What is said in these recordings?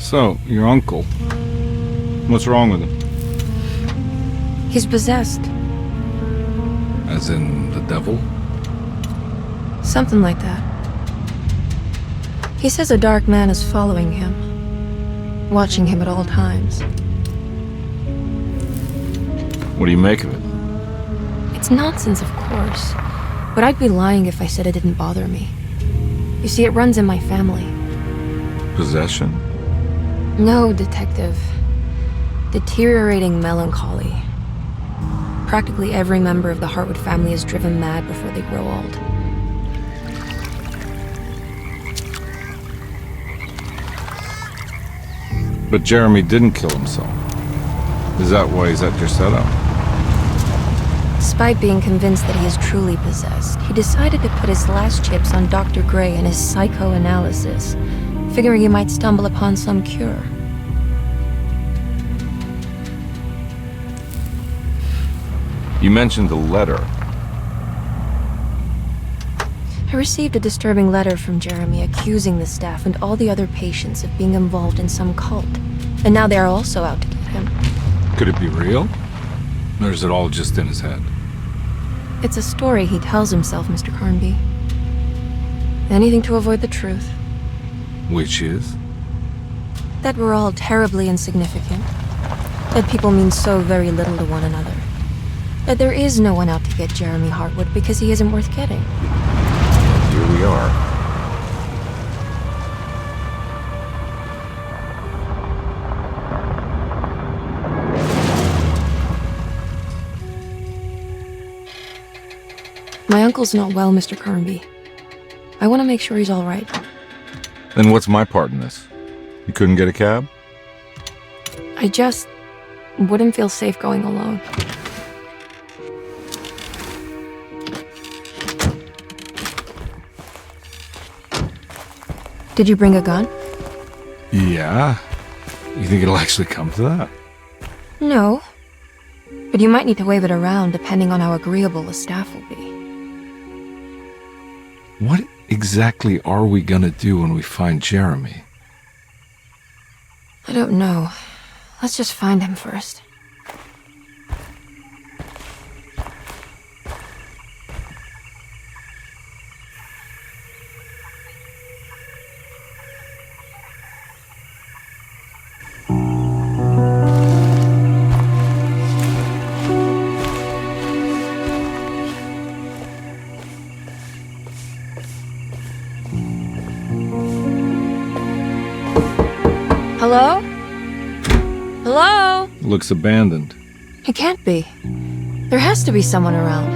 So, your uncle. What's wrong with him? He's possessed. As in the devil? Something like that. He says a dark man is following him, watching him at all times. What do you make of it? It's nonsense, of course, but I'd be lying if I said it didn't bother me. You see, it runs in my family. Possession? No, Detective. Deteriorating melancholy. Practically every member of the Hartwood family is driven mad before they grow old. But Jeremy didn't kill himself. Is that why he's at your setup? Despite being convinced that he is truly possessed, he decided to put his last chips on Dr. Gray and his psychoanalysis, figuring he might stumble upon some cure. You mentioned the letter. I received a disturbing letter from Jeremy accusing the staff and all the other patients of being involved in some cult. And now they are also out to get him. Could it be real? Or is it all just in his head? It's a story he tells himself, Mr. Carnby. Anything to avoid the truth. Which is? That we're all terribly insignificant. That people mean so very little to one another. That there is no one out to get Jeremy Hartwood because he isn't worth getting. Here we are. My uncle's not well, Mr. Carnby. I want to make sure he's all right. Then what's my part in this? You couldn't get a cab? I just wouldn't feel safe going alone. Did you bring a gun? Yeah. You think it'll actually come to that? No. But you might need to wave it around depending on how agreeable the staff will be. What exactly are we gonna do when we find Jeremy? I don't know. Let's just find him first. Hello? Hello? Looks abandoned. It can't be. There has to be someone around.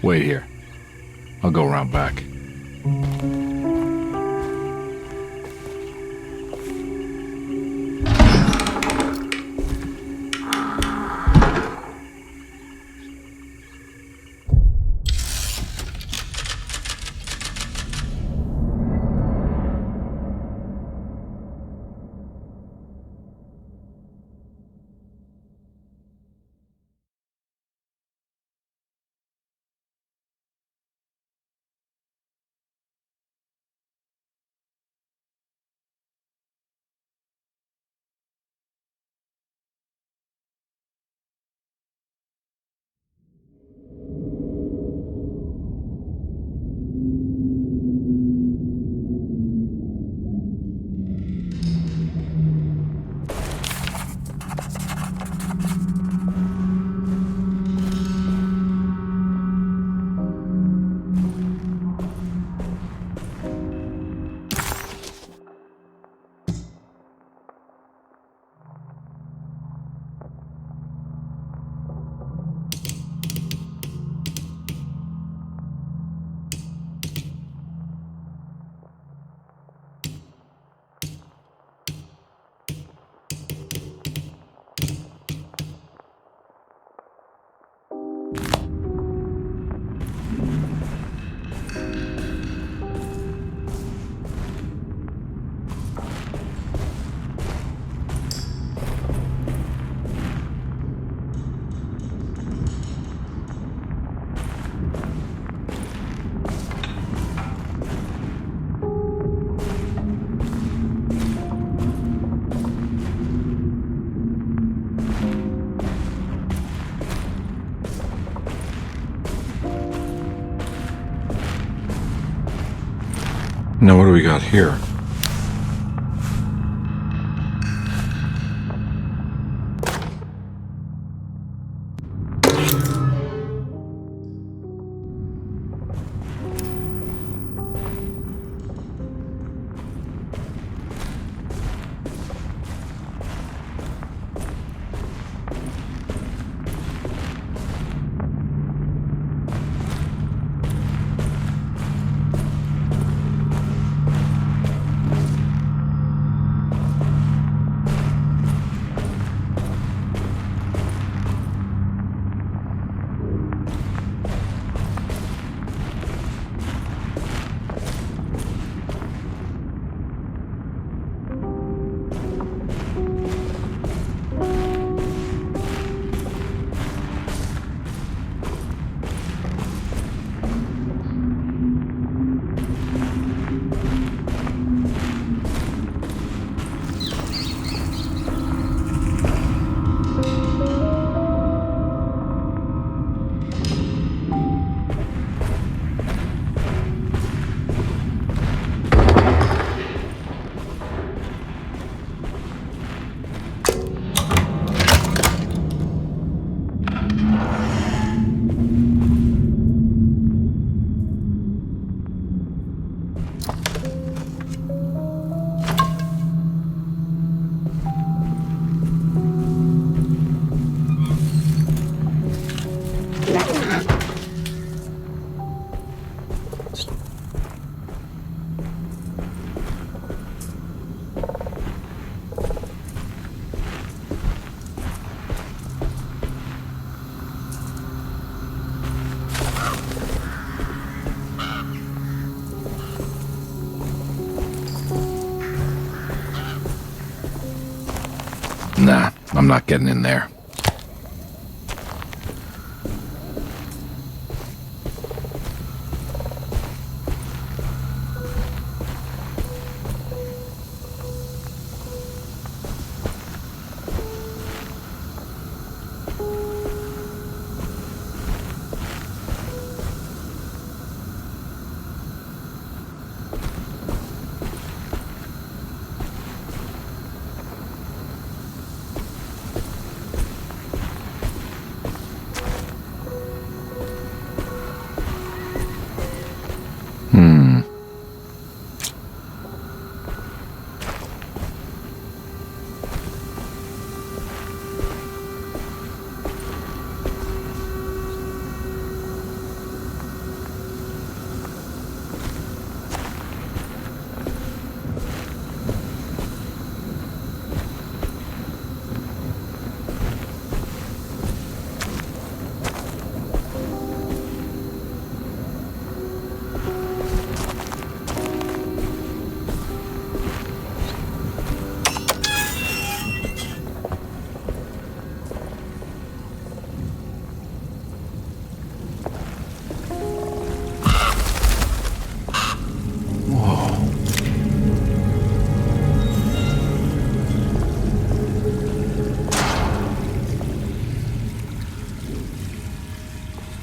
Wait here. I'll go around back. Now what do we got here? Nah, I'm not getting in there.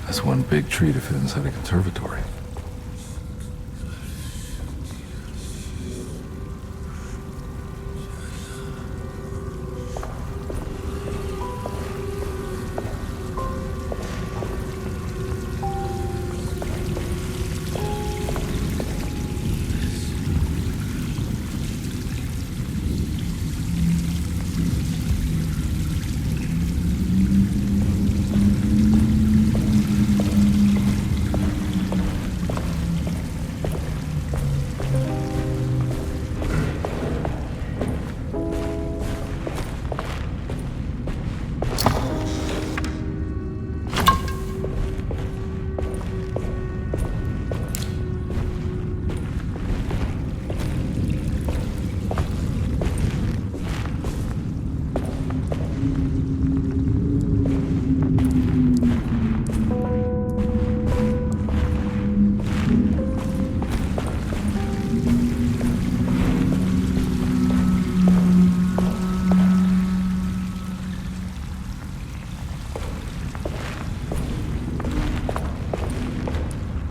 That's one big tree to fit inside a conservatory.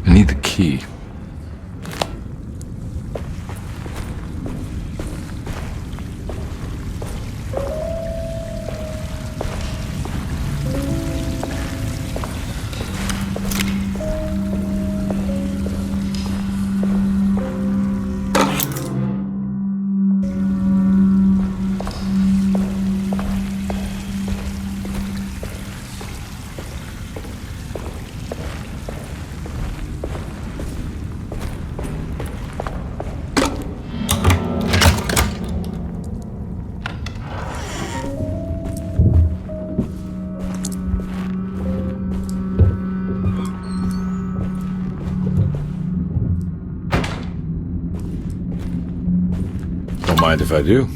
I need the key. mind if I do.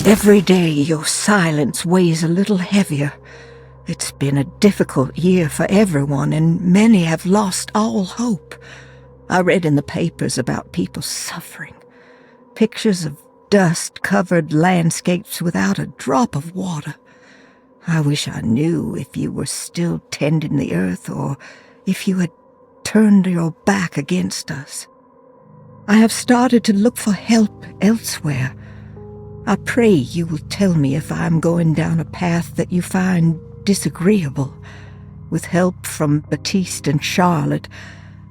Every day your silence weighs a little heavier. It's been a difficult year for everyone, and many have lost all hope. I read in the papers about people suffering. Pictures of dust-covered landscapes without a drop of water. I wish I knew if you were still tending the earth or if you had turned your back against us. I have started to look for help elsewhere. I pray you will tell me if I am going down a path that you find disagreeable. With help from Baptiste and Charlotte,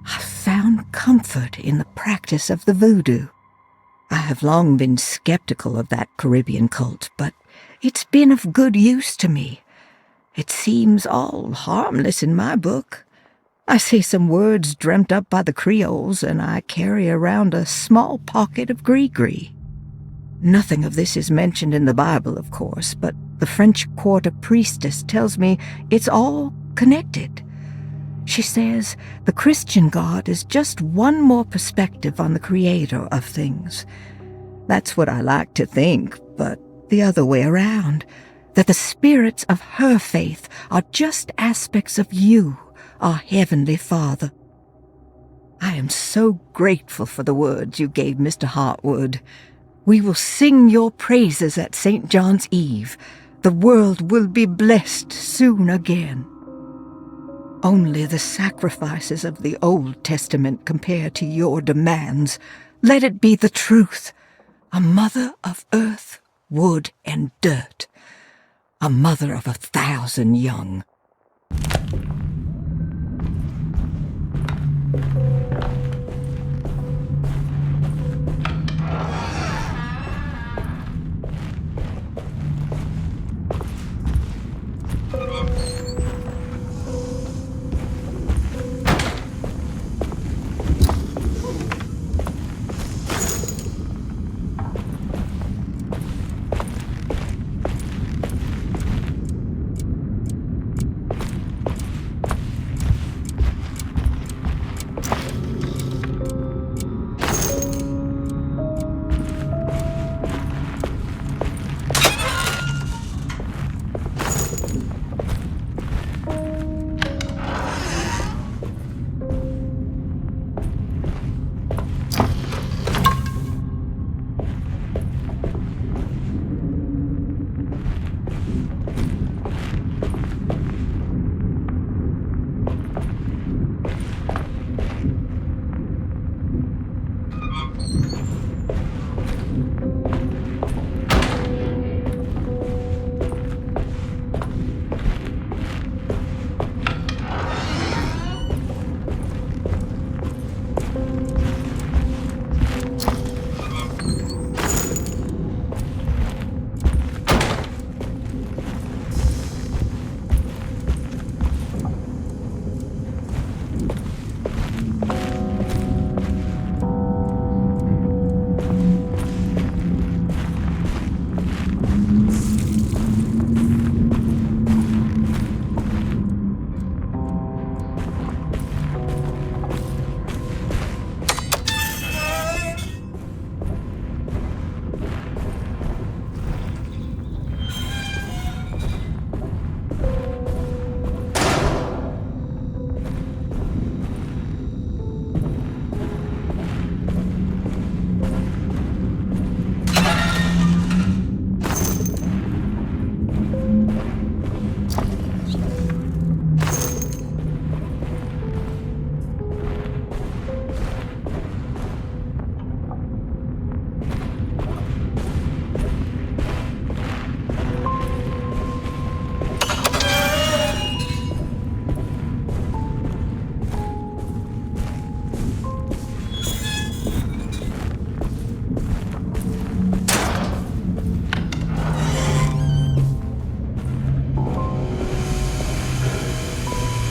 I found comfort in the practice of the voodoo. I have long been skeptical of that Caribbean cult, but it's been of good use to me. It seems all harmless in my book. I say some words dreamt up by the Creoles, and I carry around a small pocket of gris-gris. Nothing of this is mentioned in the Bible, of course, but the French Quarter priestess tells me it's all connected. She says the Christian God is just one more perspective on the creator of things. That's what I like to think, but the other way around, that the spirits of her faith are just aspects of you, our Heavenly Father. I am so grateful for the words you gave Mr. Hartwood. We will sing your praises at St. John's Eve. The world will be blessed soon again. Only the sacrifices of the Old Testament compare to your demands. Let it be the truth. A mother of earth, wood, and dirt. A mother of 1,000 young.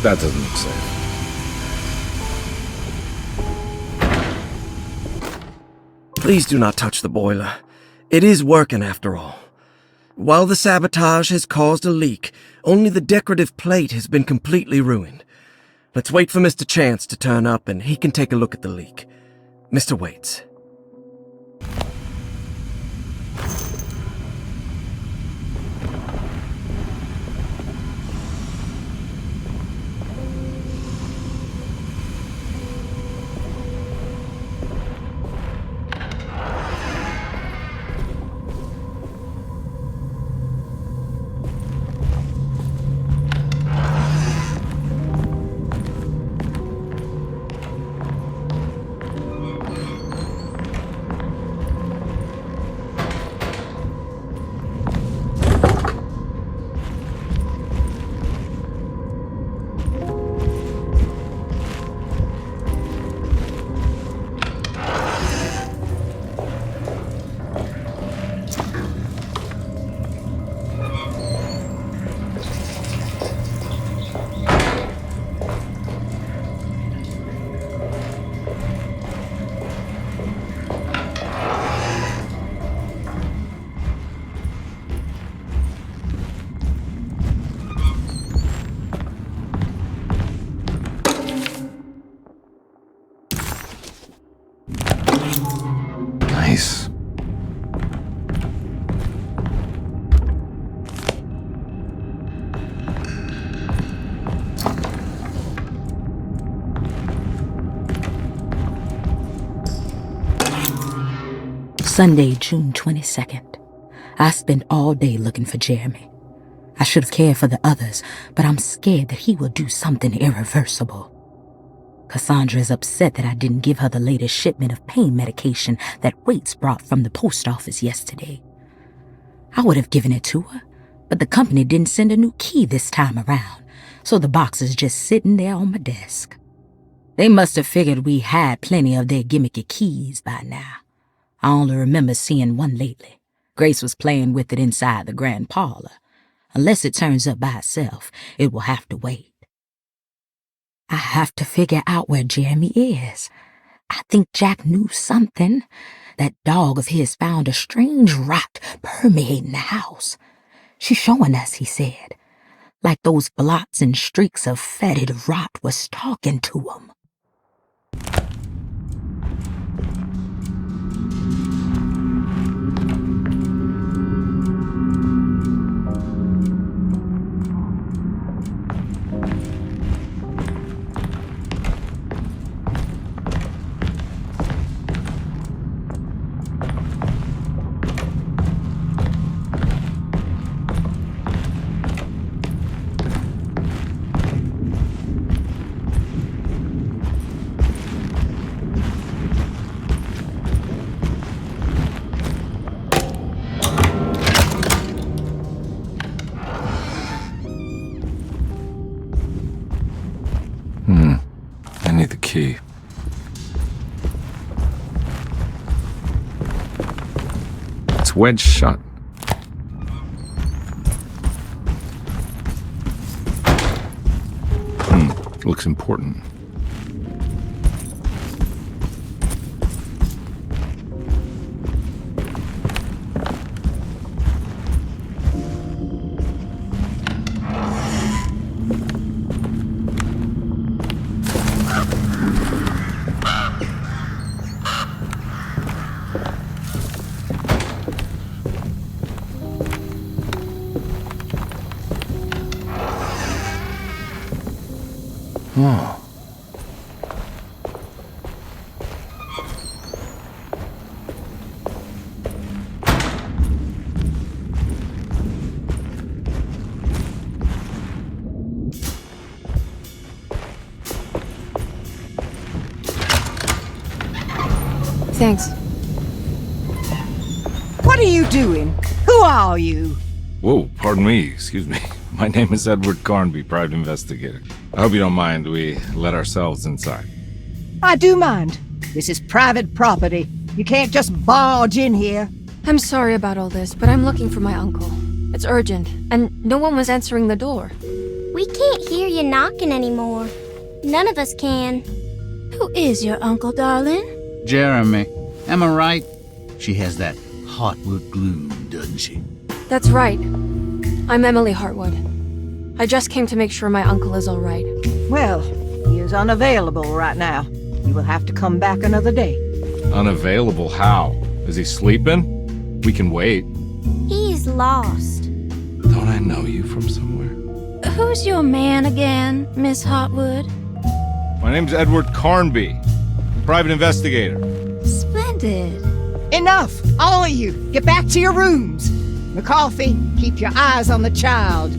That doesn't look safe. Please do not touch the boiler. It is working after all. While the sabotage has caused a leak, only the decorative plate has been completely ruined. Let's wait for Mr. Chance to turn up and he can take a look at the leak. Mr. Waits. Nice. Sunday, June 22nd. I spent all day looking for Jeremy. I should have cared for the others, but I'm scared that he will do something irreversible. Cassandra is upset that I didn't give her the latest shipment of pain medication that Waits brought from the post office yesterday. I would have given it to her, but the company didn't send a new key this time around, so the box is just sitting there on my desk. They must have figured we had plenty of their gimmicky keys by now. I only remember seeing one lately. Grace was playing with it inside the grand parlor. Unless it turns up by itself, it will have to wait. I have to figure out where Jeremy is. I think Jack knew something. That dog of his found a strange rot permeating the house. She's showing us, he said. Like those blots and streaks of fetid rot was talking to him. I need the key. It's wedged shut. Looks important. Oh. Thanks. What are you doing? Who are you? Whoa, pardon me, excuse me. My name is Edward Carnby, private investigator. I hope you don't mind we let ourselves inside. I do mind. This is private property. You can't just barge in here. I'm sorry about all this, but I'm looking for my uncle. It's urgent, and no one was answering the door. We can't hear you knocking anymore. None of us can. Who is your uncle, darling? Jeremy. Am I right? She has that Heartwood gloom, doesn't she? That's right. I'm Emily Hartwood. I just came to make sure my uncle is all right. Well, he is unavailable right now. You will have to come back another day. Unavailable how? Is he sleeping? We can wait. He's lost. Don't I know you from somewhere? Who's your man again, Miss Hartwood? My name's Edward Carnby, private investigator. Splendid. Enough! All of you! Get back to your rooms! McCarthy, keep your eyes on the child.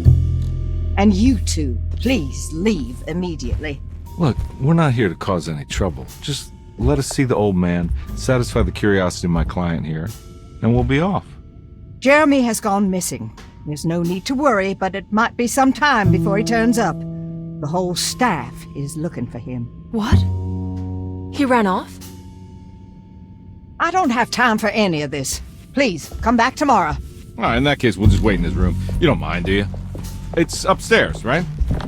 And you two, please leave immediately. Look, we're not here to cause any trouble. Just let us see the old man, satisfy the curiosity of my client here, and we'll be off. Jeremy has gone missing. There's no need to worry, but it might be some time before he turns up. The whole staff is looking for him. What? He ran off? I don't have time for any of this. Please, come back tomorrow. All right, in that case, we'll just wait in his room. You don't mind, do you? It's upstairs, right?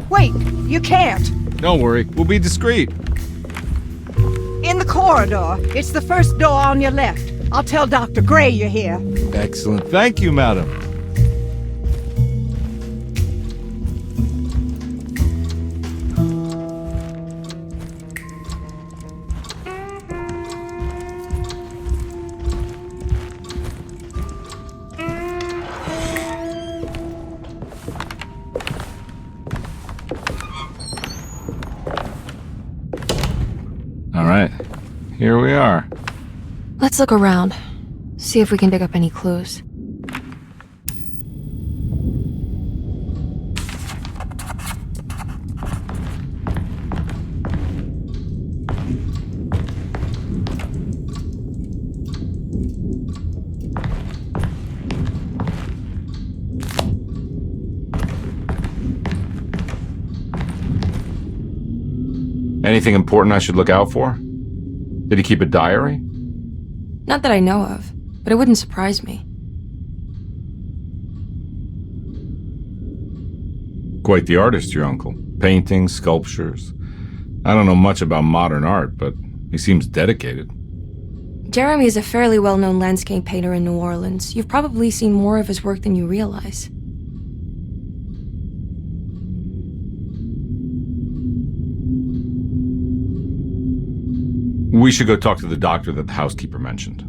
Wait, you can't. Don't worry, we'll be discreet. In the corridor. It's the first door on your left. I'll tell Dr. Gray you're here. Excellent. Thank you, madam. All right, here we are. Let's look around. See if we can dig up any clues. Anything important I should look out for? Did he keep a diary? Not that I know of, but it wouldn't surprise me. Quite the artist, your uncle. Paintings, sculptures. I don't know much about modern art, but he seems dedicated. Jeremy is a fairly well-known landscape painter in New Orleans. You've probably seen more of his work than you realize. We should go talk to the doctor that the housekeeper mentioned.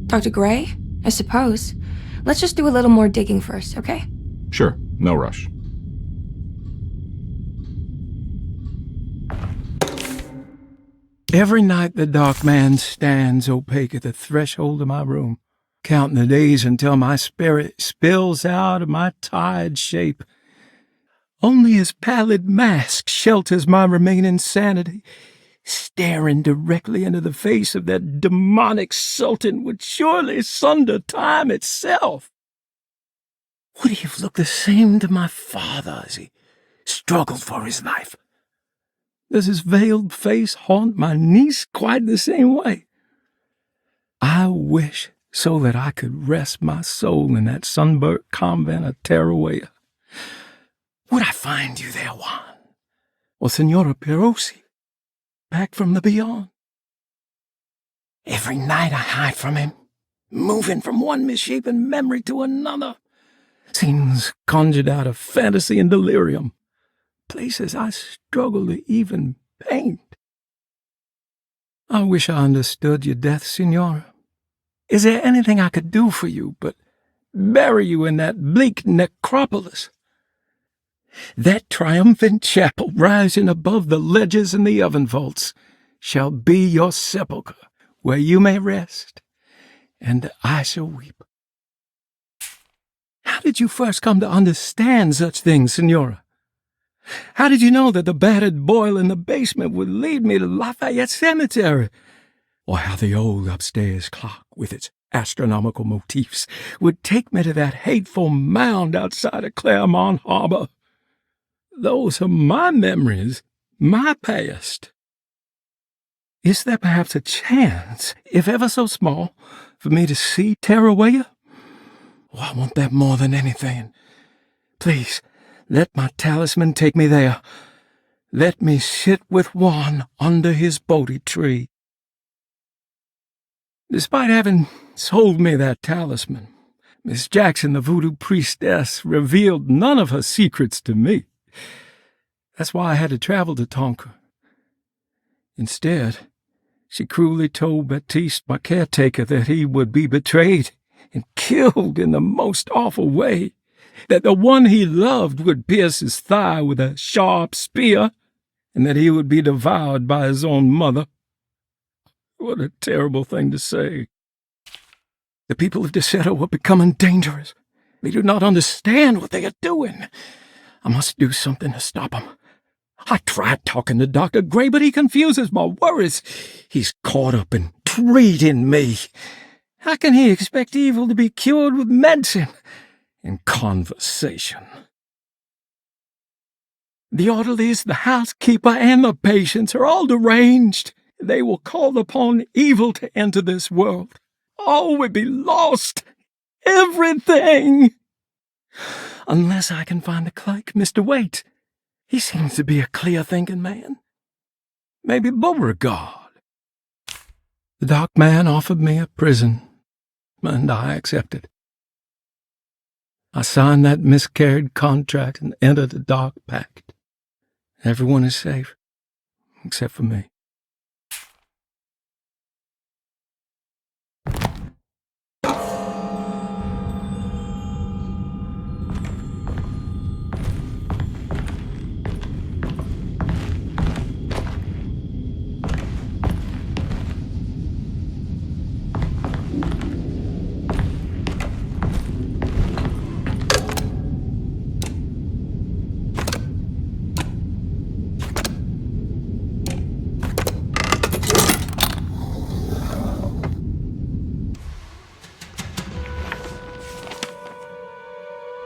Dr. Gray? I suppose. Let's just do a little more digging first, okay? Sure, no rush. Every night the dark man stands opaque at the threshold of my room, counting the days until my spirit spills out of my tired shape. Only his pallid mask shelters my remaining sanity. Staring directly into the face of that demonic sultan would surely sunder time itself. Would he have looked the same to my father as he struggled for his life? Does his veiled face haunt my niece quite the same way? I wish so that I could rest my soul in that sunburnt convent of Teruel. Would I find you there, Juan? Or Senora Perosi? Back from the beyond. Every night I hide from him, moving from one misshapen memory to another. Scenes conjured out of fantasy and delirium. Places I struggle to even paint. I wish I understood your death, Signora. Is there anything I could do for you but bury you in that bleak necropolis? That triumphant chapel rising above the ledges and the oven vaults shall be your sepulchre, where you may rest, and I shall weep. How did you first come to understand such things, Signora? How did you know that the battered boil in the basement would lead me to Lafayette Cemetery? Or how the old upstairs clock, with its astronomical motifs, would take me to that hateful mound outside of Claremont Harbor? Those are my memories, my past. Is there perhaps a chance, if ever so small, for me to see Teruel? Oh, I want that more than anything. Please, Let my talisman take me there. Let me sit with Juan under his Bodhi tree. Despite having sold me that talisman, Miss Jackson, the voodoo priestess, revealed none of her secrets to me. That's why I had to travel to Tonka. Instead, she cruelly told Baptiste, my caretaker, that he would be betrayed and killed in the most awful way, that the one he loved would pierce his thigh with a sharp spear, and that he would be devoured by his own mother. What a terrible thing to say. The people of Deseto are becoming dangerous. They do not understand what they are doing. I must do something to stop them. I tried talking to Dr. Gray, but he confuses my worries. He's caught up in treating me. How can he expect evil to be cured with medicine and conversation? The orderlies, the housekeeper, and the patients are all deranged. They will call upon evil to enter this world. All will be lost. Everything. Unless I can find the clerk, Mr. Waite. He seems to be a clear-thinking man. Maybe Beauregard. The dark man offered me a prison, and I accepted. I signed that miscarried contract and entered the dark pact. Everyone is safe, except for me.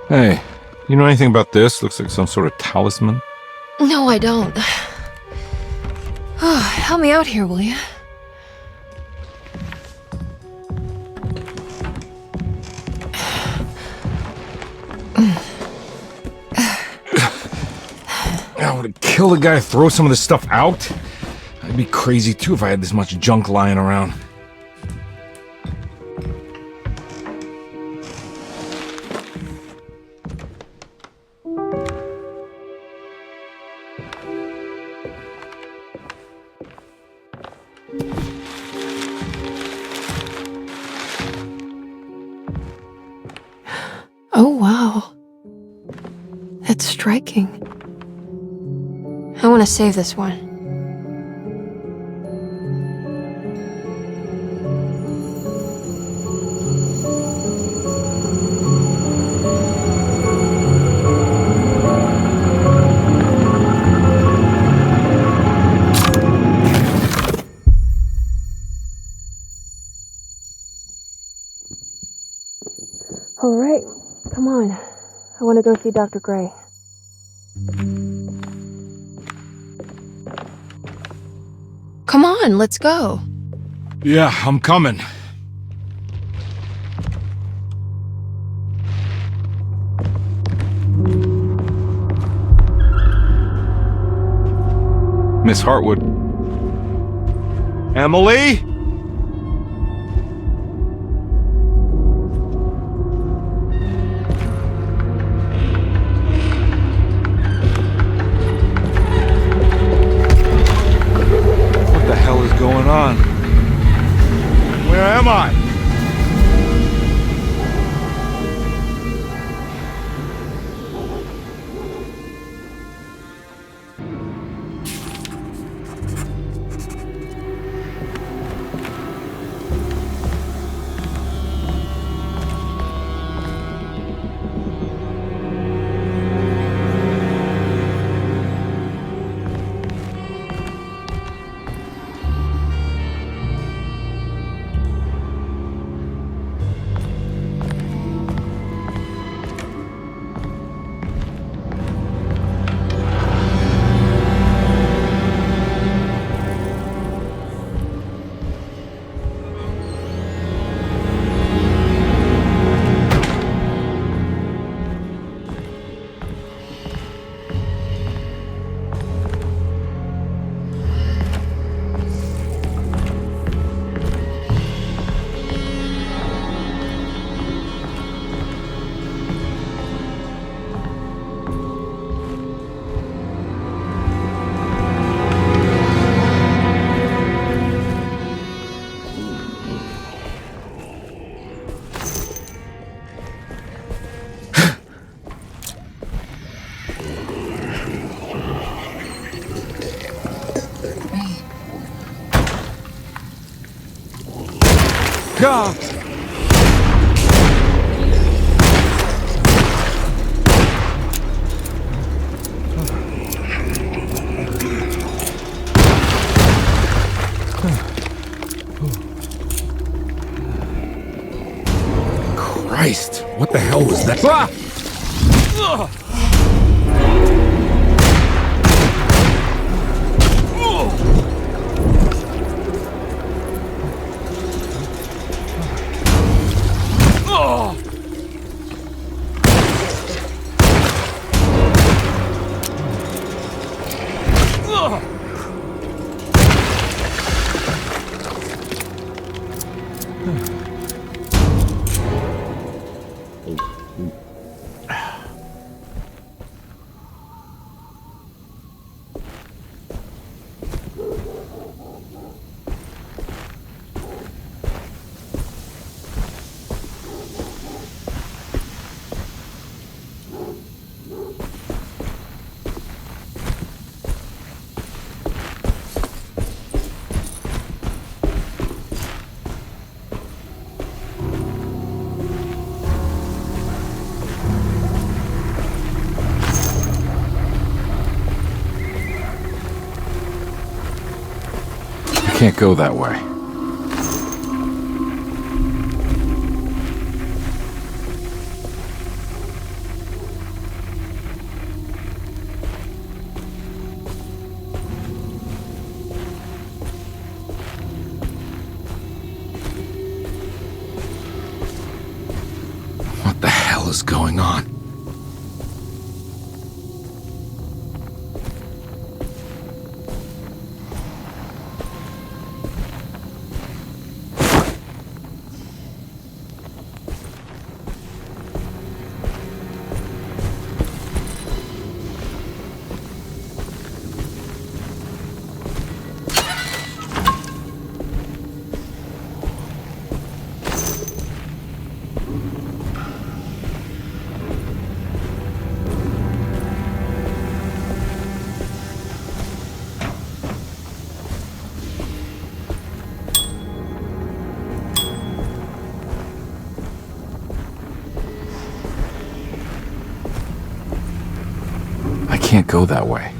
Hey, you know anything about this? Looks like some sort of talisman. No, I don't. Oh, help me out here, will you? I would kill the guy, throw some of this stuff out. I'd be crazy too if I had this much junk lying around. Oh, wow. That's striking. I want to save this one. All right, come on. I want to go see Dr. Gray. Come on, let's go. Yeah, I'm coming. Miss Hartwood. Emily? What the hell is going on? Where am I? God! Christ, what the hell was that? Ah! I can't go that way. What the hell is going on? I can't go that way.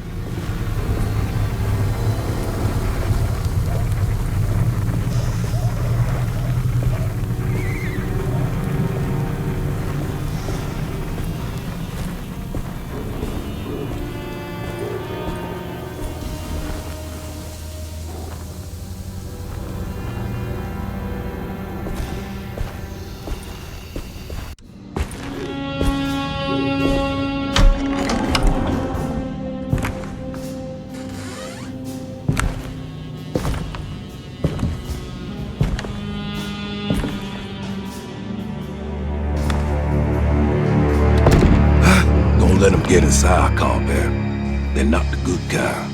Let them get inside, Carnby. They're not the good kind.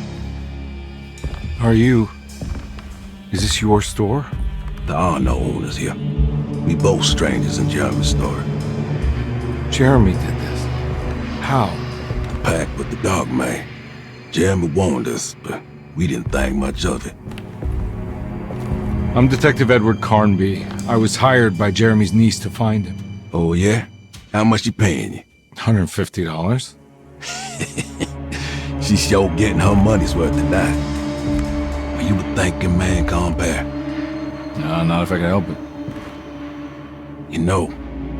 Are you... Is this your store? There are no owners here. We both strangers in Jeremy's store. Jeremy did this. How? Packed with the dog man. Jeremy warned us, but we didn't think much of it. I'm Detective Edward Carnby. I was hired by Jeremy's niece to find him. Oh, yeah? How much she paying you? $150. She's sure getting her money's worth tonight. Are you a thinking man, Carnby? No, not if I can help it. You know,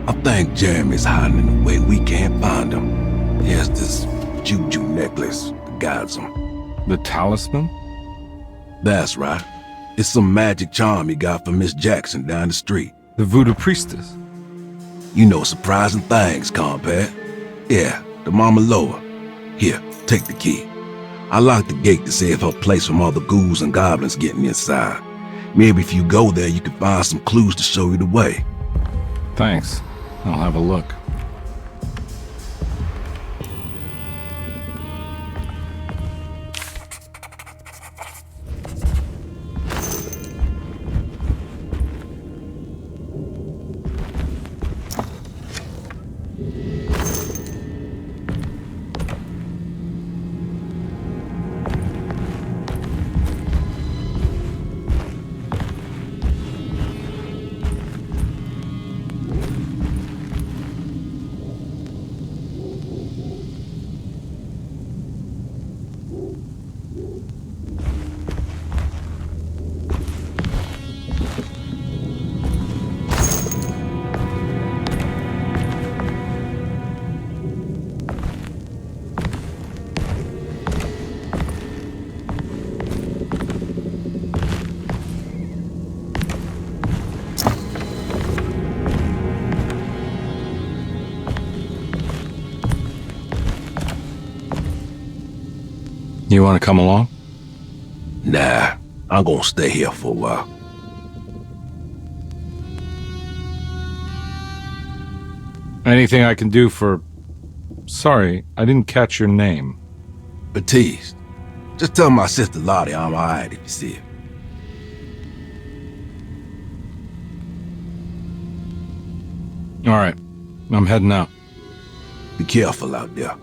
I think Jeremy's hiding in a way we can't find him. He has this juju necklace that guides him. The talisman? That's right. It's some magic charm he got from Miss Jackson down the street. The voodoo priestess? You know surprising things, Carnby. Yeah, the Mama Loa. Here, take the key. I locked the gate to save her place from all the ghouls and goblins getting inside. Maybe if you go there, you can find some clues to show you the way. Thanks. I'll have a look. You want to come along? Nah, I'm gonna stay here for a while. Anything I can do for... Sorry, I didn't catch your name. Baptiste, just tell my sister Lottie I'm alright if you see her. All right, I'm heading out. Be careful out there.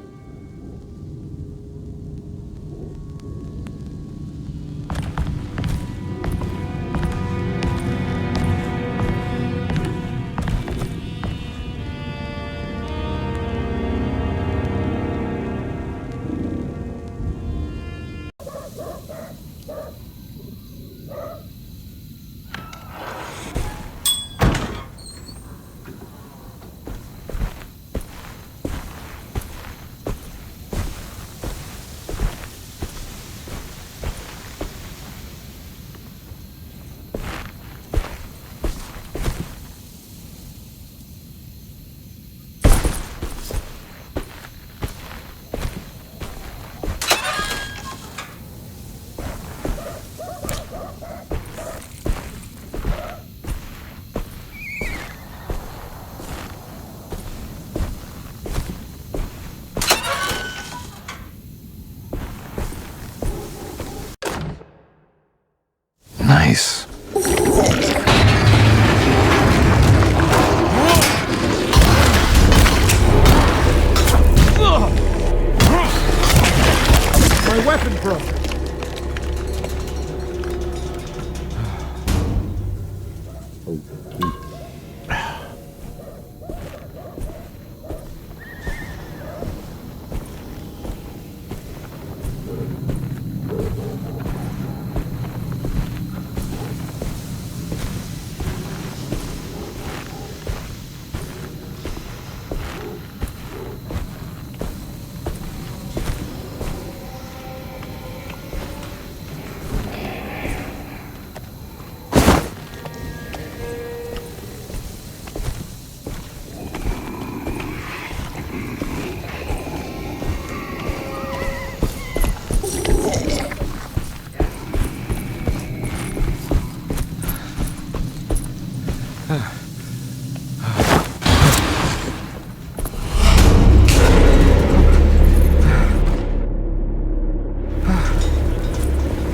Nice. My weapon broke.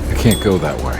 I can't go that way.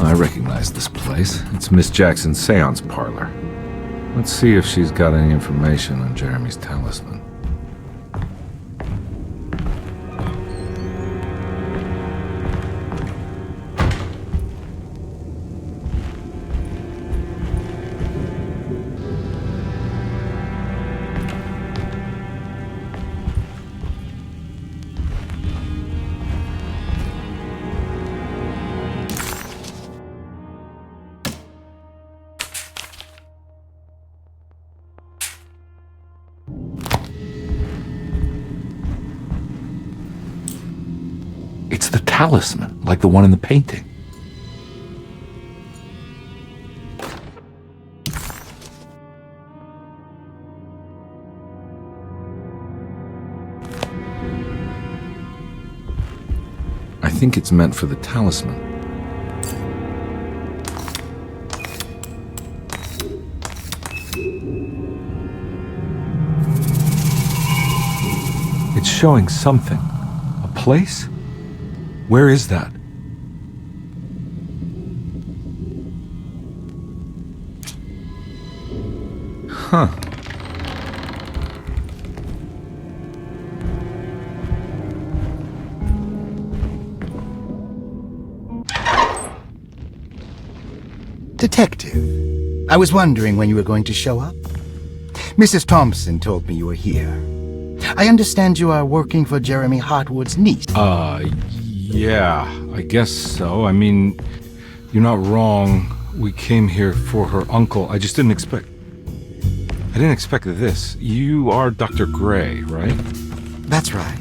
I recognize this place. It's Miss Jackson's seance parlor. Let's see if she's got any information on Jeremy's talisman. It's the talisman, like the one in the painting. I think it's meant for the talisman. It's showing something. A place? Where is that? Huh. Detective, I was wondering when you were going to show up. Mrs. Thompson told me you were here. I understand you are working for Jeremy Hartwood's niece. Yeah, I guess so. I mean, you're not wrong. We came here for her uncle. I just didn't expect this. You are Dr. Gray, right? That's right.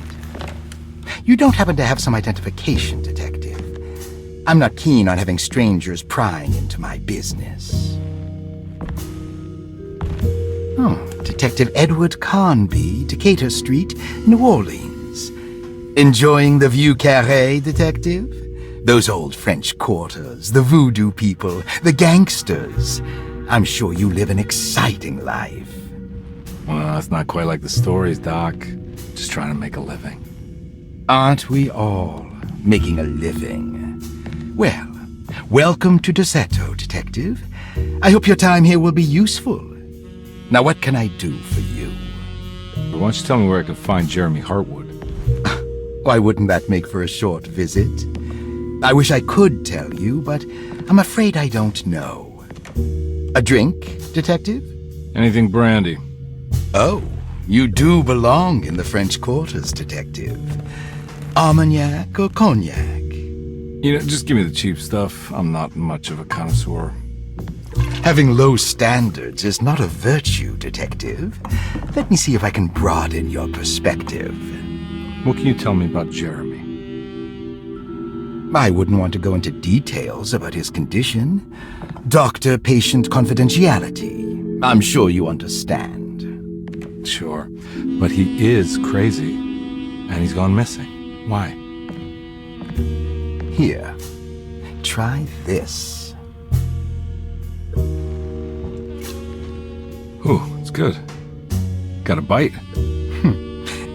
You don't happen to have some identification, Detective. I'm not keen on having strangers prying into my business. Oh, Detective Edward Carnby, Decatur Street, New Orleans. Enjoying the Vieux Carré, Detective? Those old French quarters, the voodoo people, the gangsters. I'm sure you live an exciting life. Well, it's not quite like the stories, Doc. Just trying to make a living. Aren't we all making a living? Well, welcome to Deseto, Detective. I hope your time here will be useful. Now, what can I do for you? Why don't you tell me where I can find Jeremy Hartwood? Why wouldn't that make for a short visit? I wish I could tell you, but I'm afraid I don't know. A drink, Detective? Anything brandy. Oh, you do belong in the French quarters, Detective. Armagnac or cognac? You know, just give me the cheap stuff. I'm not much of a connoisseur. Having low standards is not a virtue, Detective. Let me see if I can broaden your perspective. What can you tell me about Jeremy? I wouldn't want to go into details about his condition. Doctor-patient confidentiality. I'm sure you understand. Sure, but he is crazy, and he's gone missing. Why? Here, try this. Ooh, it's good. Got a bite?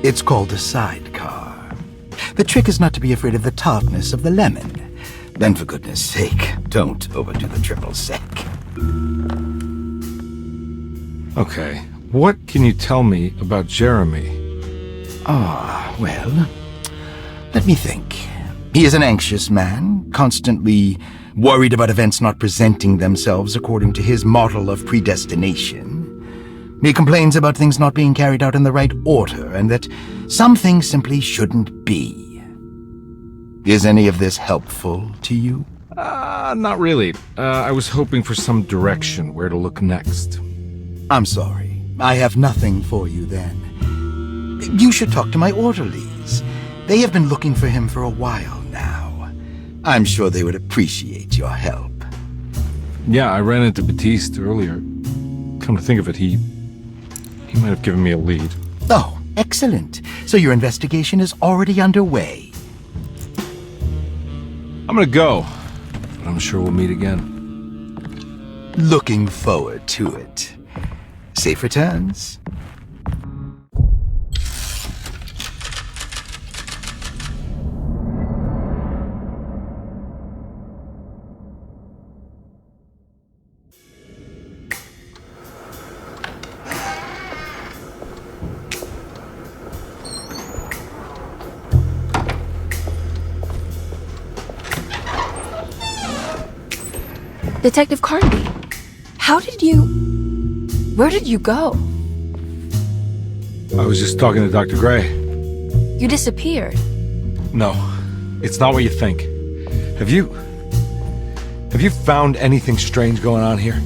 It's called a sidecar. The trick is not to be afraid of the tartness of the lemon. Then, for goodness sake, don't overdo the triple sec. Okay, what can you tell me about Jeremy? Well, let me think. He is an anxious man, constantly worried about events not presenting themselves according to his model of predestination. He complains about things not being carried out in the right order, and that some things simply shouldn't be. Is any of this helpful to you? Not really. I was hoping for some direction where to look next. I'm sorry. I have nothing for you then. You should talk to my orderlies. They have been looking for him for a while now. I'm sure they would appreciate your help. Yeah, I ran into Batiste earlier. Come to think of it, he might have given me a lead. Oh, excellent. So your investigation is already underway. I'm gonna go, but I'm sure we'll meet again. Looking forward to it. Safe returns. Detective Carnby, where did you go? I was just talking to Dr. Gray. You disappeared. No, it's not what you think. Have you found anything strange going on here?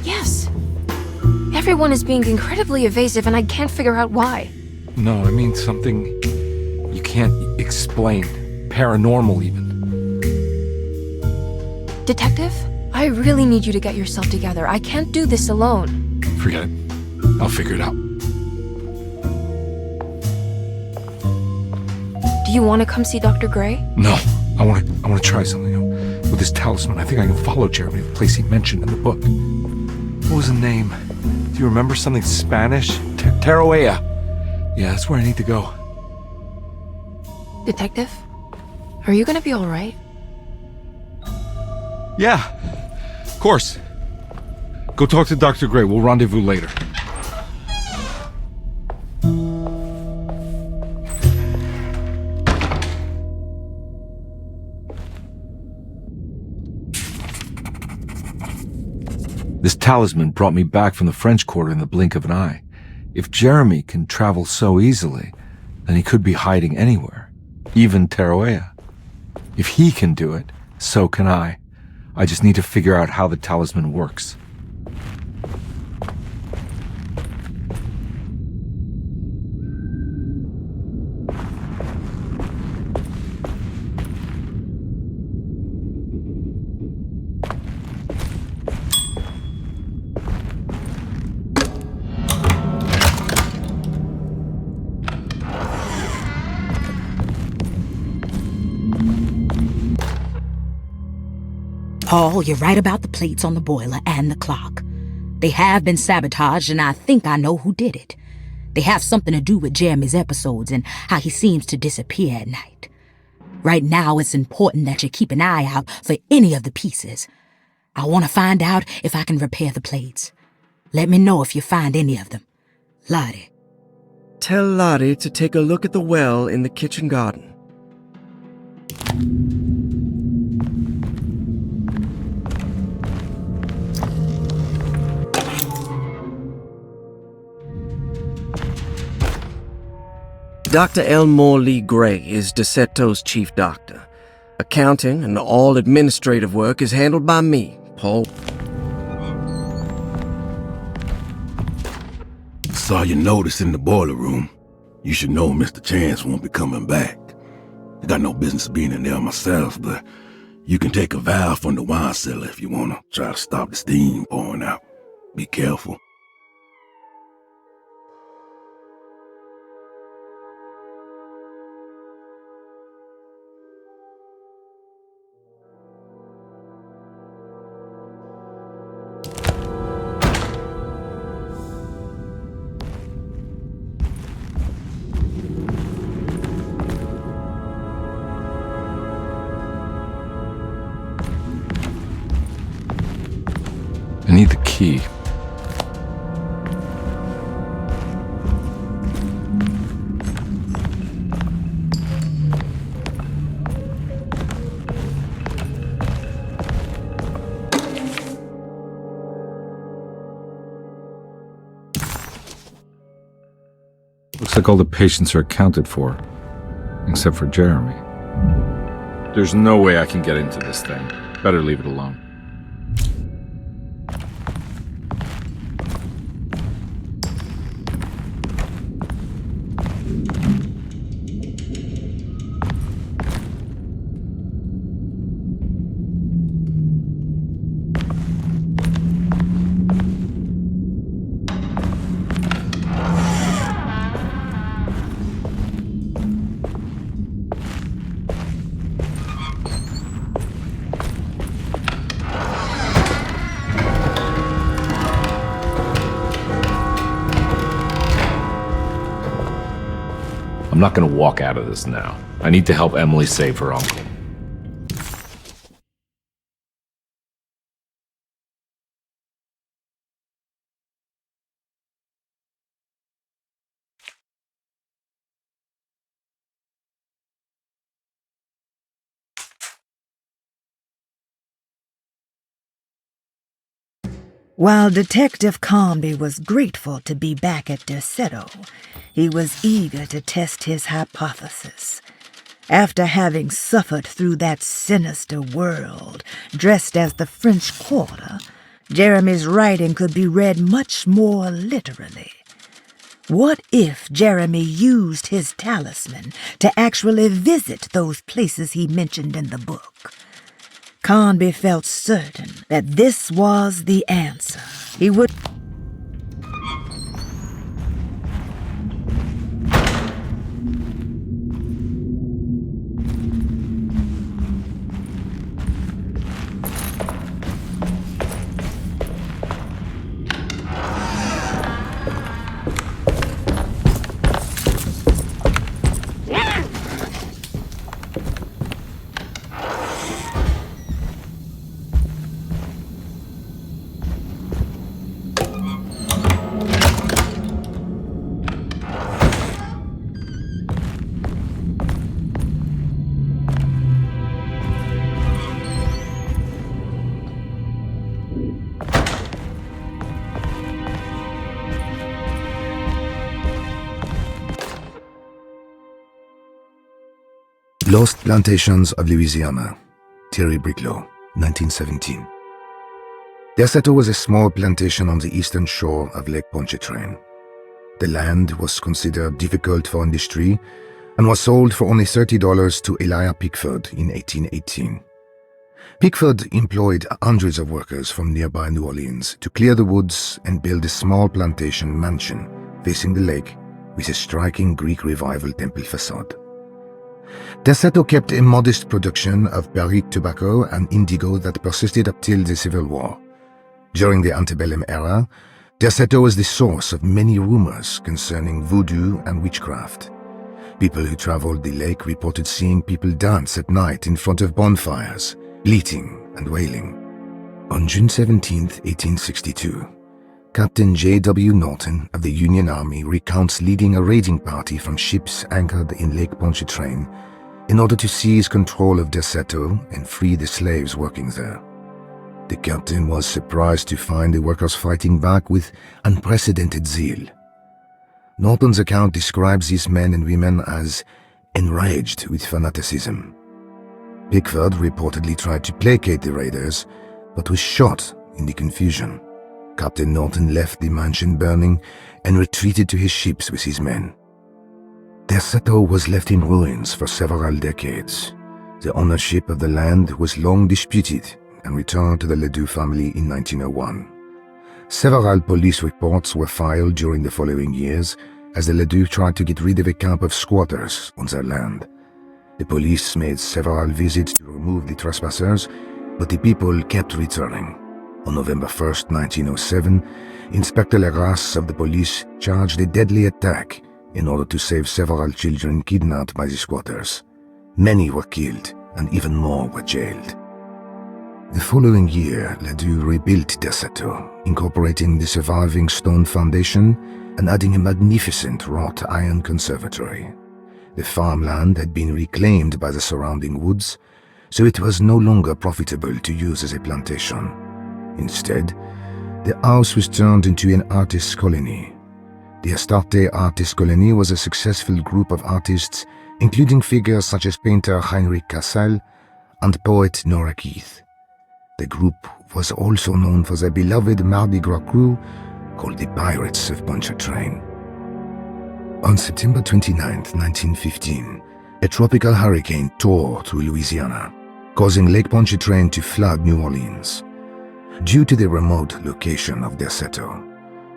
Yes. Everyone is being incredibly evasive and I can't figure out why. No, I mean something you can't explain. Paranormal, even. Detective, I really need you to get yourself together. I can't do this alone. Forget it. I'll figure it out. Do you want to come see Dr. Gray? No, I want to try something. With this talisman, I think I can follow Jeremy to the place he mentioned in the book. What was the name? Do you remember something Spanish? Tarawea. Yeah, that's where I need to go. Detective, are you gonna be all right? Yeah, of course. Go talk to Dr. Gray. We'll rendezvous later. This talisman brought me back from the French Quarter in the blink of an eye. If Jeremy can travel so easily, then he could be hiding anywhere, even Tarawea. If he can do it, so can I. I just need to figure out how the talisman works. Paul, you're right about the plates on the boiler and the clock. They have been sabotaged, and I think I know who did it. They have something to do with Jeremy's episodes and how he seems to disappear at night. Right now, it's important that you keep an eye out for any of the pieces. I want to find out if I can repair the plates. Let me know if you find any of them. Lottie. Tell Lottie to take a look at the well in the kitchen garden. Dr. Elmore Lee Gray is DeSeto's chief doctor. Accounting and all administrative work is handled by me, Paul. Saw your notice in the boiler room. You should know Mr. Chance won't be coming back. I got no business being in there myself, but you can take a valve from the wine cellar if you want to try to stop the steam pouring out. Be careful. I need the key. Looks like all the patients are accounted for, except for Jeremy. There's no way I can get into this thing. Better leave it alone. I'm not gonna walk out of this now. I need to help Emily save her uncle. While Detective Carnby was grateful to be back at Derceto, he was eager to test his hypothesis. After having suffered through that sinister world, dressed as the French Quarter, Jeremy's writing could be read much more literally. What if Jeremy used his talisman to actually visit those places he mentioned in the book? Carnby felt certain that this was the answer. He would... Lost Plantations of Louisiana, Thierry Briclot, 1917. Derceto was a small plantation on the eastern shore of Lake Pontchartrain. The land was considered difficult for industry and was sold for only $30 to Elijah Pickford in 1818. Pickford employed hundreds of workers from nearby New Orleans to clear the woods and build a small plantation mansion facing the lake with a striking Greek Revival temple facade. Derceto kept a modest production of barrique tobacco and indigo that persisted up till the Civil War. During the antebellum era, Derceto was the source of many rumors concerning voodoo and witchcraft. People who traveled the lake reported seeing people dance at night in front of bonfires, bleating and wailing. On June 17, 1862, Captain J.W. Norton of the Union Army recounts leading a raiding party from ships anchored in Lake Pontchartrain in order to seize control of Derceto and free the slaves working there. The captain was surprised to find the workers fighting back with unprecedented zeal. Norton's account describes these men and women as enraged with fanaticism. Pickford reportedly tried to placate the raiders, but was shot in the confusion. Captain Norton left the mansion burning and retreated to his ships with his men. Derceto was left in ruins for several decades. The ownership of the land was long disputed and returned to the Ledoux family in 1901. Several police reports were filed during the following years as the Ledoux tried to get rid of a camp of squatters on their land. The police made several visits to remove the trespassers, but the people kept returning. On November 1, 1907, Inspector Legras of the police charged a deadly attack in order to save several children kidnapped by the squatters. Many were killed and even more were jailed. The following year, Ledoux rebuilt Derceto, incorporating the surviving stone foundation and adding a magnificent wrought iron conservatory. The farmland had been reclaimed by the surrounding woods, so it was no longer profitable to use as a plantation. Instead, the house was turned into an artist's colony. The Astarte Artist Colony was a successful group of artists, including figures such as painter Heinrich Cassel and poet Nora Keith. The group was also known for their beloved Mardi Gras crew called the Pirates of Pontchartrain. On September 29, 1915, a tropical hurricane tore through Louisiana, causing Lake Pontchartrain to flood New Orleans. Due to the remote location of Derceto,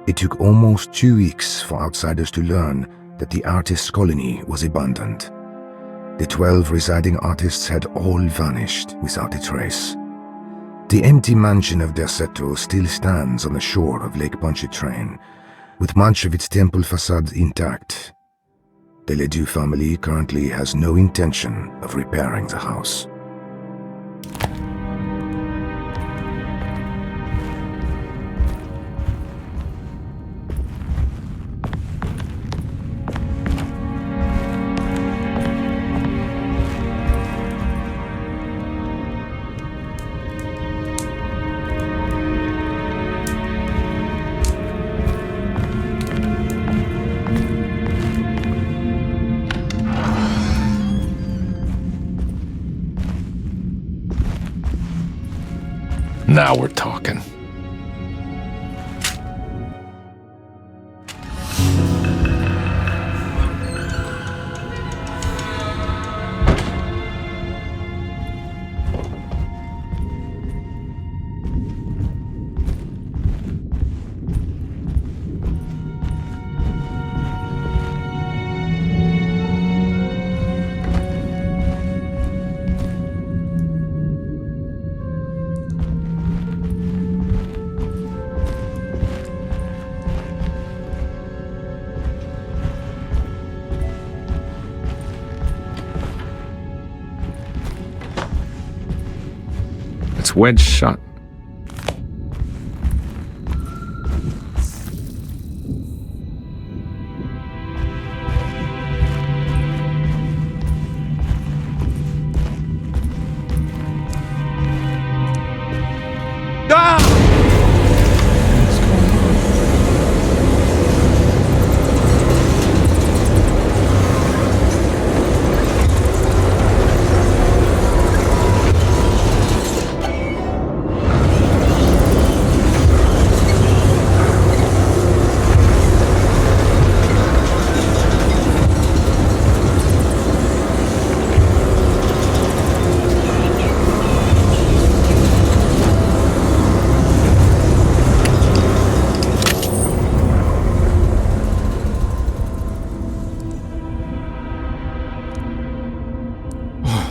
it took almost 2 weeks for outsiders to learn that the artist's colony was abandoned. The 12 residing artists had all vanished without a trace. The empty mansion of Derceto still stands on the shore of Lake Pontchartrain, with much of its temple facade intact. The Ledoux family currently has no intention of repairing the house. Now we're talking. It's wedged shut.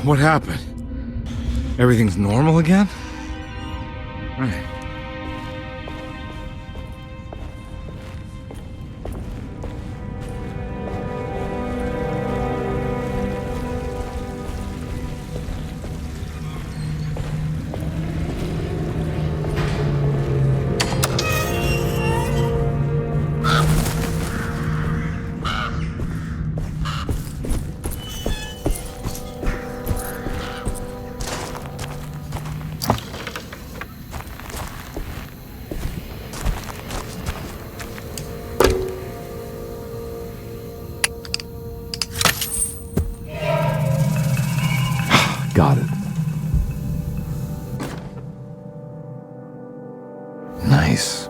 What happened? Everything's normal again? Right. Got it. Nice.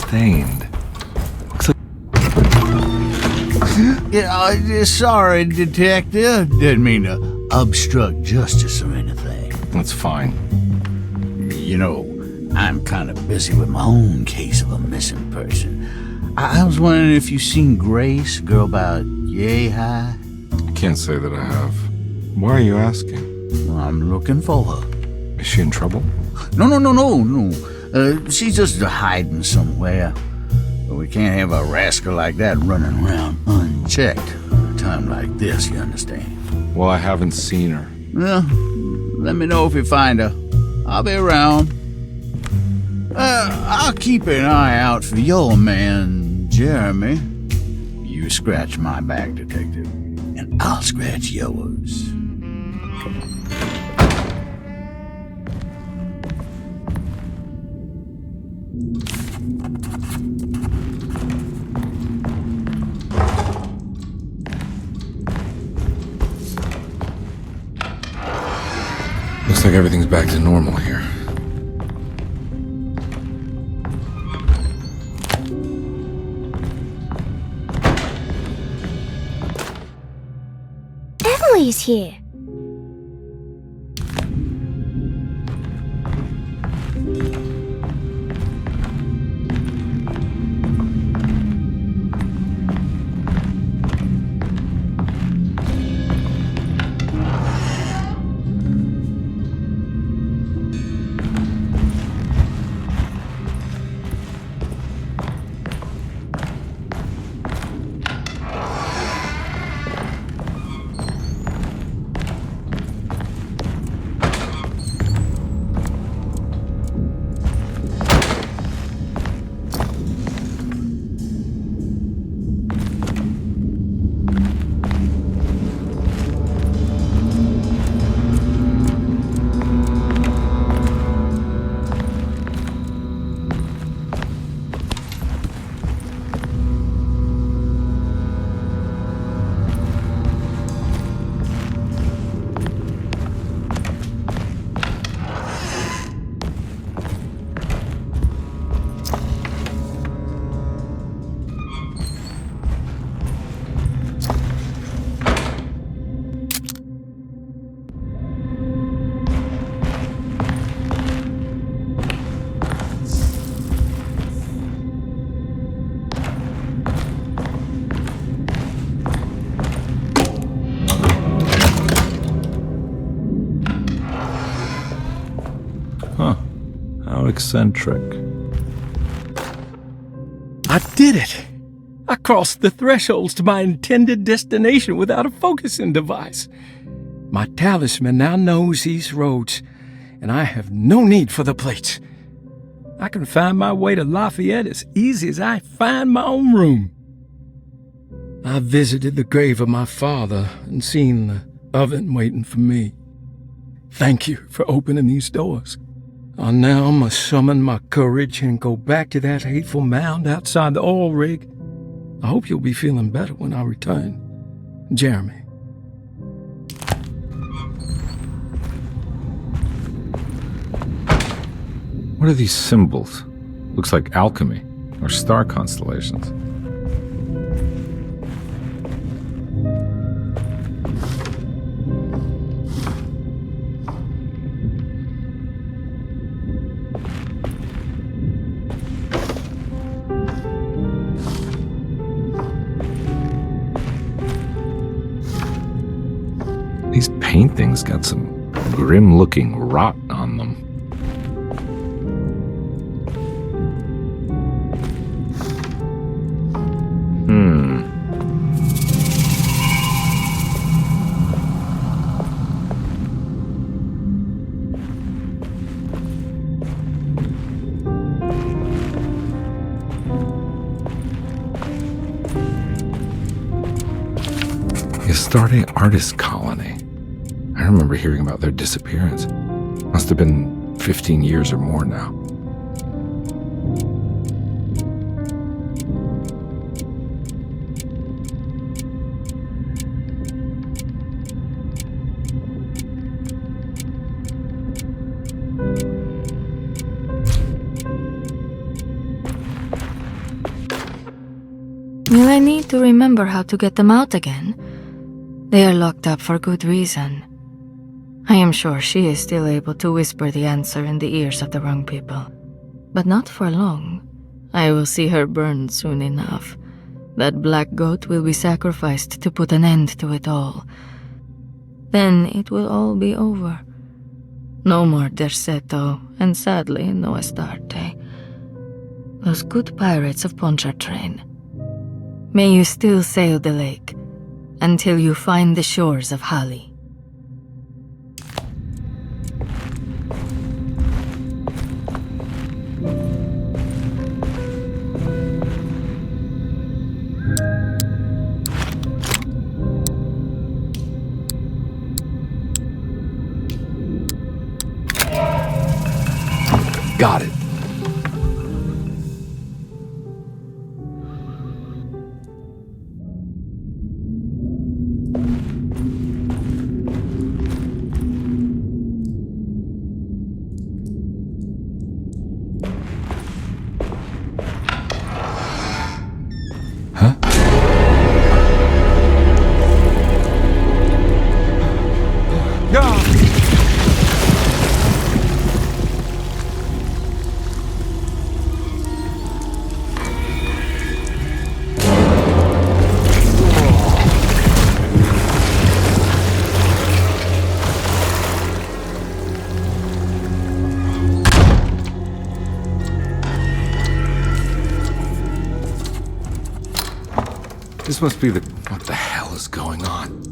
stained. Looks like... Yeah, sorry, Detective. Didn't mean to obstruct justice or anything. That's fine. You know, I'm kind of busy with my own case of a missing person. I was wondering if you've seen Grace, a girl about yay high? I can't say that I have. Why are you asking? Well, I'm looking for her. Is she in trouble? No. She's just hiding somewhere. But we can't have a rascal like that running around unchecked at a time like this, you understand? Well, I haven't seen her. Well, let me know if you find her. I'll be around. I'll keep an eye out for your man, Jeremy. You scratch my back, Detective, and I'll scratch yours. Looks like everything's back to normal here. Emily's here. Eccentric. I did it! I crossed the thresholds to my intended destination without a focusing device. My talisman now knows these roads, and I have no need for the plates. I can find my way to Lafayette as easy as I find my own room. I visited the grave of my father and seen the oven waiting for me. Thank you for opening these doors. I now must summon my courage and go back to that hateful mound outside the oil rig. I hope you'll be feeling better when I return. Jeremy. What are these symbols? Looks like alchemy or star constellations. These paintings got some grim-looking rot on them. Astarte Artist Colony. I remember hearing about their disappearance. Must have been 15 years or more now. Will I need to remember how to get them out again? They are locked up for good reason. I am sure she is still able to whisper the answer in the ears of the wrong people. But not for long. I will see her burned soon enough. That black goat will be sacrificed to put an end to it all. Then it will all be over. No more Derceto, and sadly, no Astarte. Those good pirates of Pontchartrain. May you still sail the lake, until you find the shores of Hali. Got it. This must be the... What the hell is going on?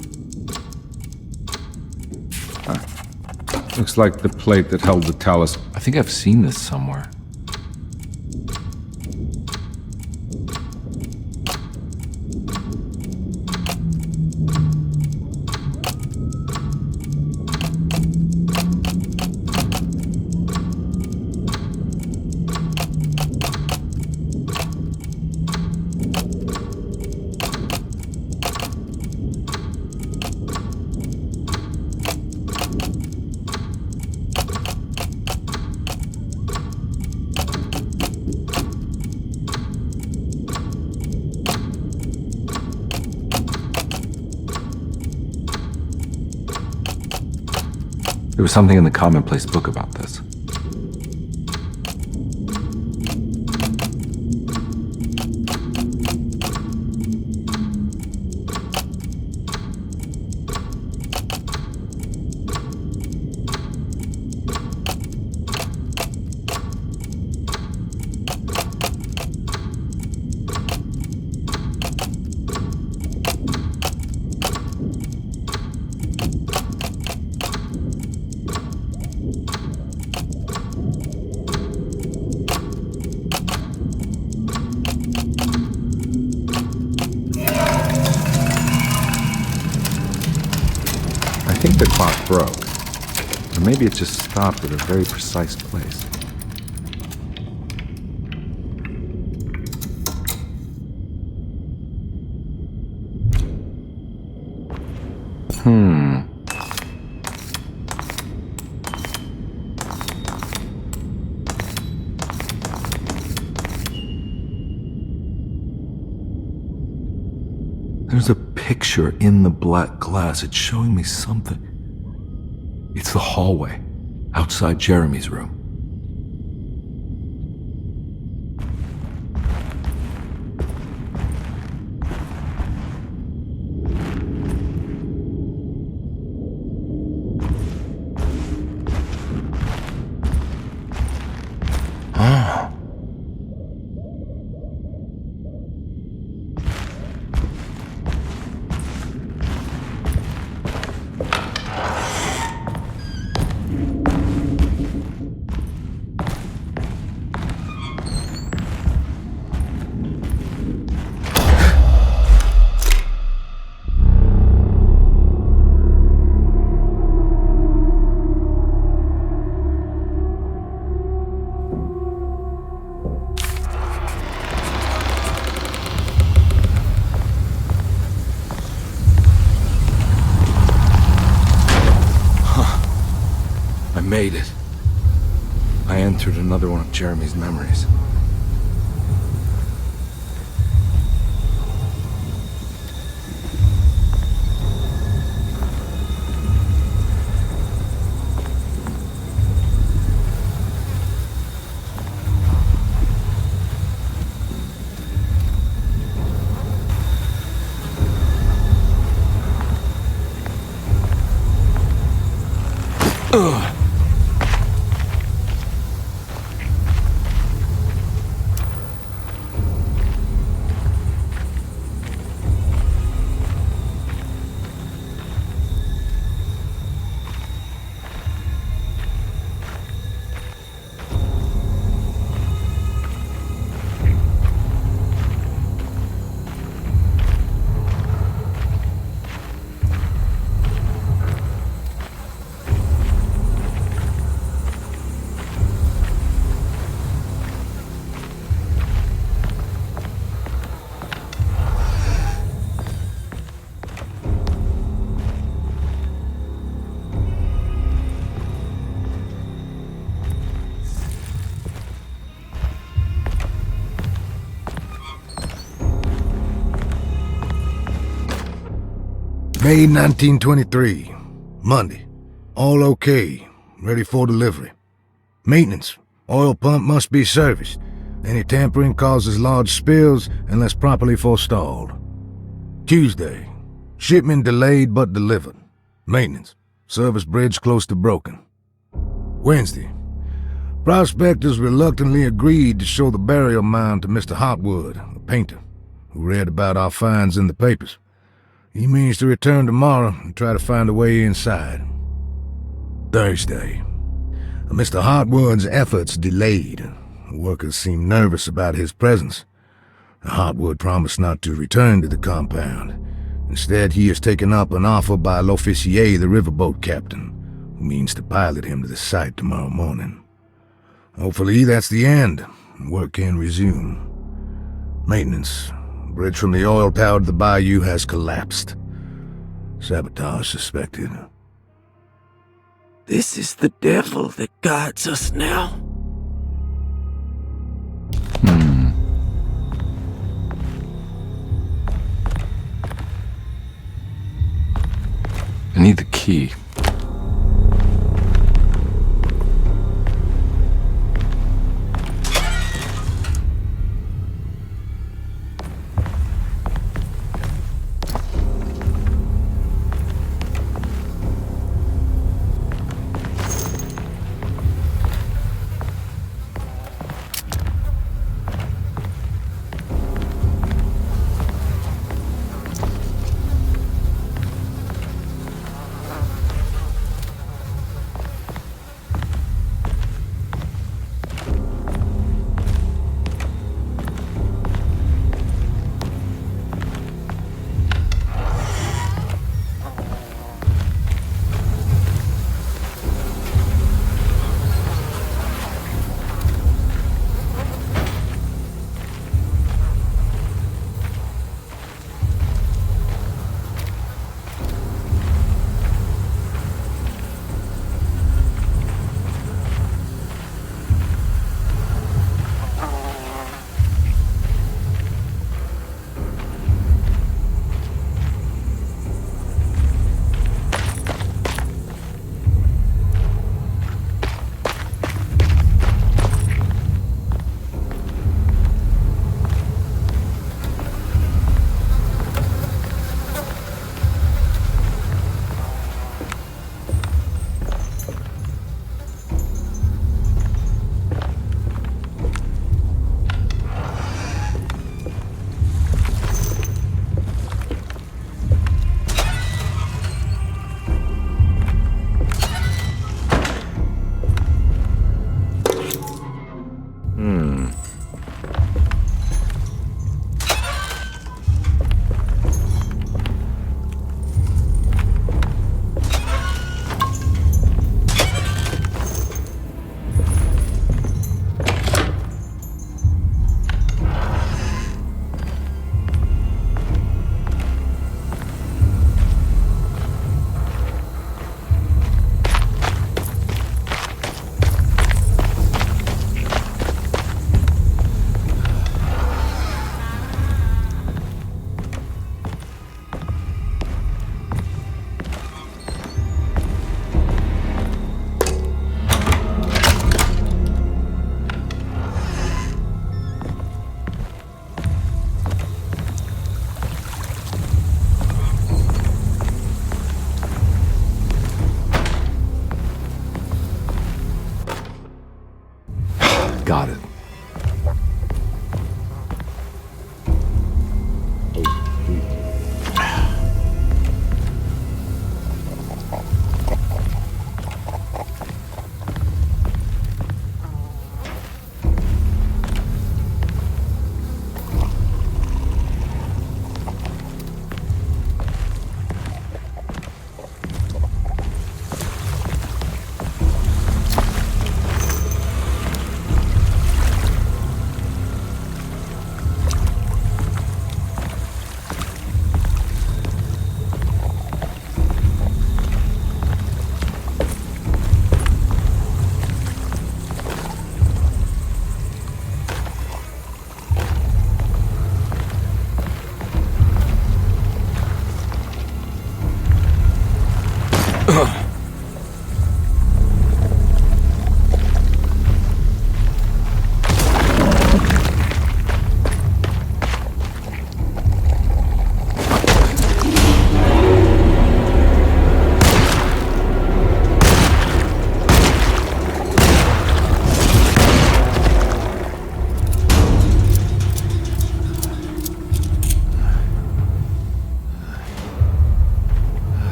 Looks like the plate that held the talisman. I think I've seen this somewhere. There was something in the commonplace book about this. I think the clock broke. Or maybe it just stopped at a very precise place. There's a picture in the black glass. It's showing me something. It's the hallway outside Jeremy's room. Made it. I entered another one of Jeremy's memories. May 1923, Monday. All okay, ready for delivery. Maintenance. Oil pump must be serviced. Any tampering causes large spills unless properly forestalled. Tuesday. Shipment delayed but delivered. Maintenance. Service bridge close to broken. Wednesday. Prospectors reluctantly agreed to show the burial mound to Mr. Hotwood, a painter, who read about our finds in the papers. He means to return tomorrow and try to find a way inside. Thursday. Mr. Hotwood's efforts delayed. The workers seemed nervous about his presence. Hotwood promised not to return to the compound. Instead, he has taken up an offer by L'Officier, the riverboat captain, who means to pilot him to the site tomorrow morning. Hopefully that's the end, and work can resume. Maintenance. Bridge from the oil tower to the bayou has collapsed. Sabotage suspected. This is the devil that guides us now. I need the key.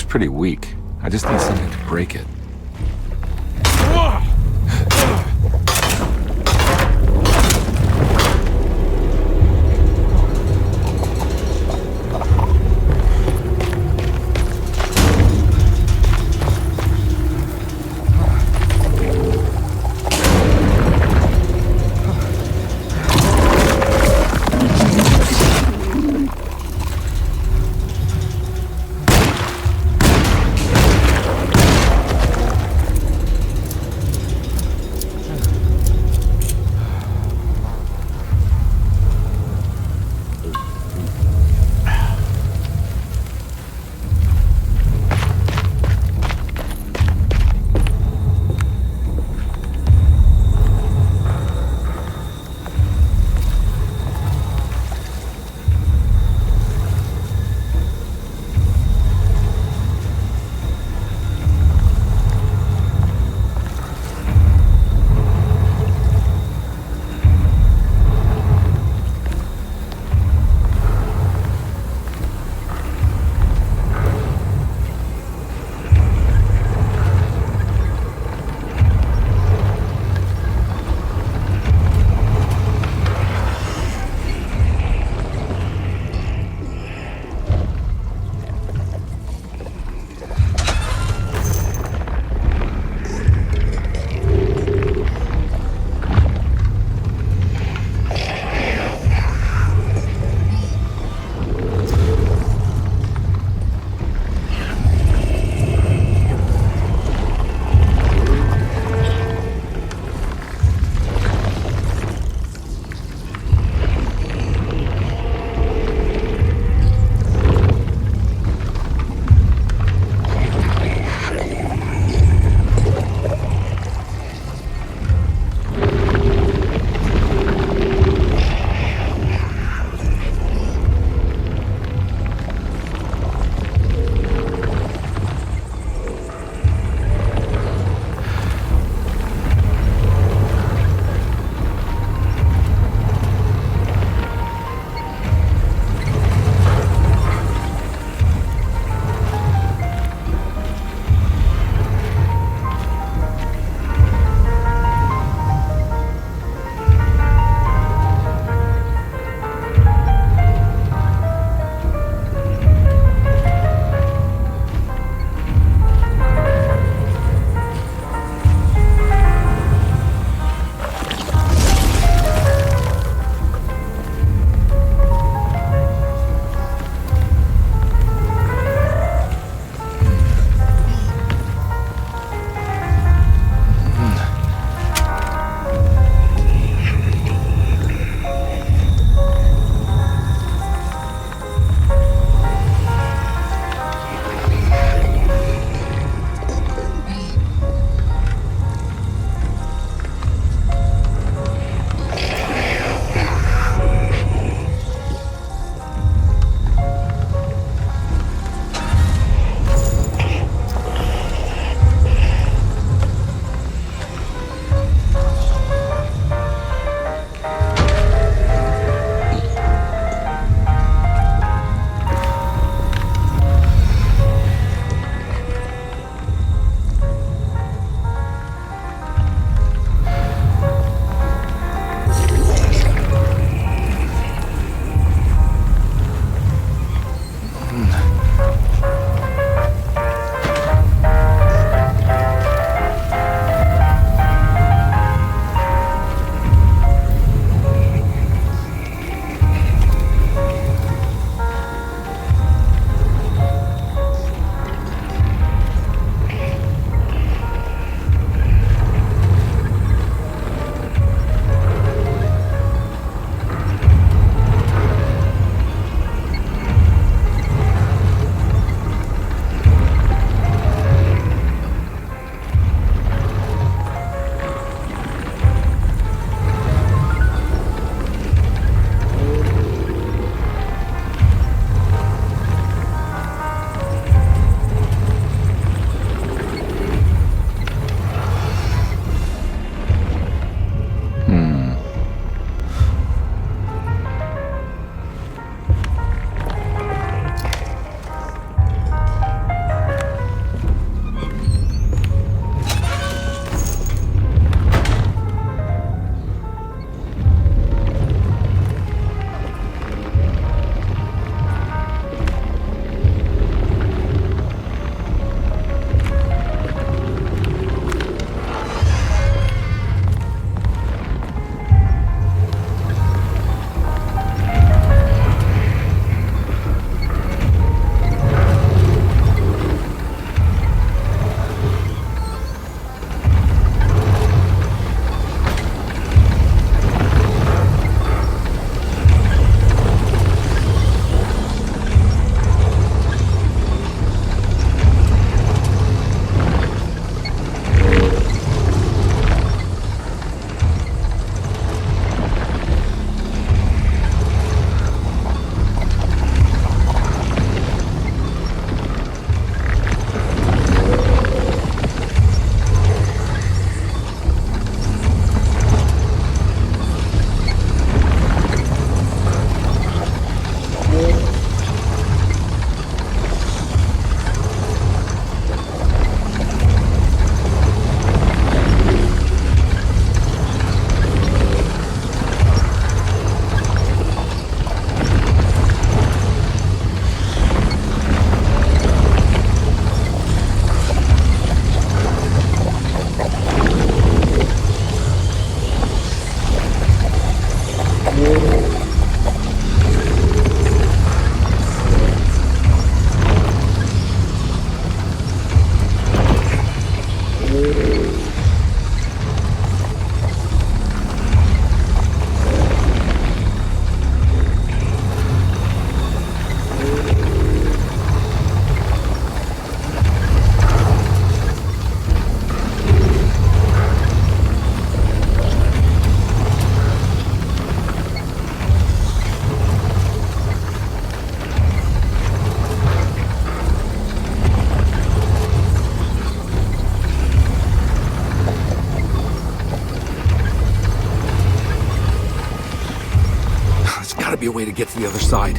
pretty weak. I just need something to break it. Gotta be a way to get to the other side.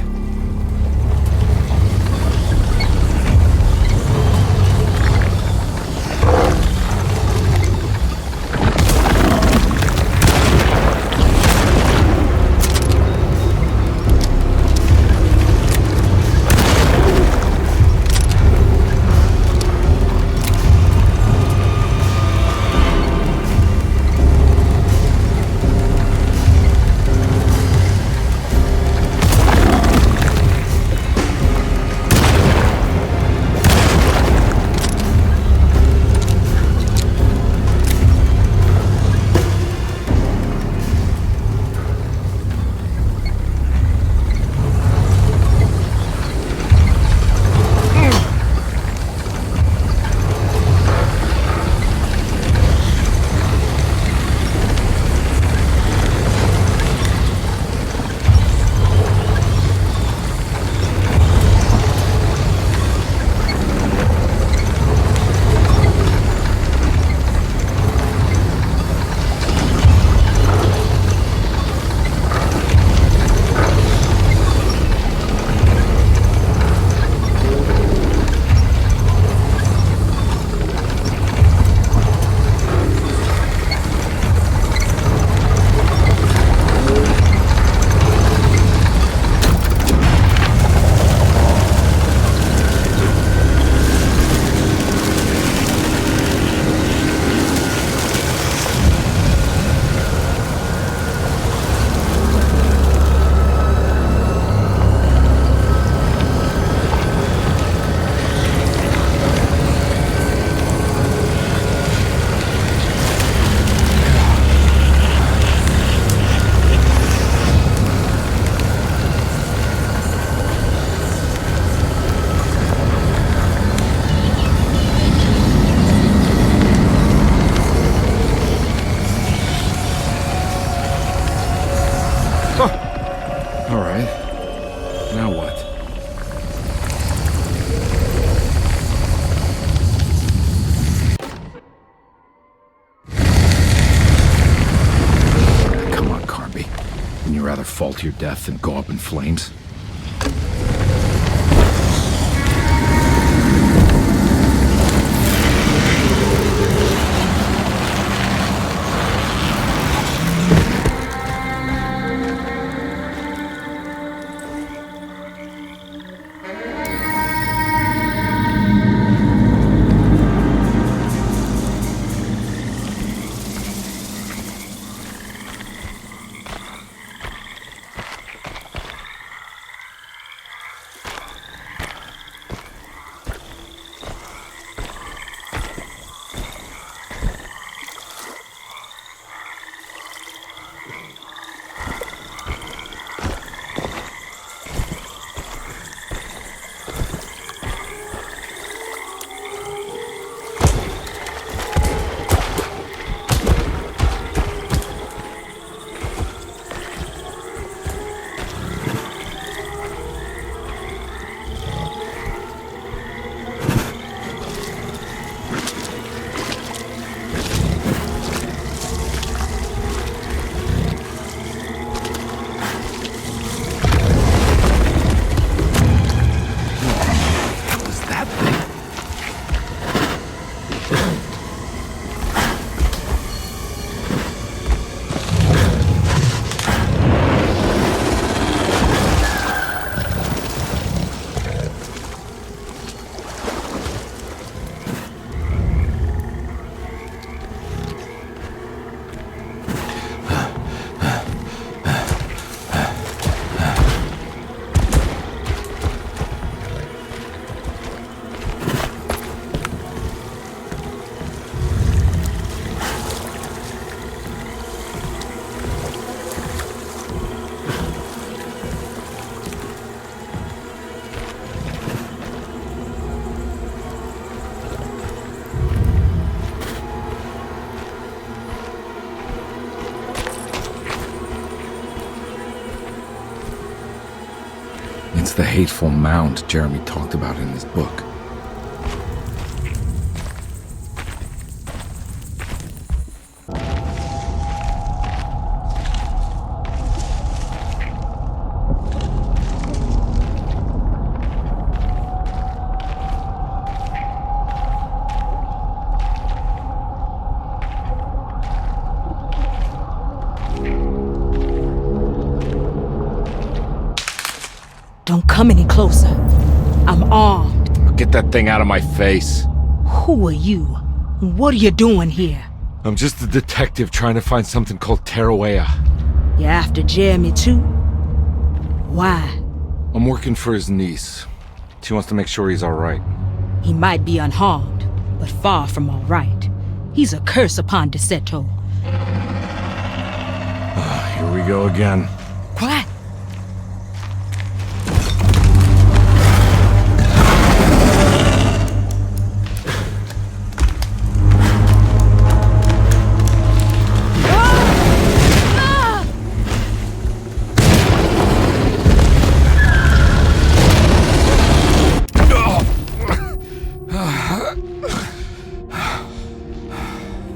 Fall to your death than go up in flames? against the hateful mound Jeremy talked about in his book. Don't come any closer. I'm armed. Get that thing out of my face. Who are you? What are you doing here? I'm just a detective trying to find something called Tarawea. You're after Jeremy too? Why? I'm working for his niece. She wants to make sure he's alright. He might be unharmed, but far from alright. He's a curse upon Deseto. Here we go again. What?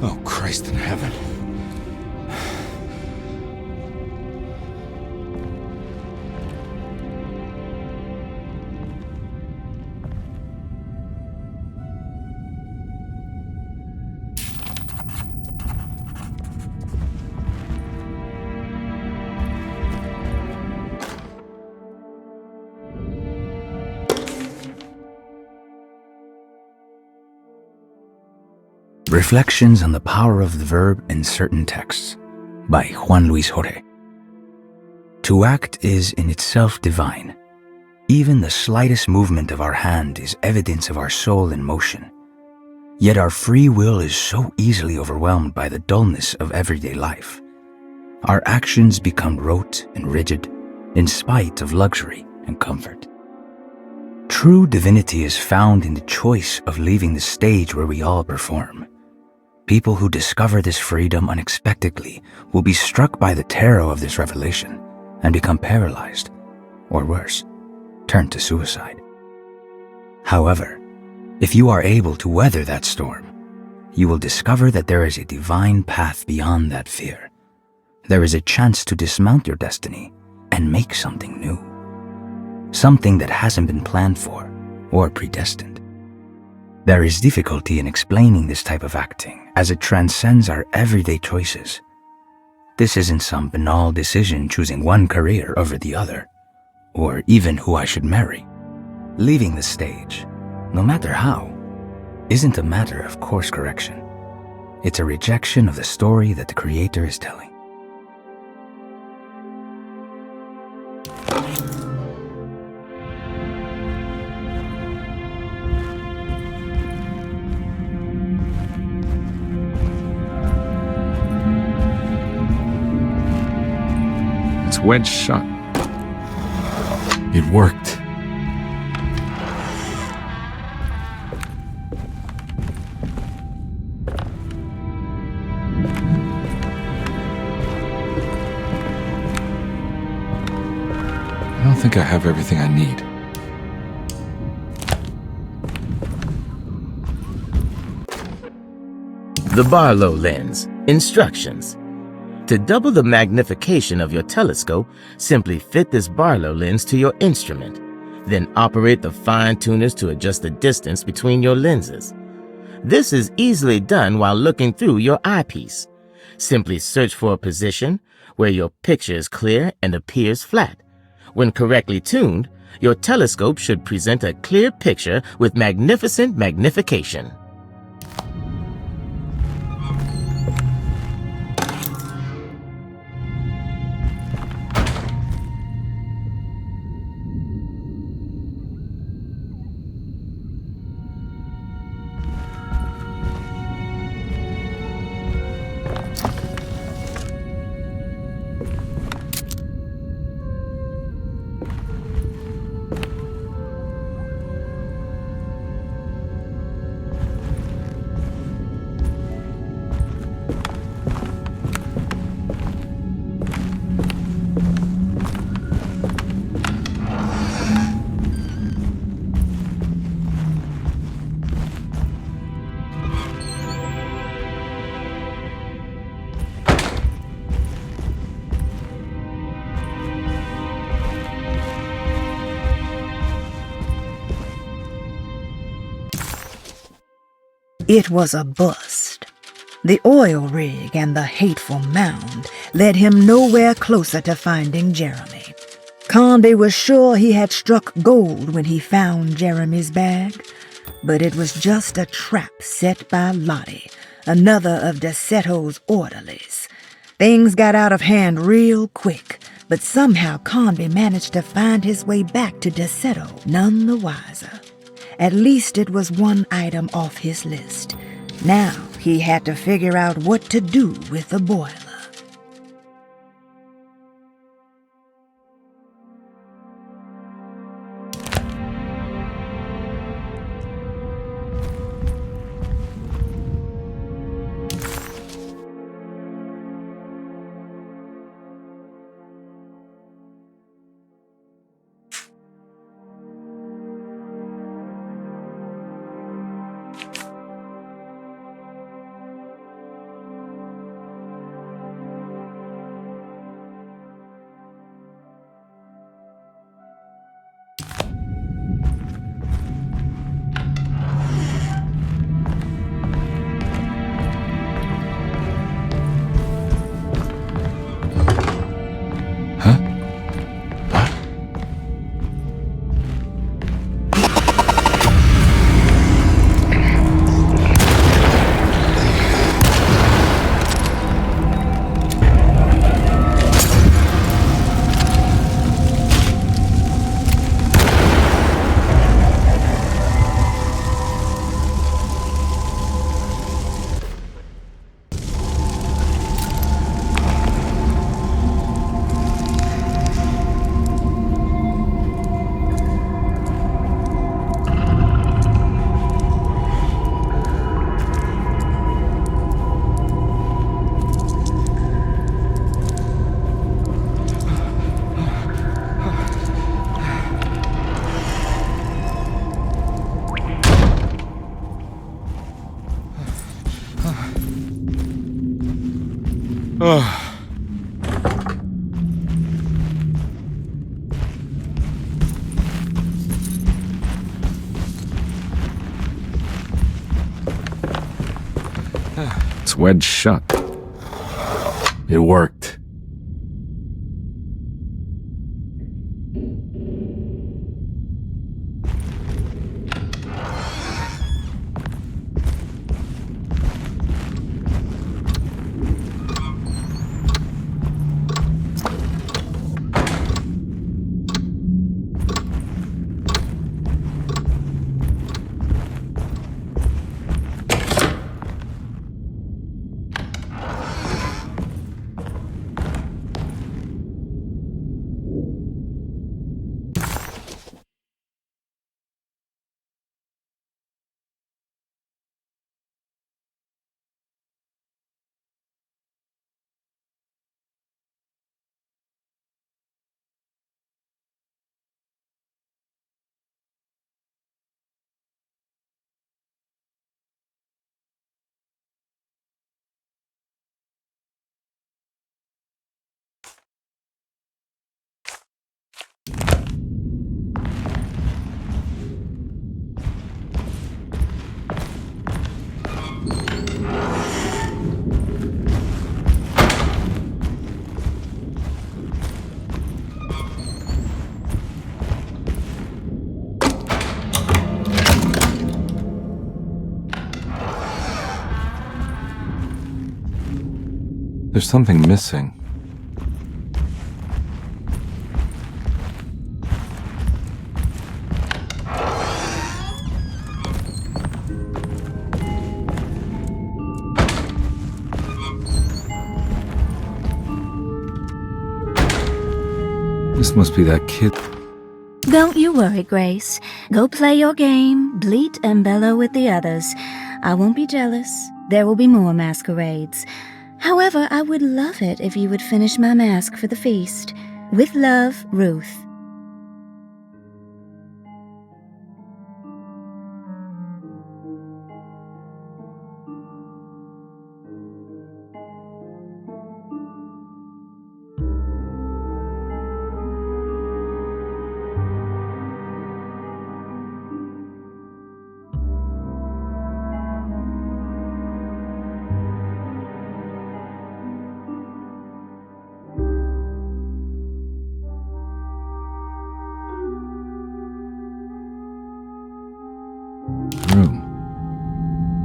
Oh, Christ in heaven. Reflections on the Power of the Verb in Certain Texts by Juan Luis Jorge. To act is in itself divine. Even the slightest movement of our hand is evidence of our soul in motion. Yet our free will is so easily overwhelmed by the dullness of everyday life. Our actions become rote and rigid in spite of luxury and comfort. True divinity is found in the choice of leaving the stage where we all perform. People who discover this freedom unexpectedly will be struck by the terror of this revelation and become paralyzed, or worse, turn to suicide. However, if you are able to weather that storm, you will discover that there is a divine path beyond that fear. There is a chance to dismount your destiny and make something new. Something that hasn't been planned for or predestined. There is difficulty in explaining this type of acting as it transcends our everyday choices. This isn't some banal decision choosing one career over the other, or even who I should marry. Leaving the stage, no matter how, isn't a matter of course correction. It's a rejection of the story that the Creator is telling. Wedge shut. It worked. I don't think I have everything I need. The Barlow lens. Instructions. To double the magnification of your telescope, simply fit this Barlow lens to your instrument. Then operate the fine tuners to adjust the distance between your lenses. This is easily done while looking through your eyepiece. Simply search for a position where your picture is clear and appears flat. When correctly tuned, your telescope should present a clear picture with magnificent magnification. It was a bust. The oil rig and the hateful mound led him nowhere closer to finding Jeremy. Carnby was sure he had struck gold when he found Jeremy's bag, but it was just a trap set by Lottie, another of Deceto's orderlies. Things got out of hand real quick, but somehow Carnby managed to find his way back to Deceto none the wiser. At least it was one item off his list. Now he had to figure out what to do with the boiler. It's wedged shut. It worked. There's something missing. This must be that kid. Don't you worry, Grace. Go play your game, bleat and bellow with the others. I won't be jealous. There will be more masquerades. However, I would love it if you would finish my mask for the feast. With love, Ruth.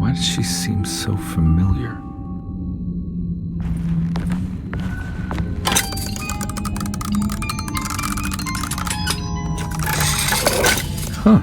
Why does she seem so familiar? Huh.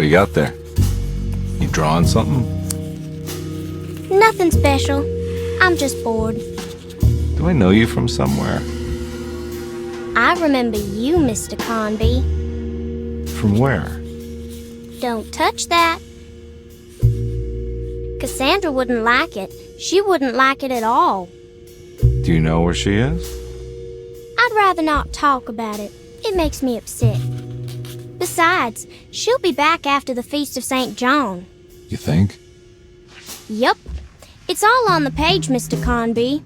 What you got there? You drawing something? Nothing special. I'm just bored. Do I know you from somewhere? I remember you, Mr. Carnby. From where? Don't touch that. Cassandra wouldn't like it. She wouldn't like it at all. Do you know where she is? I'd rather not talk about it. It makes me upset. Besides, she'll be back after the Feast of St. John. You think? Yup. It's all on the page, Mr. Carnby.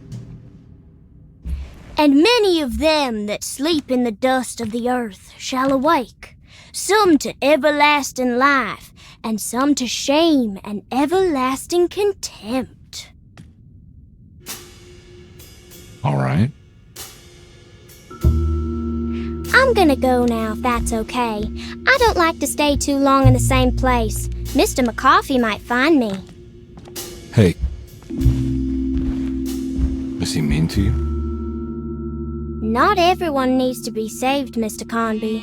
And many of them that sleep in the dust of the earth shall awake, some to everlasting life, and some to shame and everlasting contempt. All right. I'm gonna go now, if that's okay. I don't like to stay too long in the same place. Mr. McCoffey might find me. Hey. Is he mean to you? Not everyone needs to be saved, Mr. Carnby.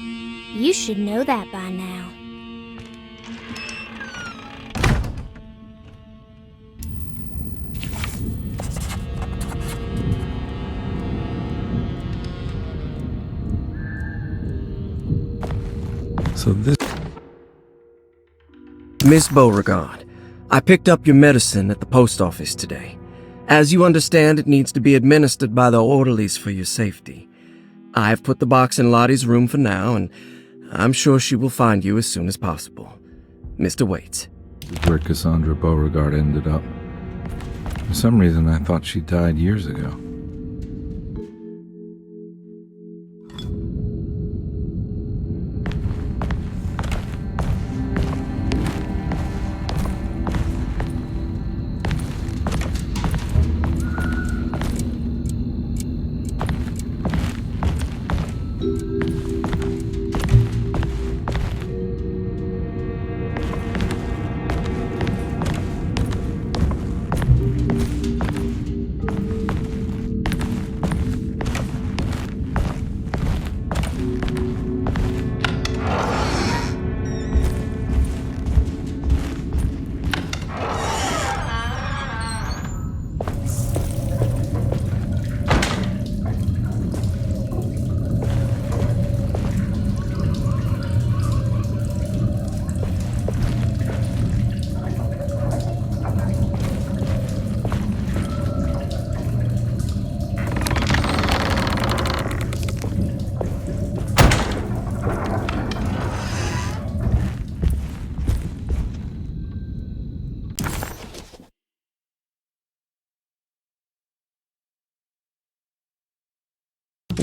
You should know that by now. So this... Miss Beauregard, I picked up your medicine at the post office today. As you understand, it needs to be administered by the orderlies for your safety. I've put the box in Lottie's room for now, and I'm sure she will find you as soon as possible. Mr. Waits. This is where Cassandra Beauregard ended up. For some reason, I thought she died years ago.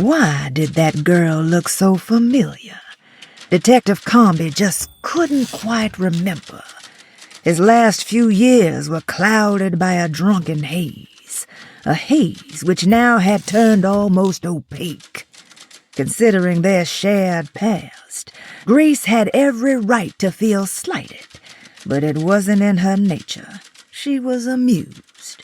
Why did that girl look so familiar? Detective Carnby just couldn't quite remember. His last few years were clouded by a drunken haze, a haze which now had turned almost opaque. Considering their shared past, Grace had every right to feel slighted, but it wasn't in her nature. She was amused.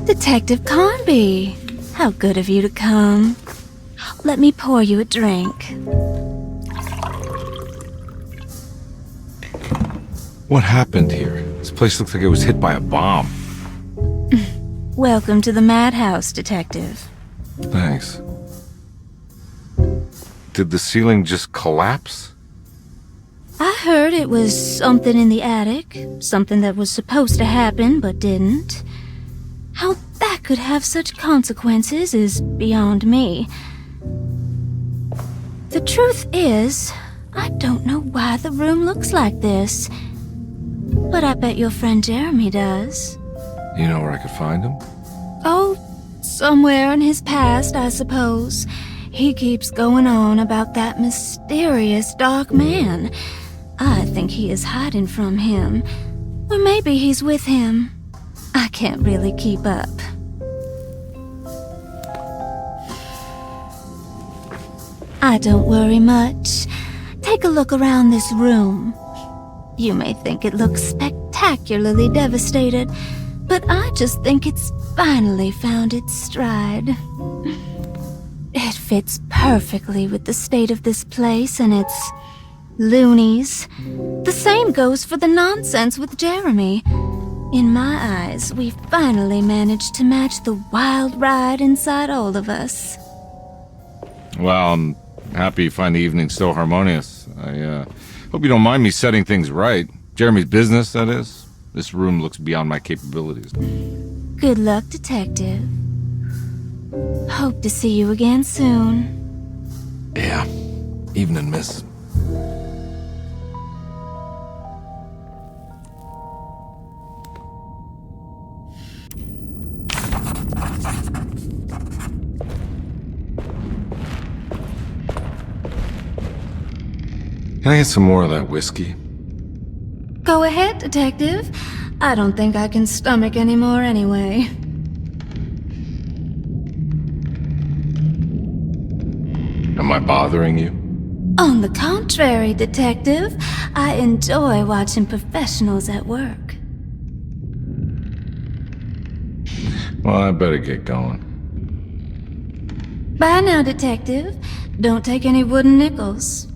Detective Carnby, how good of you to come. Let me pour you a drink. What happened here? This place looks like it was hit by a bomb. Welcome to the madhouse, Detective. Thanks. Did the ceiling just collapse? I heard it was something in the attic, something that was supposed to happen but didn't. How that could have such consequences is beyond me. The truth is, I don't know why the room looks like this. But I bet your friend Jeremy does. You know where I could find him? Oh, somewhere in his past, I suppose. He keeps going on about that mysterious dark man. I think he is hiding from him. Or maybe he's with him. I can't really keep up. I don't worry much. Take a look around this room. You may think it looks spectacularly devastated, but I just think it's finally found its stride. It fits perfectly with the state of this place and its loonies. The same goes for the nonsense with Jeremy. In my eyes, we finally managed to match the wild ride inside all of us. Well, I'm happy you find the evening so harmonious. I hope you don't mind me setting things right. Jeremy's business, that is. This room looks beyond my capabilities. Good luck, Detective. Hope to see you again soon. Yeah. Evening, miss. Can I get some more of that whiskey? Go ahead, Detective. I don't think I can stomach any more anyway. Am I bothering you? On the contrary, Detective, I enjoy watching professionals at work. Well, I better get going. Bye now, Detective. Don't take any wooden nickels.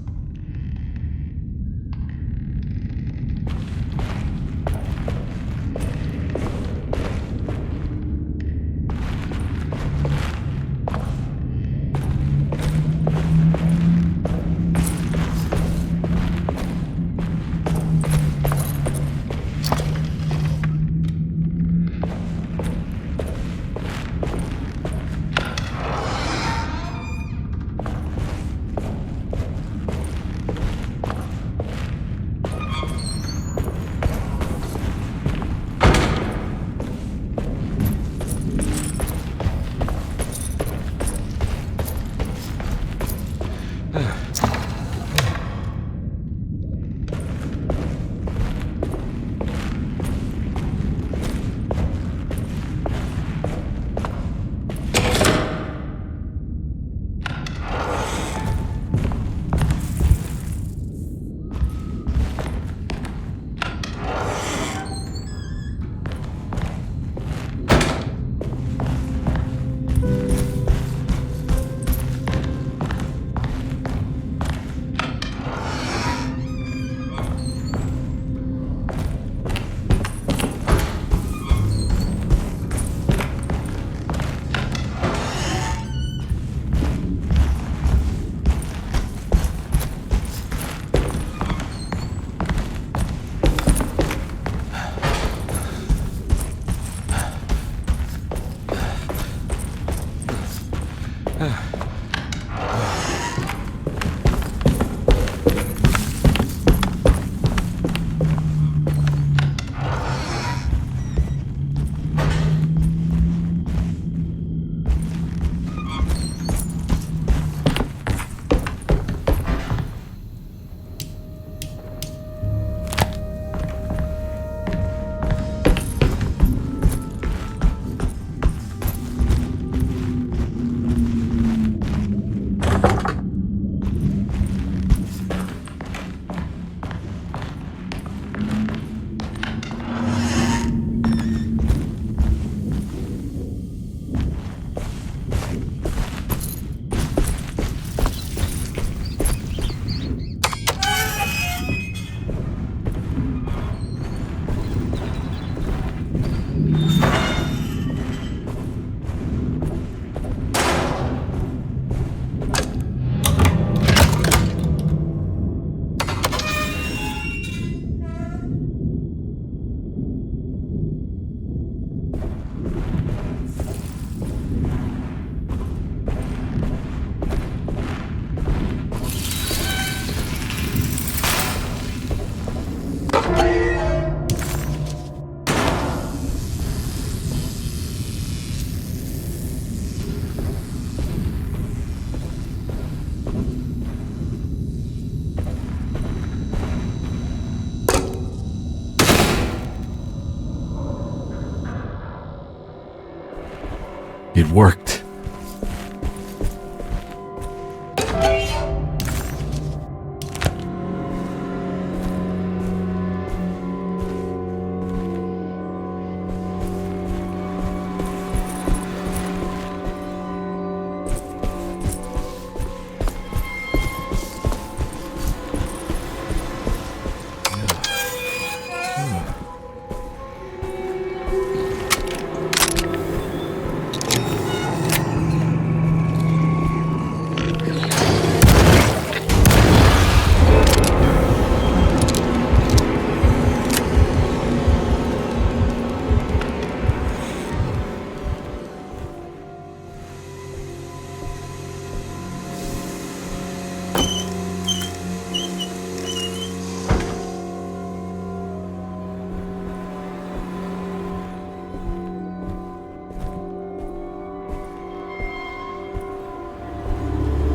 It worked.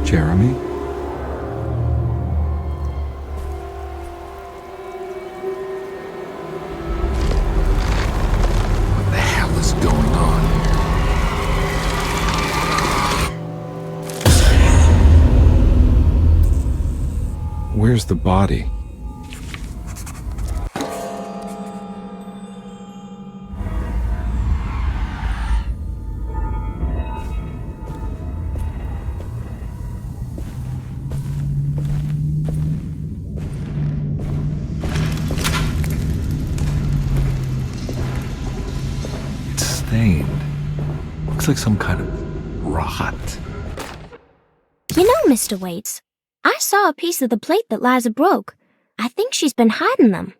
Jeremy? What the hell is going on here? Where's the body? Looks like some kind of rot. You know, Mr. Waits, I saw a piece of the plate that Liza broke. I think she's been hiding them.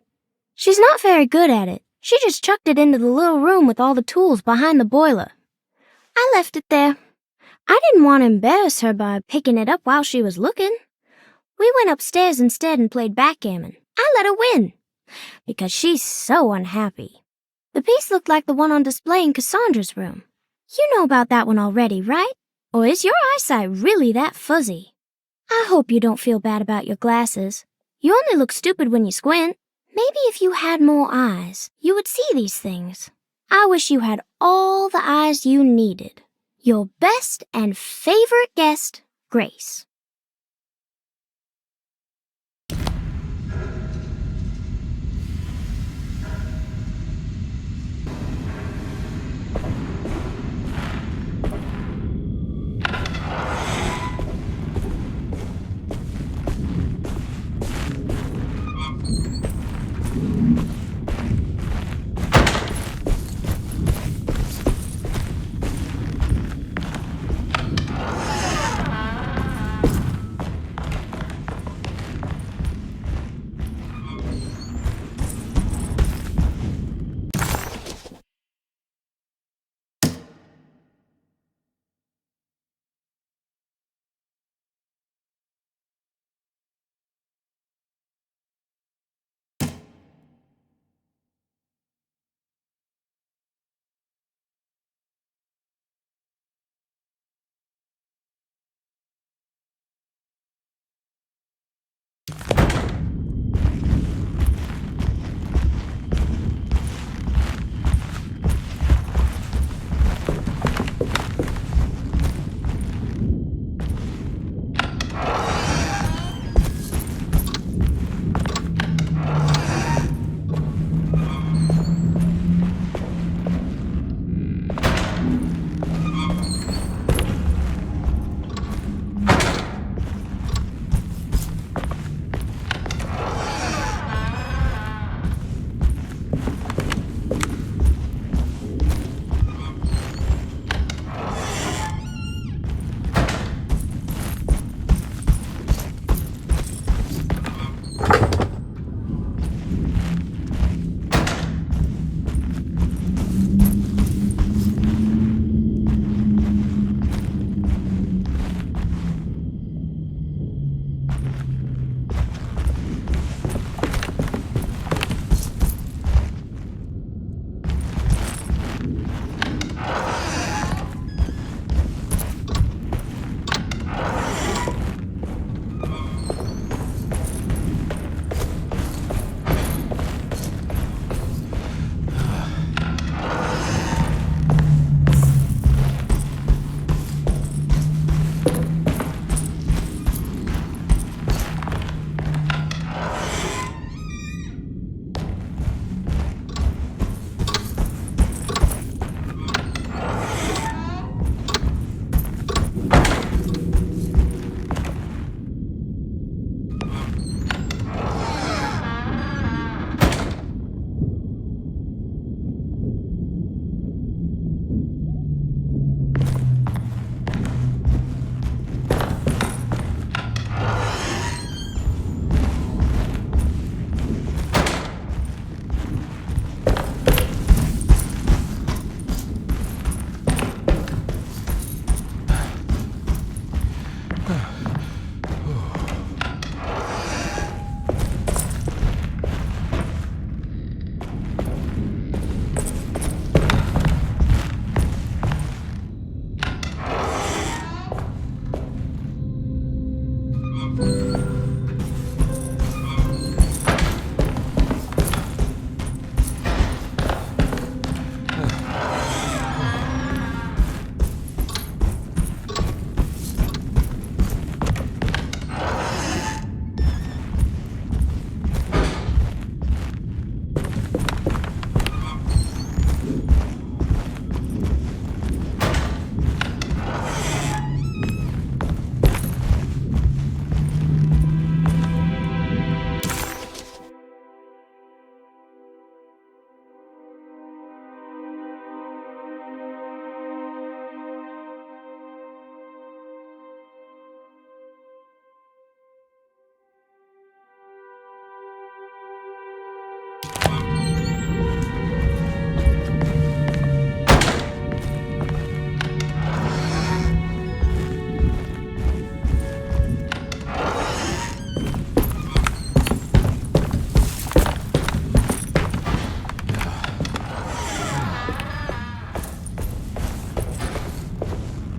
She's not very good at it. She just chucked it into the little room with all the tools behind the boiler. I left it there. I didn't want to embarrass her by picking it up while she was looking. We went upstairs instead and played backgammon. I let her win, because she's so unhappy. The piece looked like the one on display in Cassandra's room. You know about that one already, right? Or is your eyesight really that fuzzy? I hope you don't feel bad about your glasses. You only look stupid when you squint. Maybe if you had more eyes, you would see these things. I wish you had all the eyes you needed. Your best and favorite guest, Grace.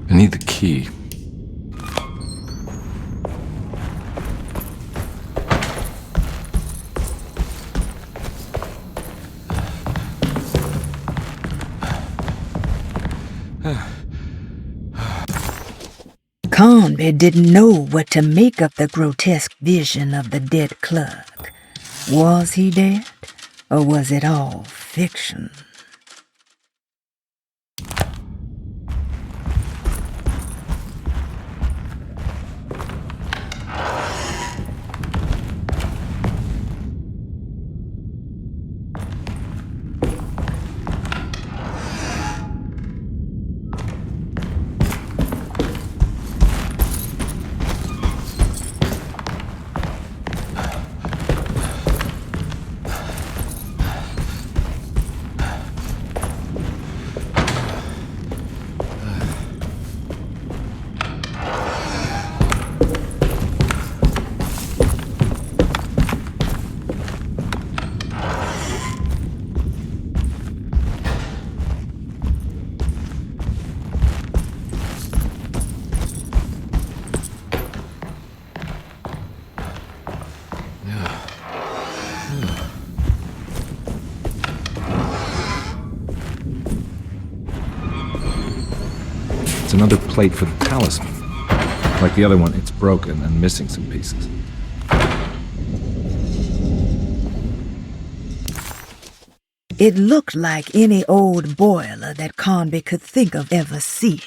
I need the key. Carnby didn't know what to make of the grotesque vision of the dead clerk. Was he dead, or was it all fiction? It's another plate for the talisman. Like the other one, it's broken and missing some pieces. It looked like any old boiler that Carnby could think of ever seeing.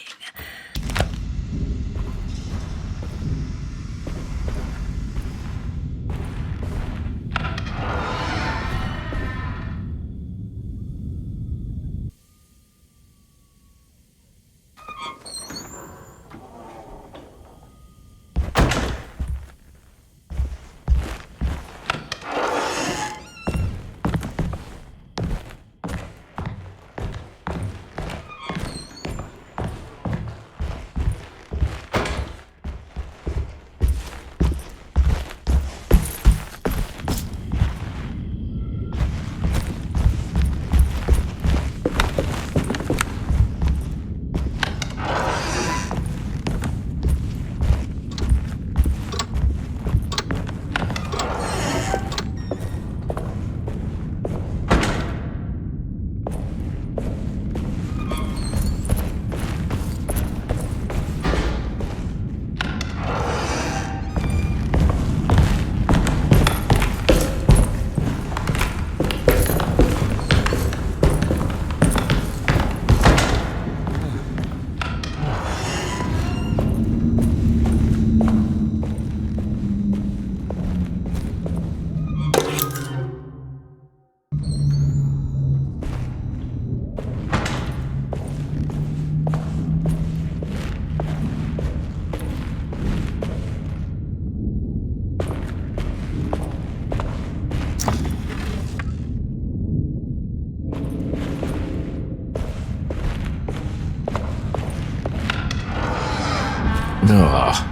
Ugh.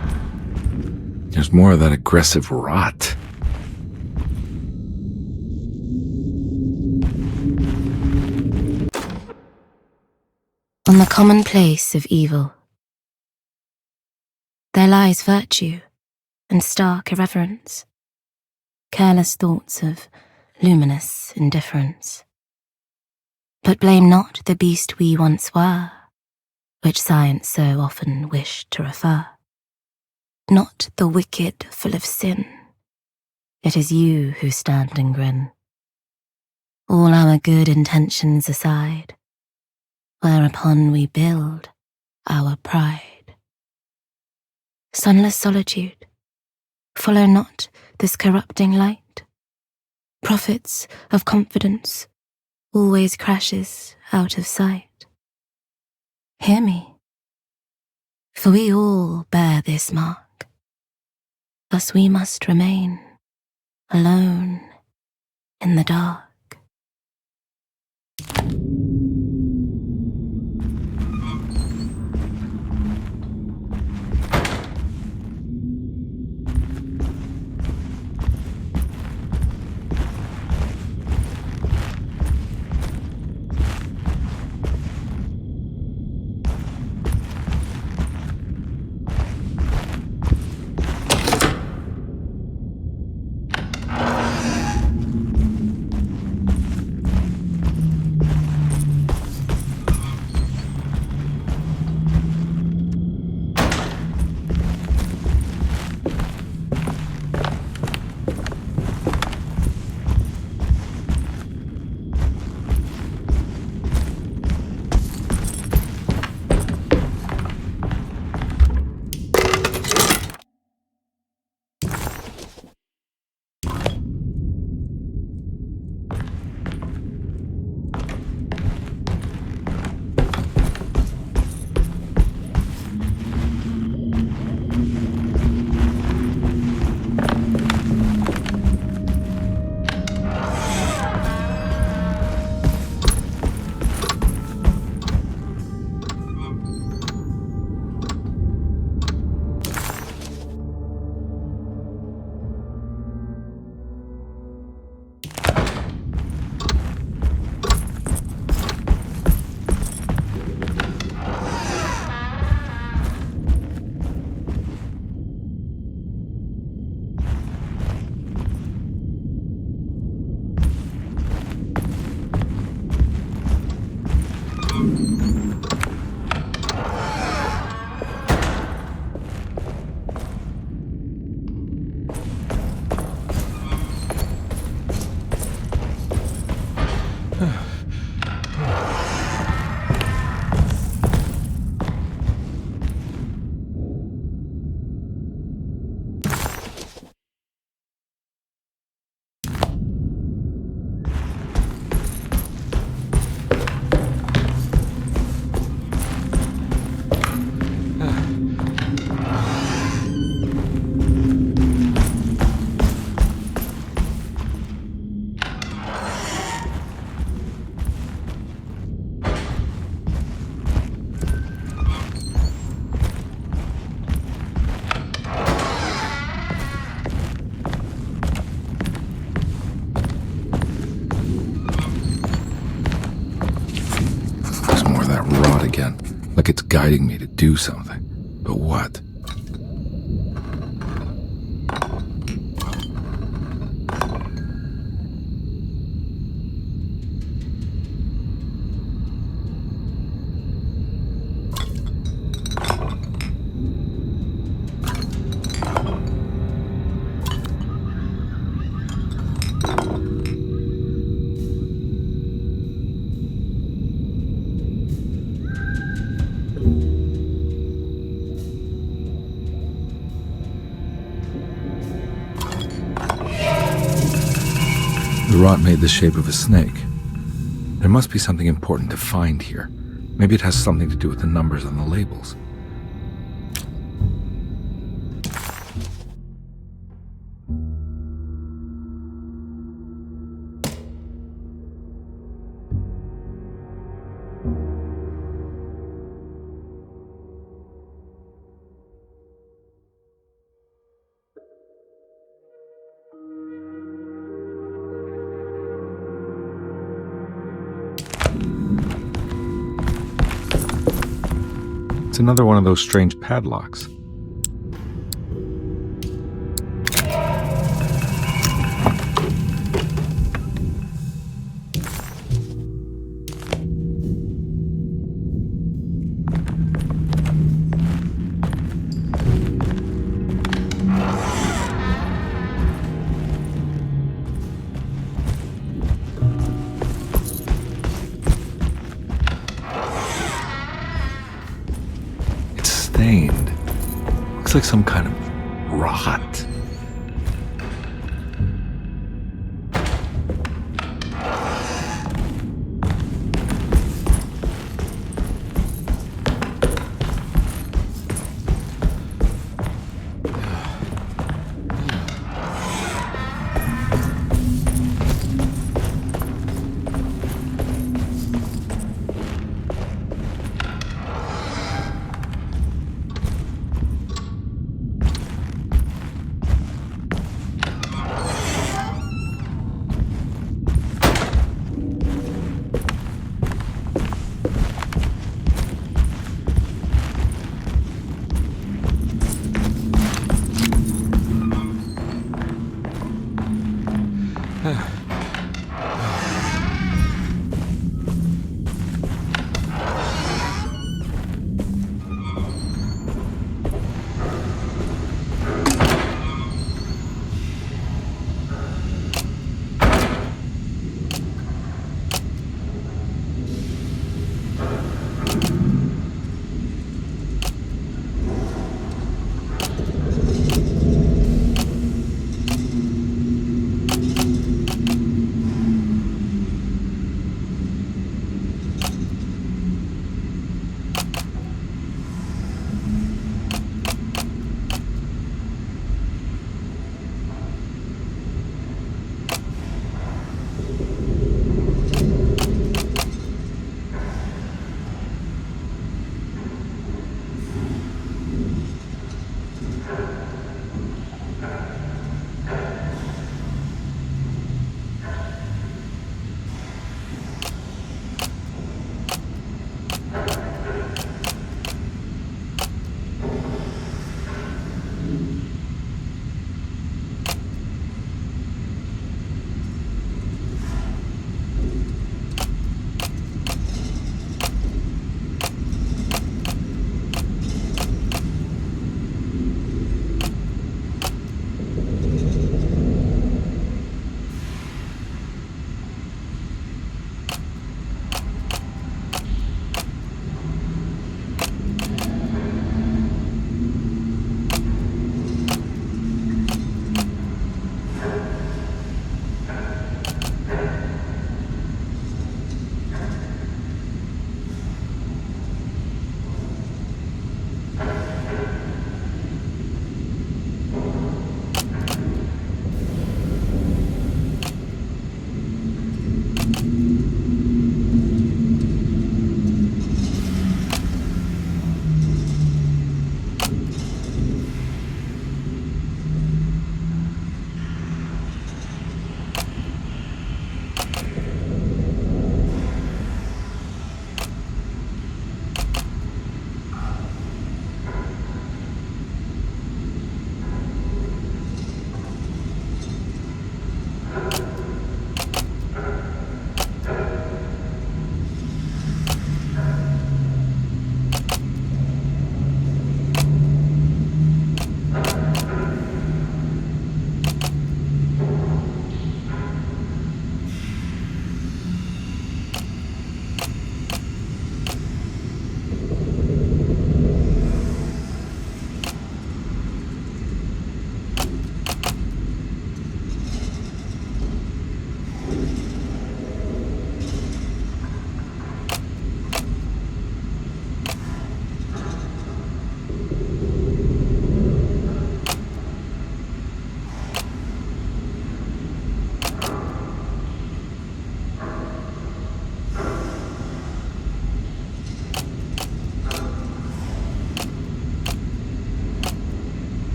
There's more of that aggressive rot. On the common place of evil, there lies virtue. and stark irreverence, careless thoughts of luminous indifference. But blame not the beast we once were, which science so often wished to refer. Not the wicked full of sin, it is you who stand and grin. All our good intentions aside, whereupon we build our pride. Sunless solitude, follow not this corrupting light. Prophets of confidence always crashes out of sight. Hear me, for we all bear this mark. Thus we must remain alone in the dark. Like it's guiding me to do something. But what? The rot made the shape of a snake. There must be something important to find here. Maybe it has something to do with the numbers on the labels. It's another one of those strange padlocks. Looks like some kind of rot.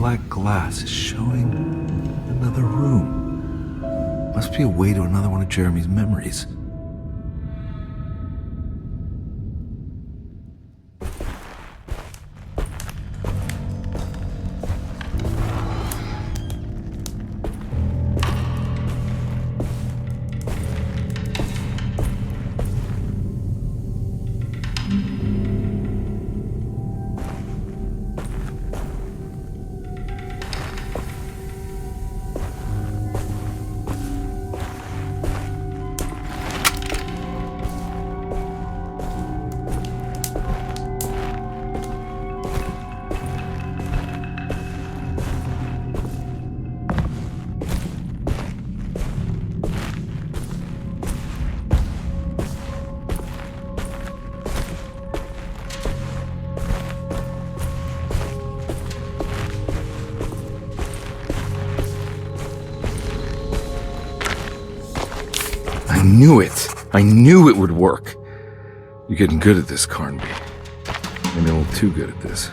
black glass is showing another room. Must be a way to another one of Jeremy's memories. I knew it would work. You're getting good at this, Carnby. Maybe a little too good at this.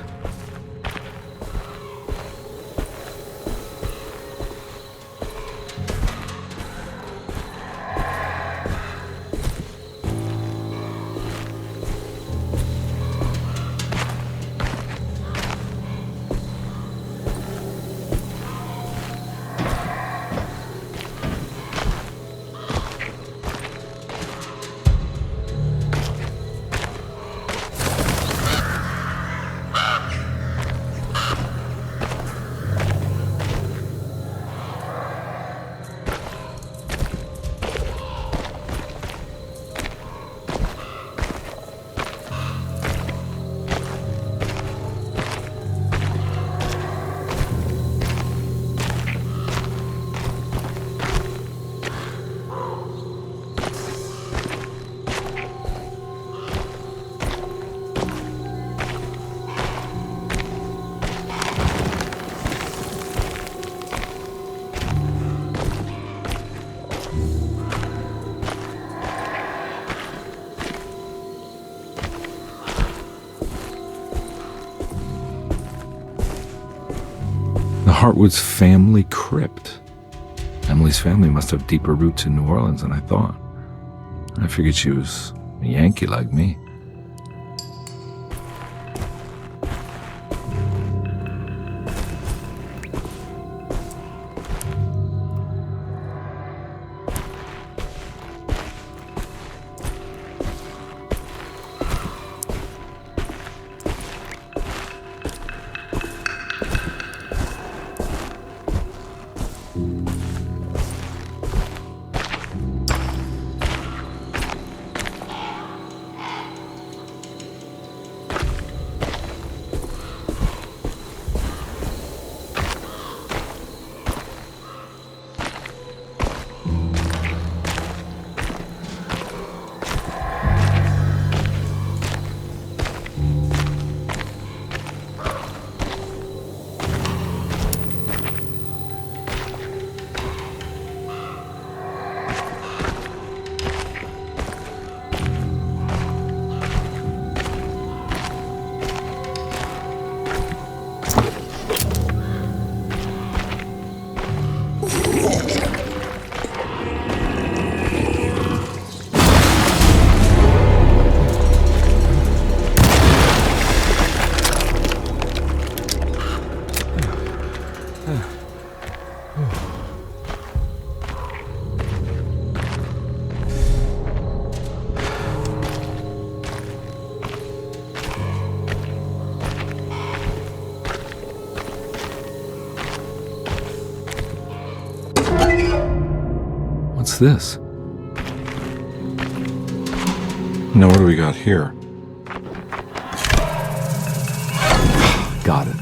The Hartwood's family crypt. Emily's family must have deeper roots in New Orleans than I thought. I figured she was a Yankee like me. What's this? Now, what do we got here? Got it.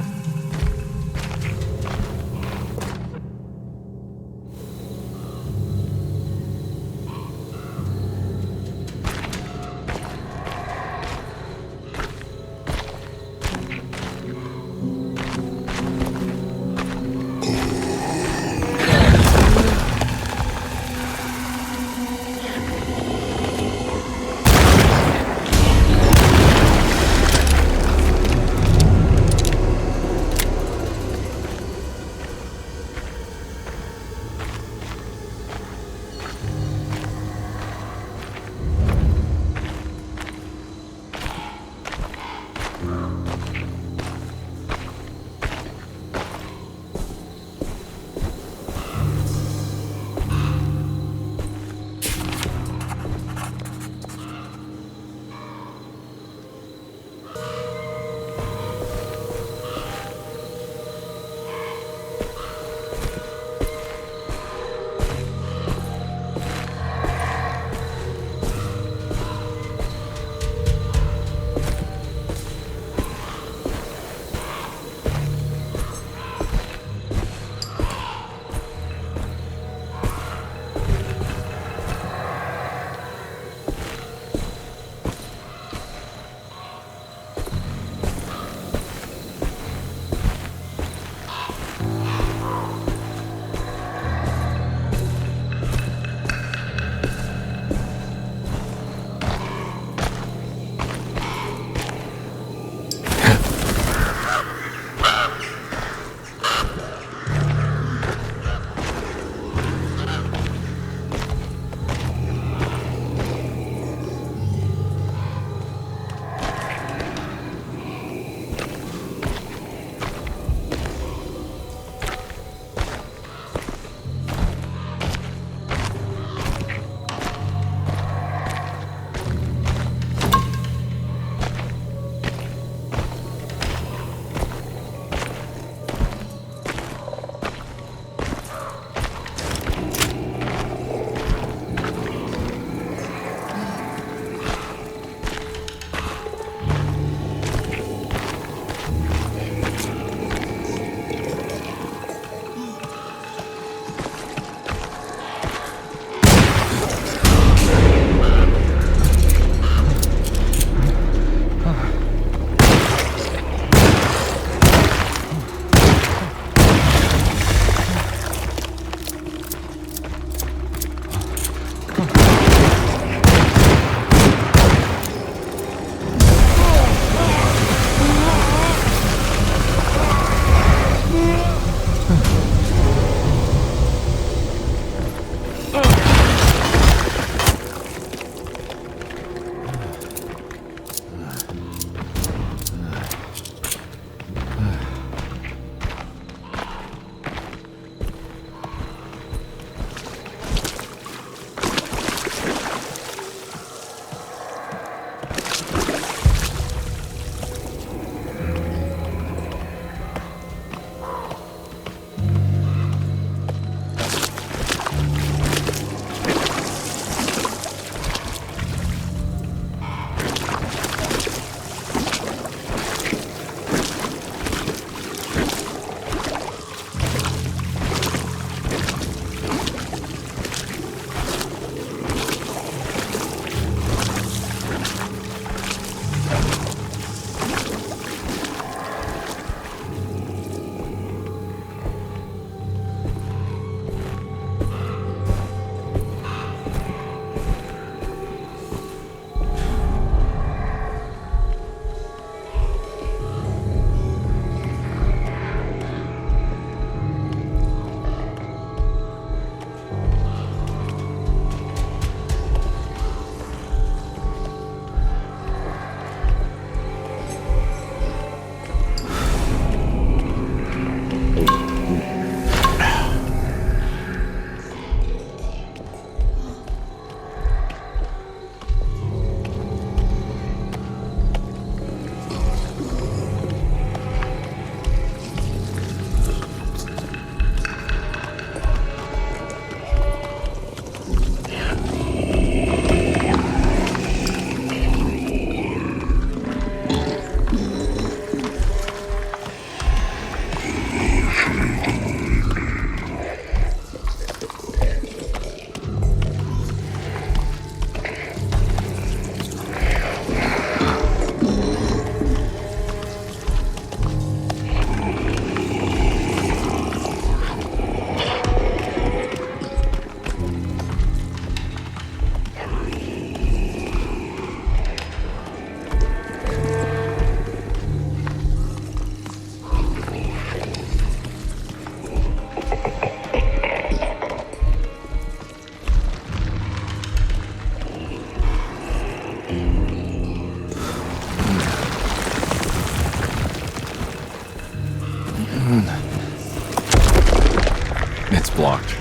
It's blocked.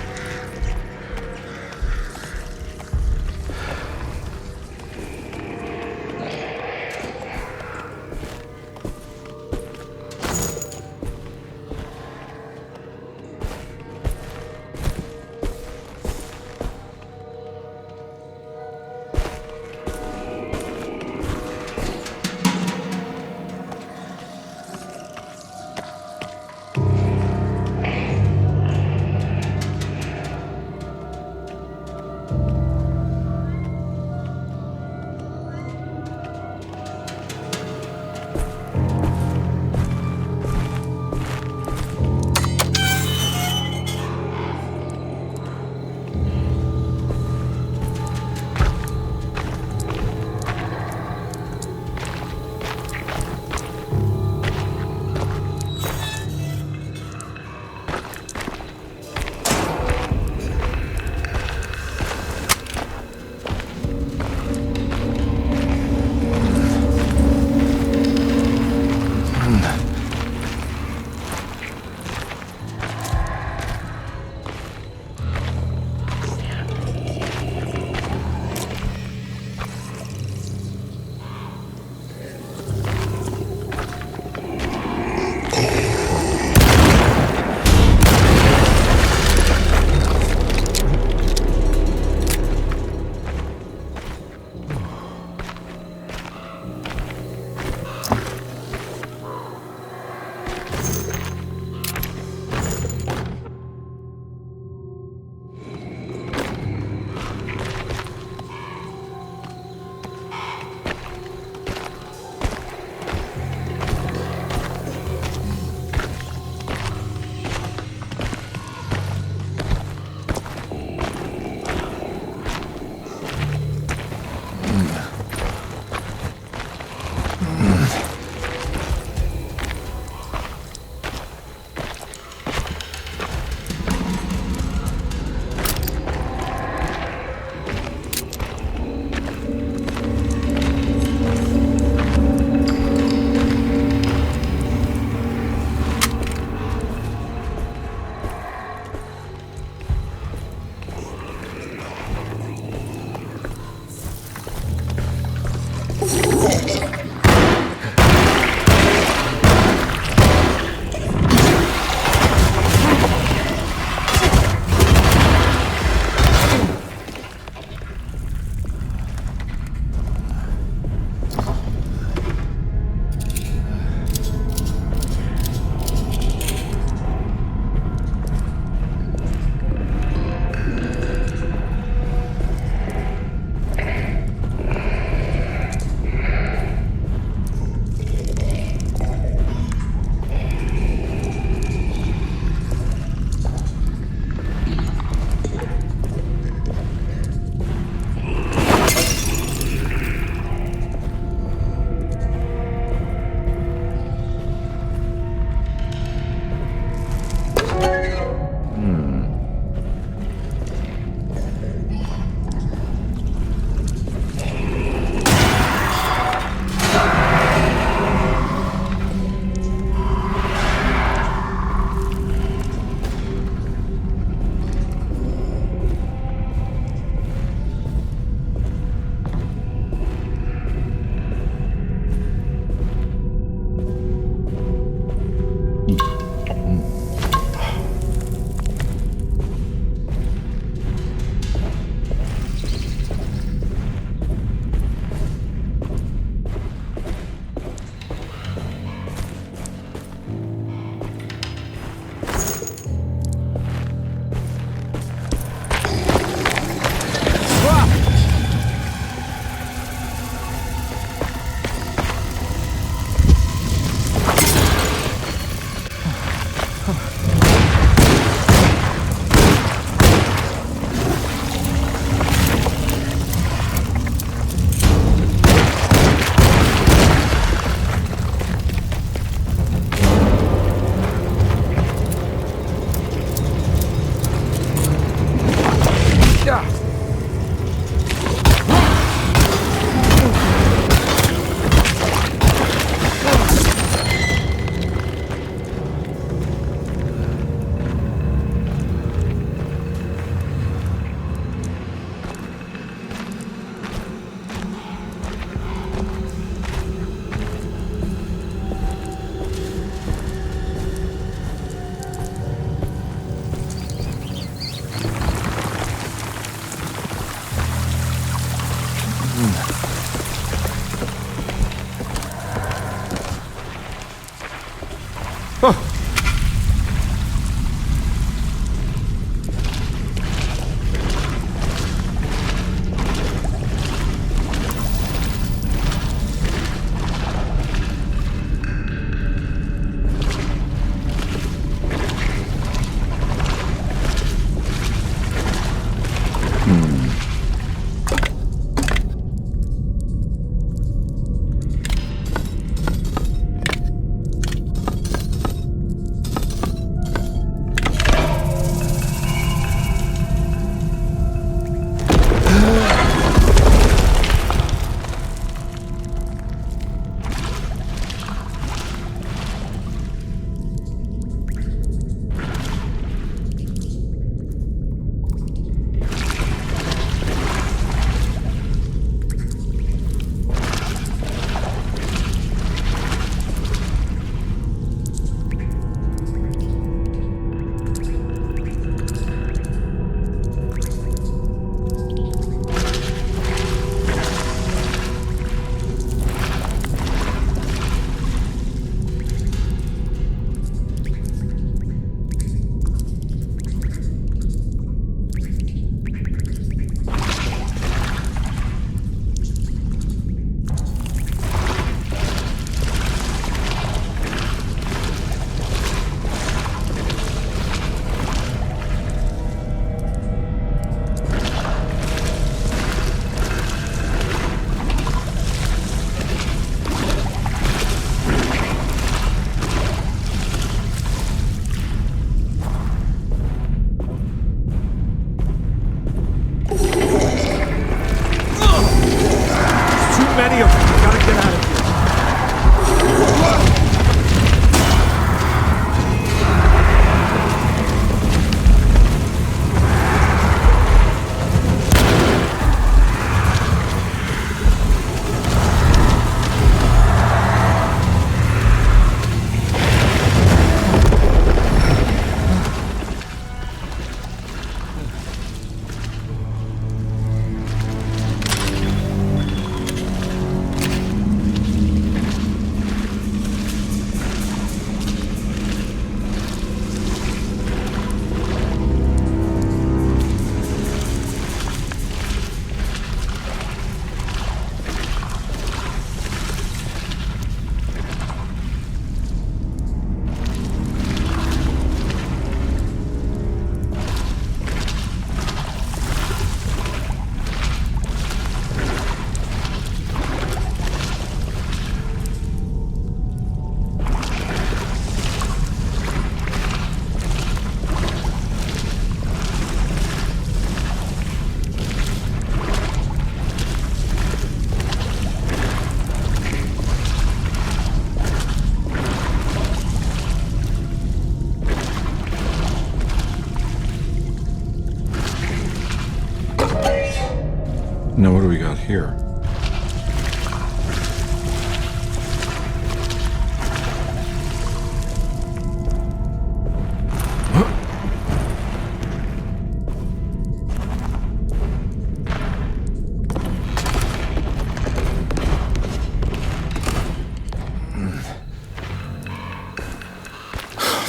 Now what do we got here?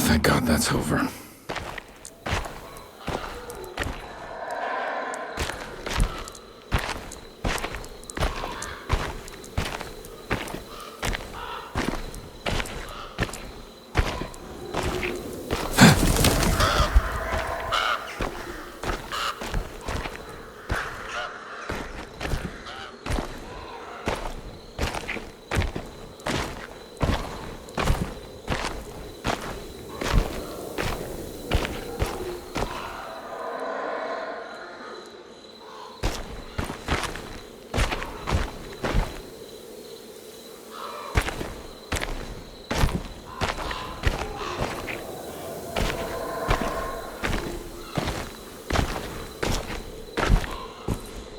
Thank God that's over.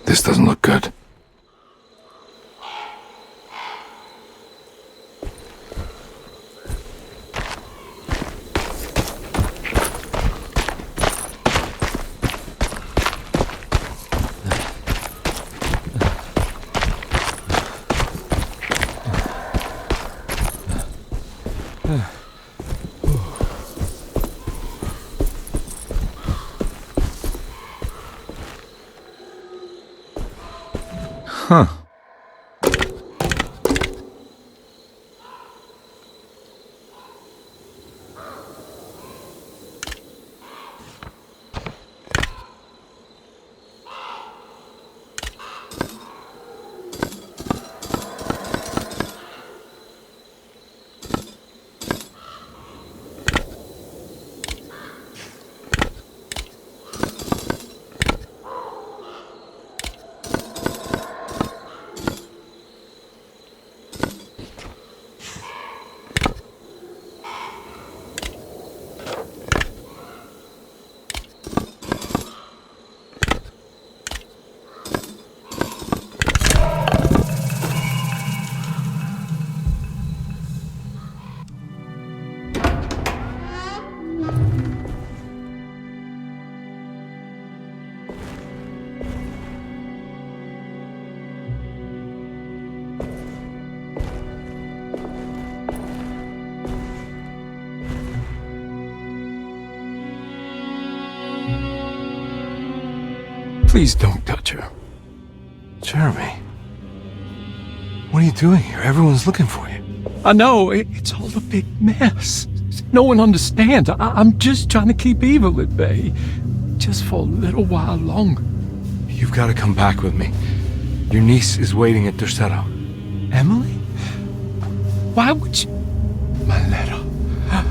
This doesn't look good. Huh. Please don't touch her. Jeremy, what are you doing here? Everyone's looking for you. I know, it's all a big mess. No one understands. I'm just trying to keep evil at bay. Just for a little while longer. You've got to come back with me. Your niece is waiting at Derceto. Emily? Why would you... My letter. I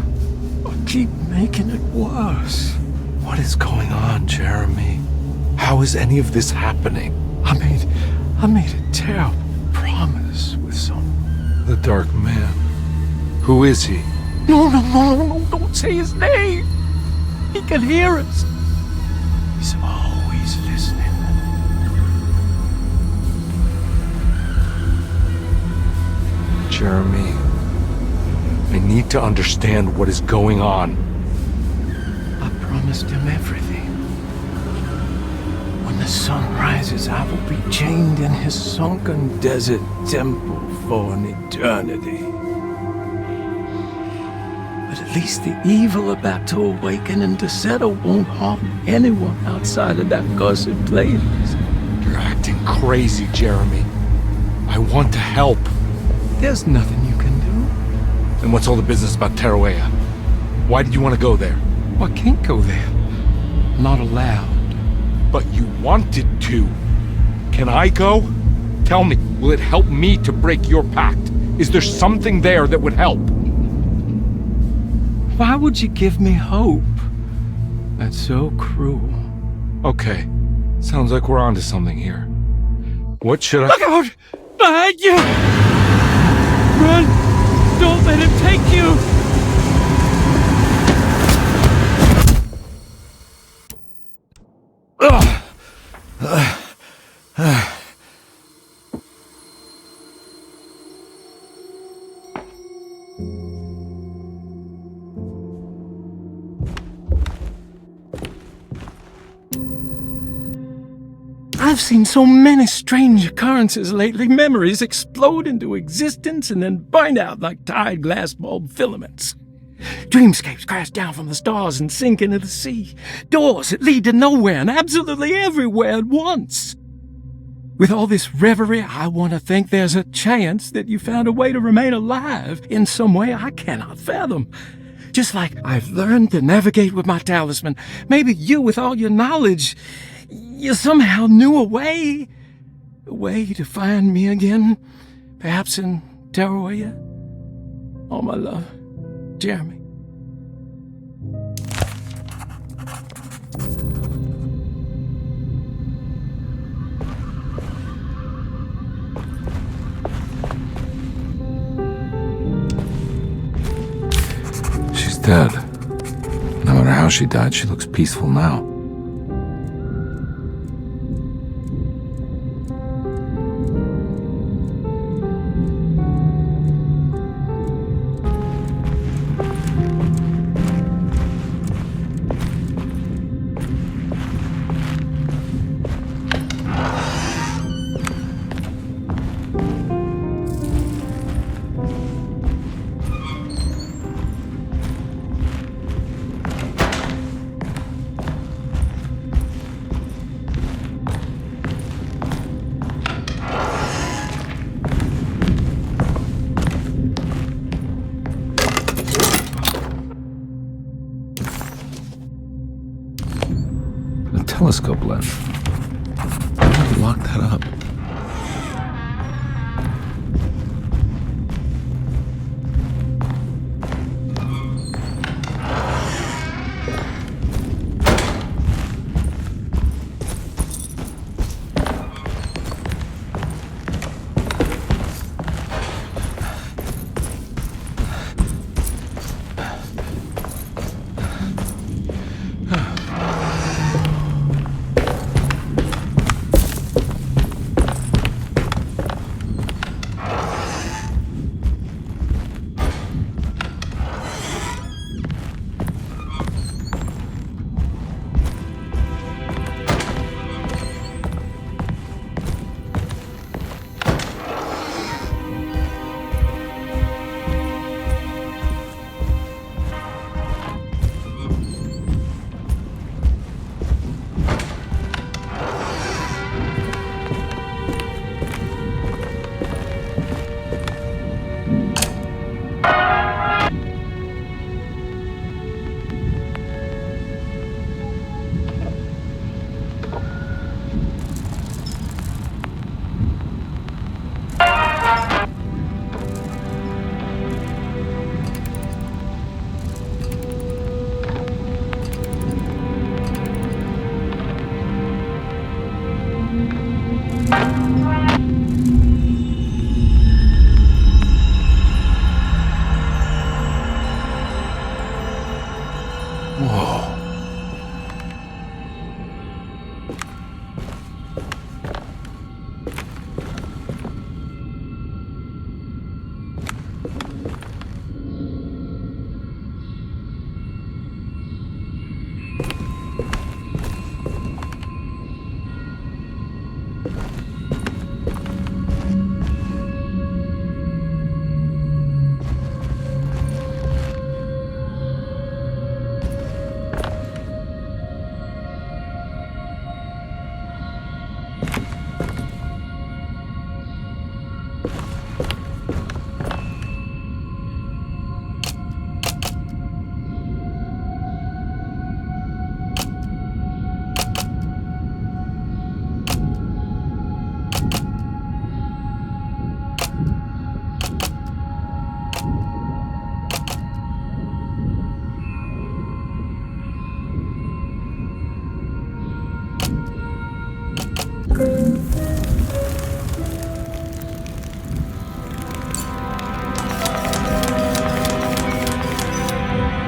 keep making it worse. What is going on, Jeremy? How is any of this happening? I made a terrible promise with someone. The Dark Man. Who is he? No, don't say his name. He can hear us. He's always listening. Jeremy, I need to understand what is going on. I promised him everything. When the sun rises, I will be chained in his sunken desert temple for an eternity. But at least the evil about to awaken in Derceto won't harm anyone outside of that cursed place. You're acting crazy, Jeremy. I want to help. There's nothing you can do. And what's all the business about Tarawea? Why did you want to go there? Well, I can't go there. I'm not allowed. But you wanted to. Can I go? Tell me, will it help me to break your pact? Is there something there that would help? Why would you give me hope? That's so cruel. Okay, sounds like we're onto something here. What should I— Look out! Behind you! Run! Don't let him take you! I've seen so many strange occurrences lately. Memories explode into existence and then burn out like tired glass bulb filaments. Dreamscapes crash down from the stars and sink into the sea. Doors that lead to nowhere and absolutely everywhere at once. With all this reverie, I want to think there's a chance that you found a way to remain alive in some way I cannot fathom. Just like I've learned to navigate with my talisman, maybe you, with all your knowledge, you somehow knew a way to find me again, perhaps in Tarawaya. All my love, Jeremy. She's dead. No matter how she died, she looks peaceful now. Telescope lens. How did I lock that up?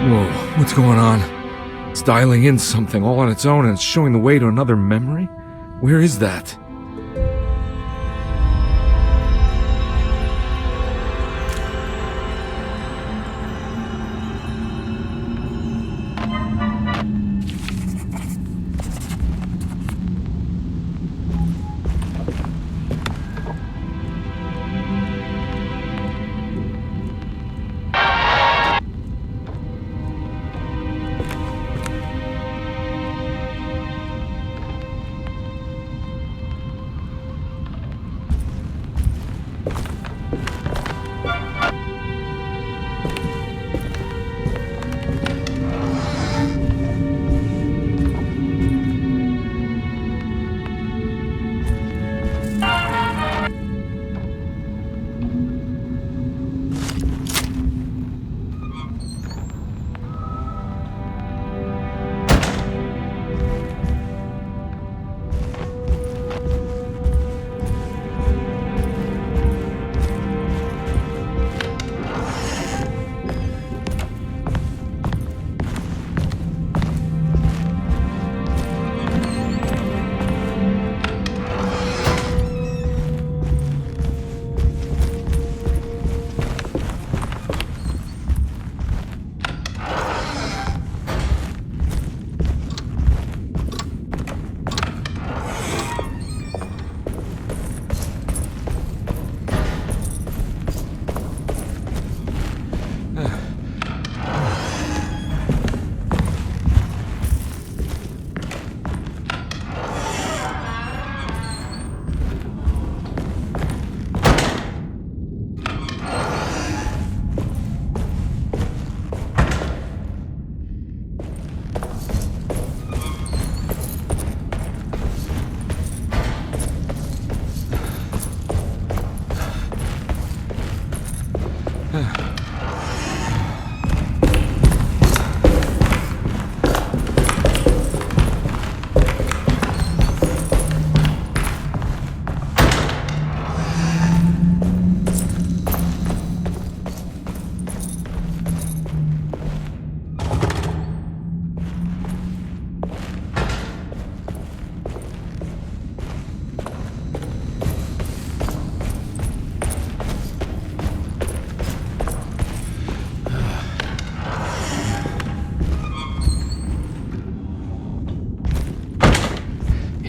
Whoa, what's going on? It's dialing in something all on its own and it's showing the way to another memory? Where is that?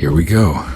Here we go.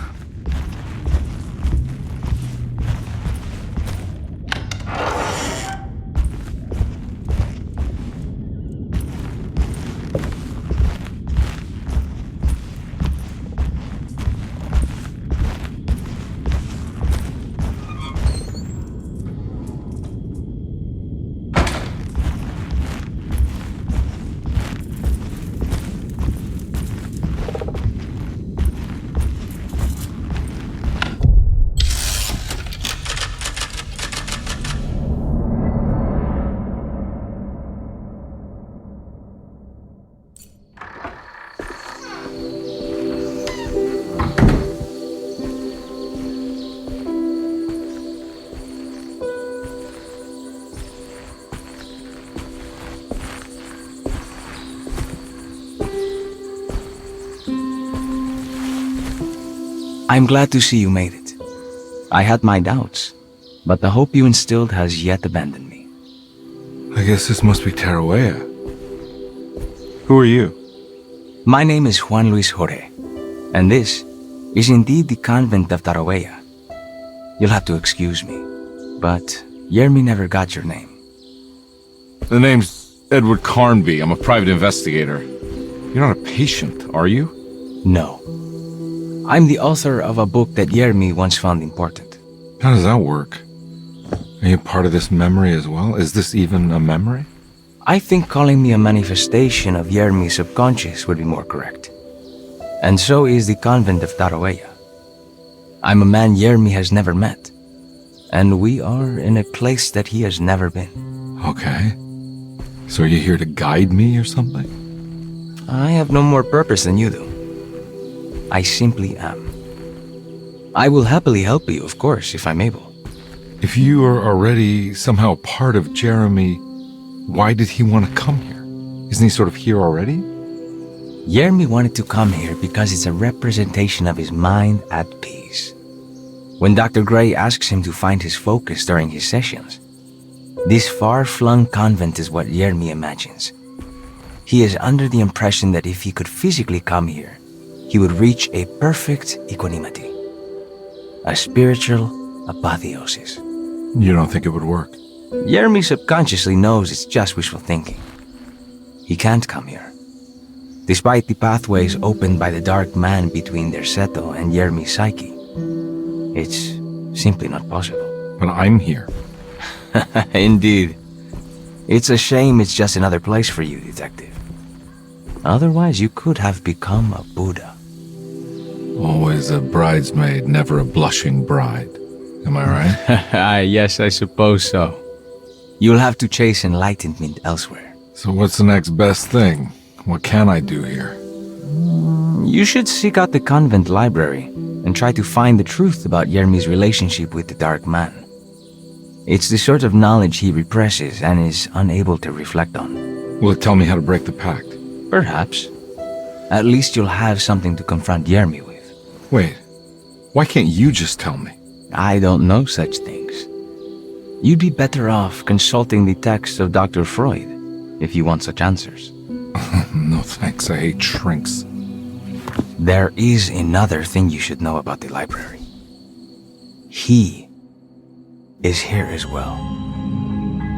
I'm glad to see you made it. I had my doubts, but the hope you instilled has yet abandoned me. I guess this must be Tarawea. Who are you? My name is Juan Luis Jorge, and this is indeed the convent of Tarawea. You'll have to excuse me, but Yermi never got your name. The name's Edward Carnby. I'm a private investigator. You're not a patient, are you? No. I'm the author of a book that Yermi once found important. How does that work? Are you part of this memory as well? Is this even a memory? I think calling me a manifestation of Yermi's subconscious would be more correct. And so is the convent of Tarawea. I'm a man Yermi has never met, and we are in a place that he has never been. Okay. So are you here to guide me or something? I have no more purpose than you do. I simply am. I will happily help you, of course, if I'm able. If you are already somehow part of Jeremy, why did he want to come here? Isn't he sort of here already? Yermi wanted to come here because it's a representation of his mind at peace. When Dr. Gray asks him to find his focus during his sessions, this far-flung convent is what Yermi imagines. He is under the impression that if he could physically come here, he would reach a perfect equanimity, a spiritual apotheosis. You don't think it would work? Yermi subconsciously knows it's just wishful thinking. He can't come here. Despite the pathways opened by the dark man between their Seto and Yermi's psyche, it's simply not possible. But I'm here. Indeed. It's a shame it's just another place for you, Detective. Otherwise, you could have become a Buddha. Always a bridesmaid, never a blushing bride. Am I right? Yes, I suppose so. You'll have to chase enlightenment elsewhere. So what's the next best thing? What can I do here? You should seek out the convent library and try to find the truth about Yermi's relationship with the Dark Man. It's the sort of knowledge he represses and is unable to reflect on. Will it tell me how to break the pact? Perhaps. At least you'll have something to confront Yermi with. Wait, why can't you just tell me? I don't know such things. You'd be better off consulting the text of Dr. Freud if you want such answers. No thanks, I hate shrinks. There is another thing you should know about the library. He is here as well.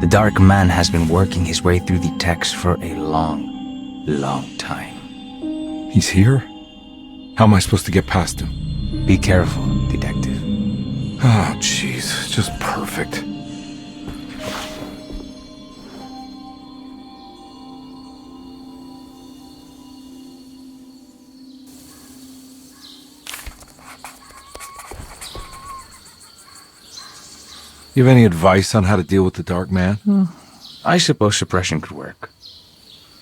The Dark Man has been working his way through the text for a long time. He's here? How am I supposed to get past him? Be careful, Detective. Oh, jeez, just perfect. You have any advice on how to deal with the Dark Man? I suppose suppression could work.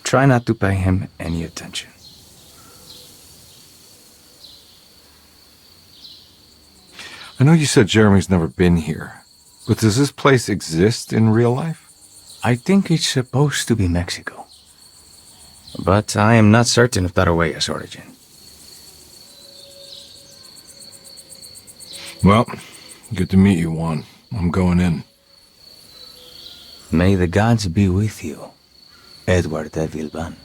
Try not to pay him any attention. I know you said Jeremy's never been here, but does this place exist in real life? I think it's supposed to be Mexico. But I am not certain of Tarawea's origin. Well, good to meet you, Juan. I'm going in. May the gods be with you, Edward de Vilban.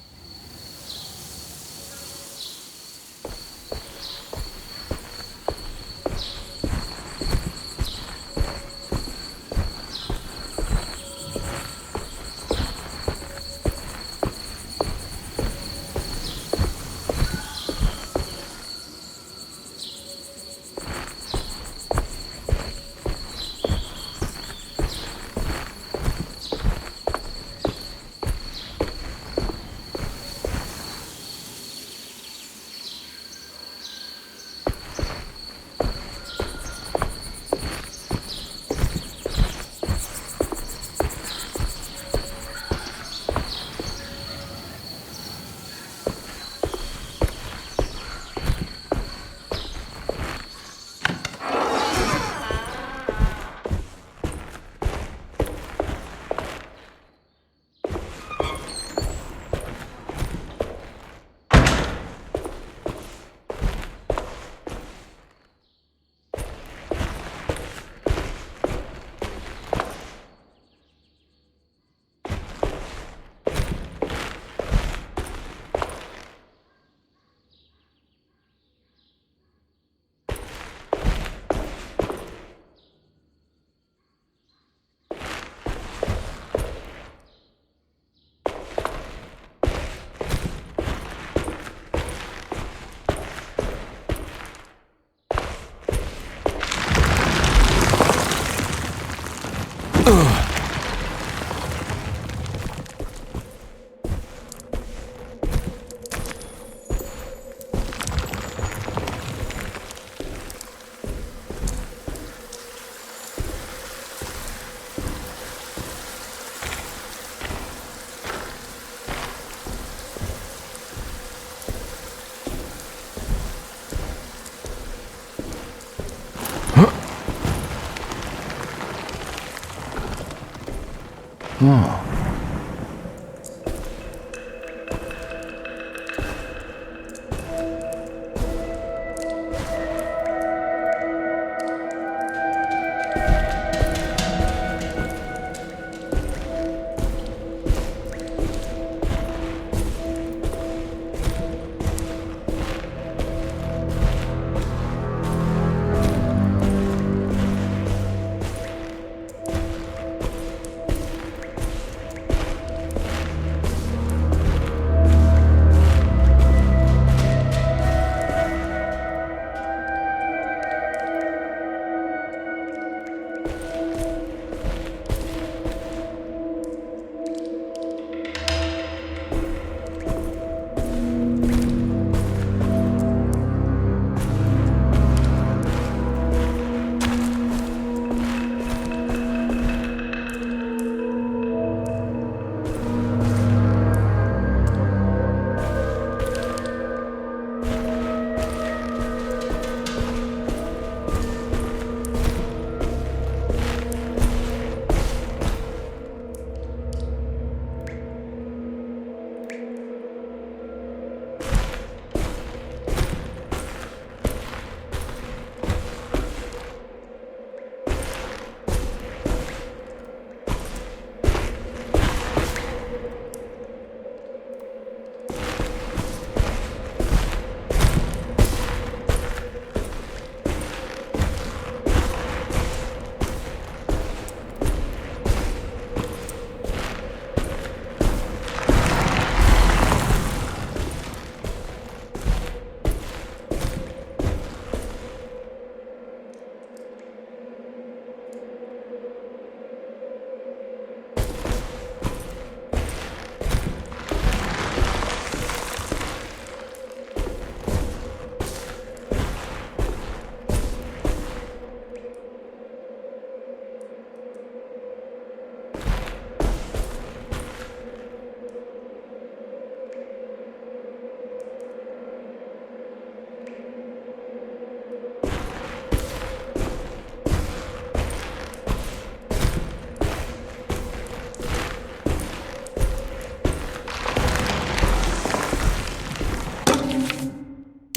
Oh.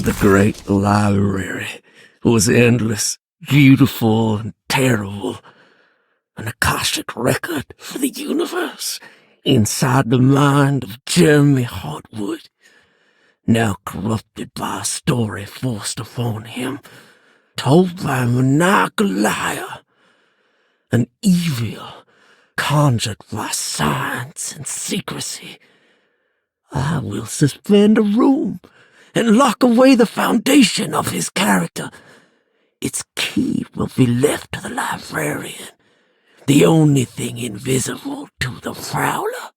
The great library was endless, beautiful, and terrible. An Akashic record for the universe inside the mind of Jeremy Hartwood, now corrupted by a story forced upon him, told by a maniacal liar, an evil conjured by science and secrecy. I will suspend a room and lock away the foundation of his character. Its key will be left to the librarian, the only thing invisible to the prowler.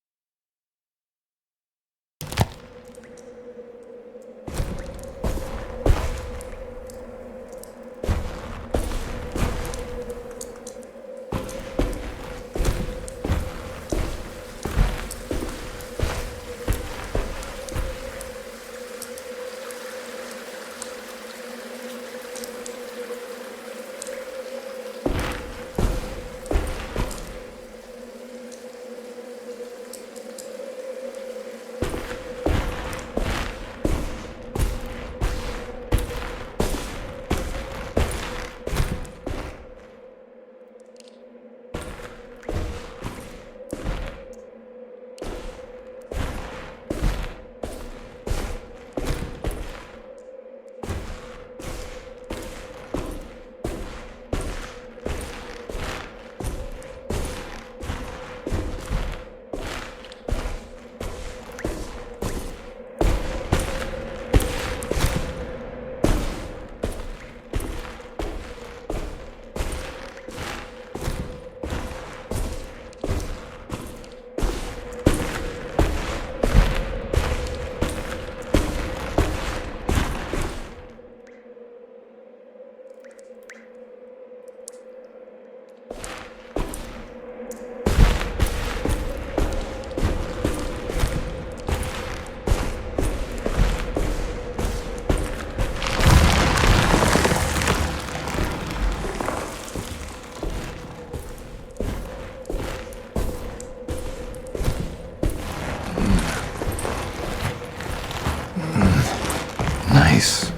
Grace.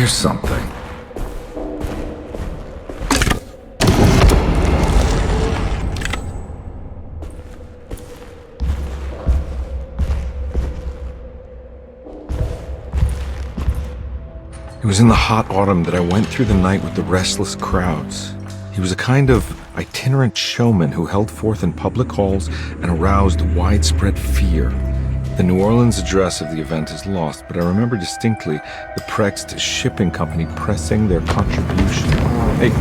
Here's something. It was in the hot autumn that I went through the night with the restless crowds. He was a kind of itinerant showman who held forth in public halls and aroused widespread fear. The New Orleans address of the event is lost, but I remember distinctly the Prext Shipping Company pressing their contribution. Hey.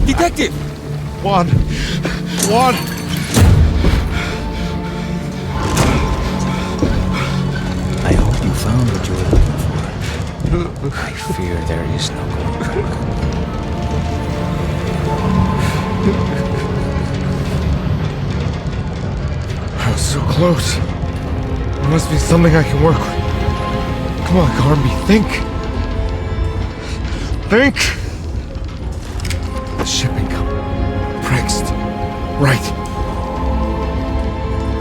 Detective! Juan! Juan! I hope you found what you were looking for. I fear there is no going back. I was so close. There must be something I can work with. Come on, Carnby, think! Think! The shipping company. Prext. Right.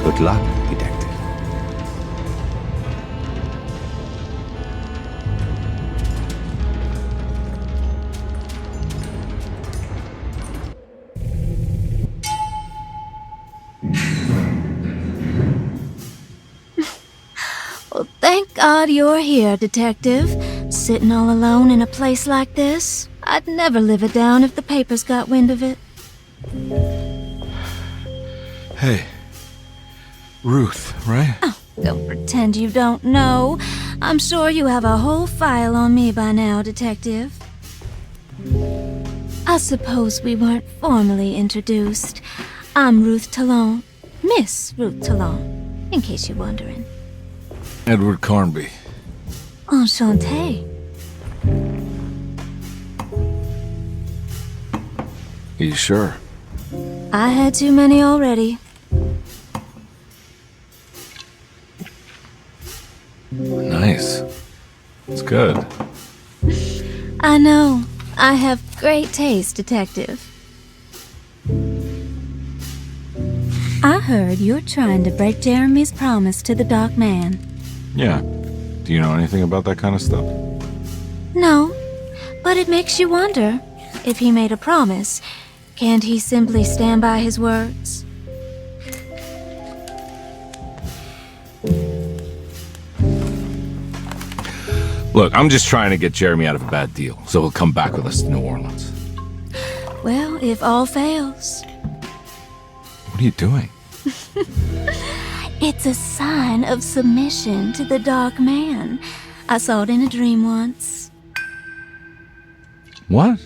Good luck, detective. Well, thank God you're here, Detective. Sitting all alone in a place like this? I'd never live it down if the papers got wind of it. Hey. Ruth, right? Oh, don't pretend you don't know. I'm sure you have a whole file on me by now, Detective. I suppose we weren't formally introduced. I'm Ruth Talon. Miss Ruth Talon, in case you're wondering. Edward Carnby. Enchanté. Are you sure? I had too many already. Nice. It's good. I know. I have great taste, Detective. I heard you're trying to break Jeremy's promise to the Dark Man. Yeah. Do you know anything about that kind of stuff? No, but it makes you wonder. If he made a promise, can't he simply stand by his words? Look, I'm just trying to get Jeremy out of a bad deal, so he'll come back with us to New Orleans. Well, if all fails. What are you doing? It's a sign of submission to the Dark Man. I saw it in a dream once. What?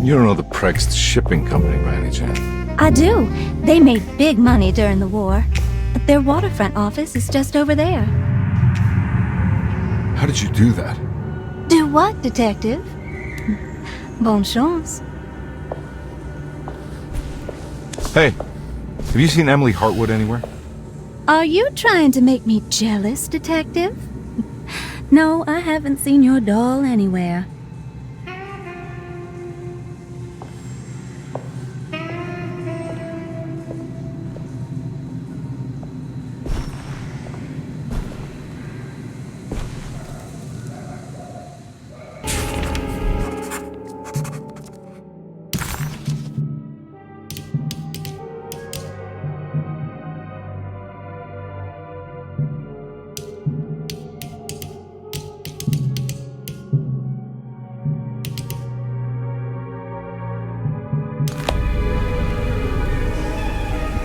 You don't know the Prext Shipping Company by any chance? I do. They made big money during the war. But their waterfront office is just over there. How did you do that? Do what, Detective? Bonne chance. Hey, have you seen Emily Hartwood anywhere? Are you trying to make me jealous, Detective? No, I haven't seen your doll anywhere.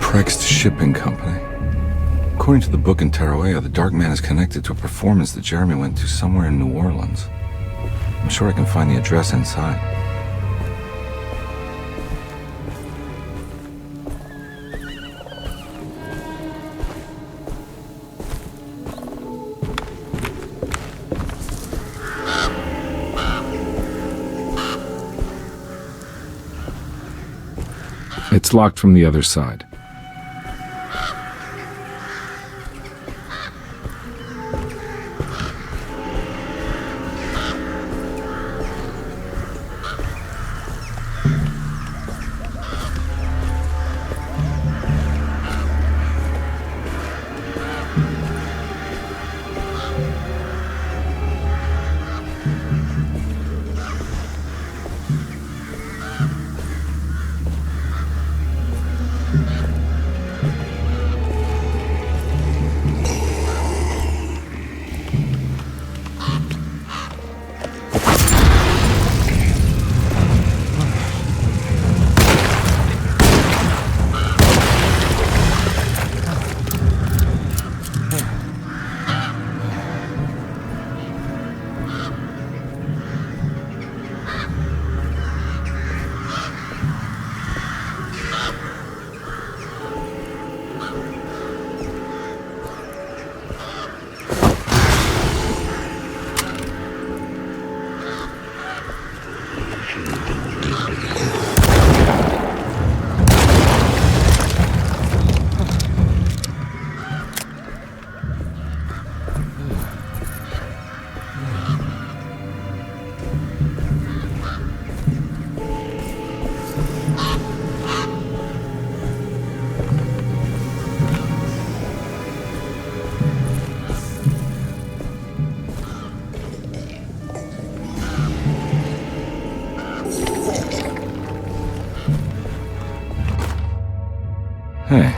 Prext Shipping Company. According to the book in Tarawea, the Dark Man is connected to a performance that Jeremy went to somewhere in New Orleans. I'm sure I can find the address inside. It's locked from the other side. Hey.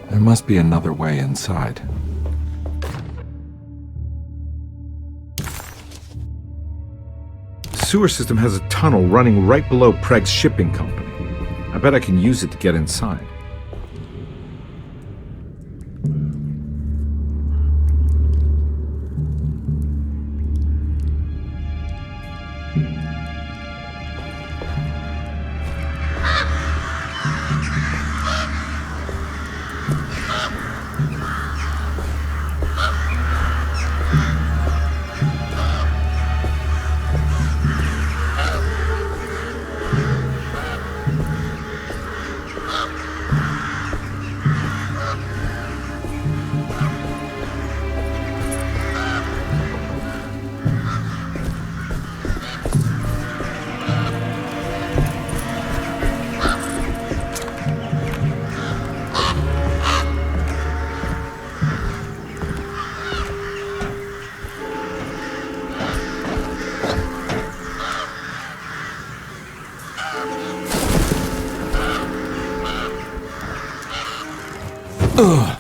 There must be another way inside. The sewer system has a tunnel running right below Preg's shipping company. I bet I can use it to get inside. Ugh.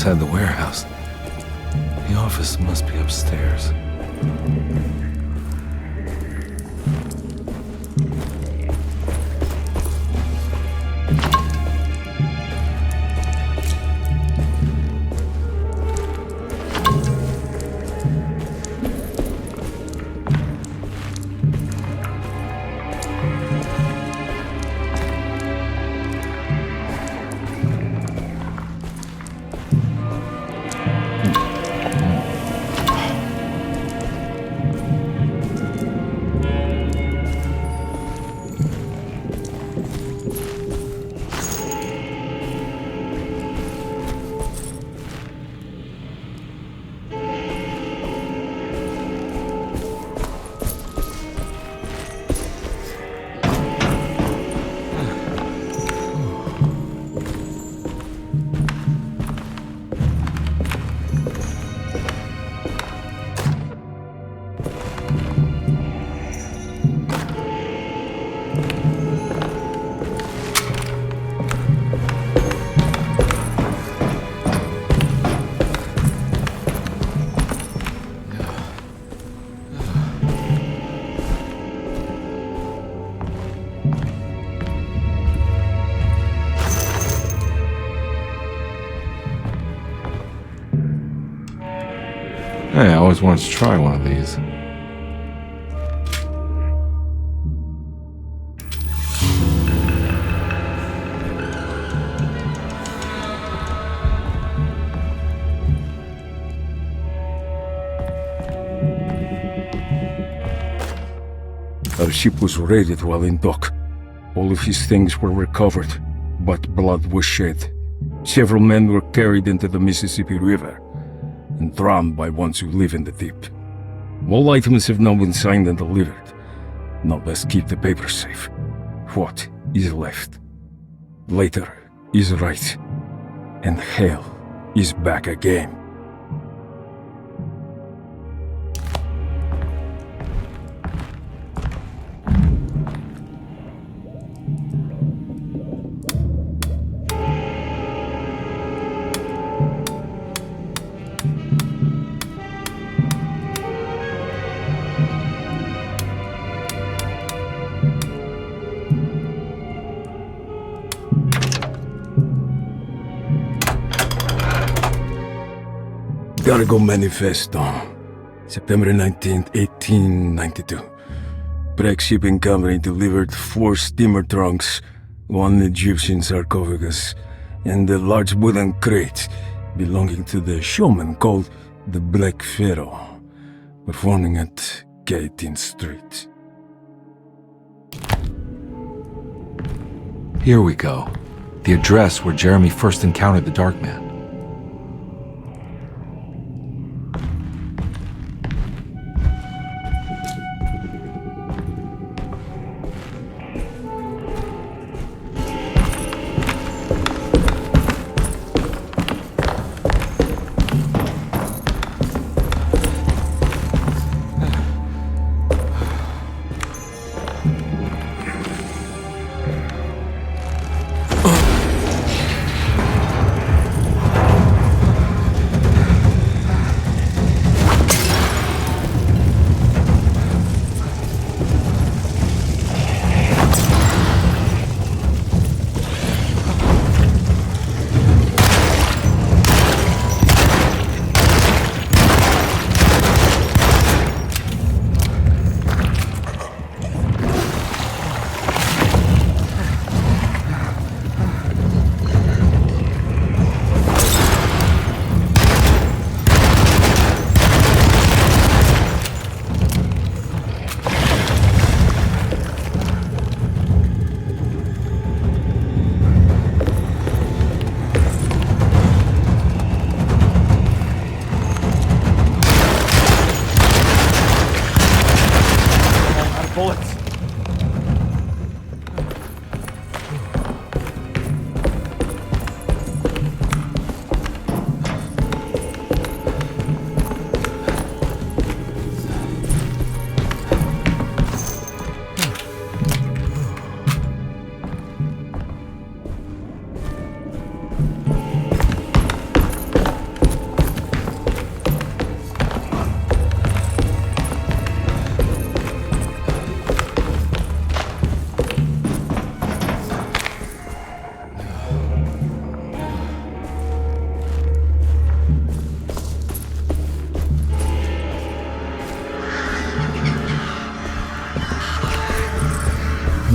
inside the warehouse. The office must be upstairs. Hey, I always wanted to try one of these. Our ship was raided while in dock. All of his things were recovered, but blood was shed. Several men were carried into the Mississippi River and drowned by ones who live in the deep. All items have now been signed and delivered. Now let's keep the papers safe. What is left? Later is right, and hell is back again. Cargo Manifesto, September 19th, 1892. Breck Shipping Company delivered 4 steamer trunks, 1 Egyptian sarcophagus, and a large wooden crate belonging to the showman called the Black Pharaoh, performing at 18th Street. Here we go. The address where Jeremy first encountered the Dark Man.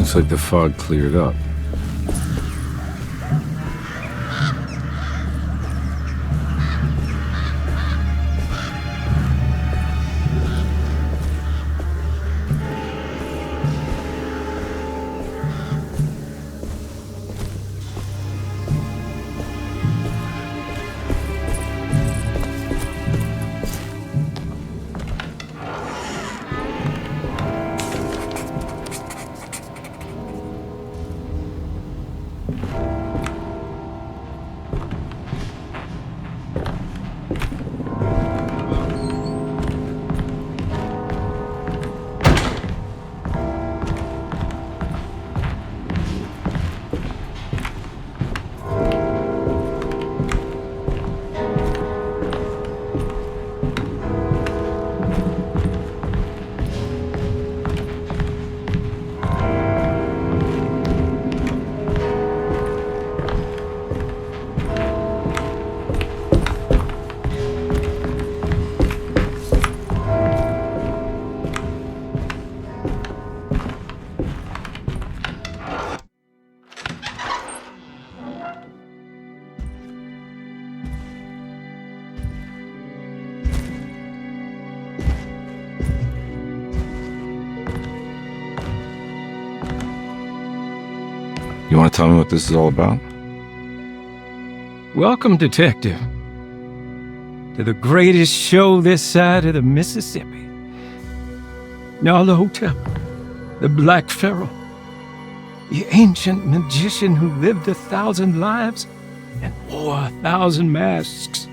Looks like the fog cleared up. You want to tell me what this is all about? Welcome, Detective, to the greatest show this side of the Mississippi. Now the hotel, the Black Pharaoh, the ancient magician who lived 1,000 lives and wore 1,000 masks.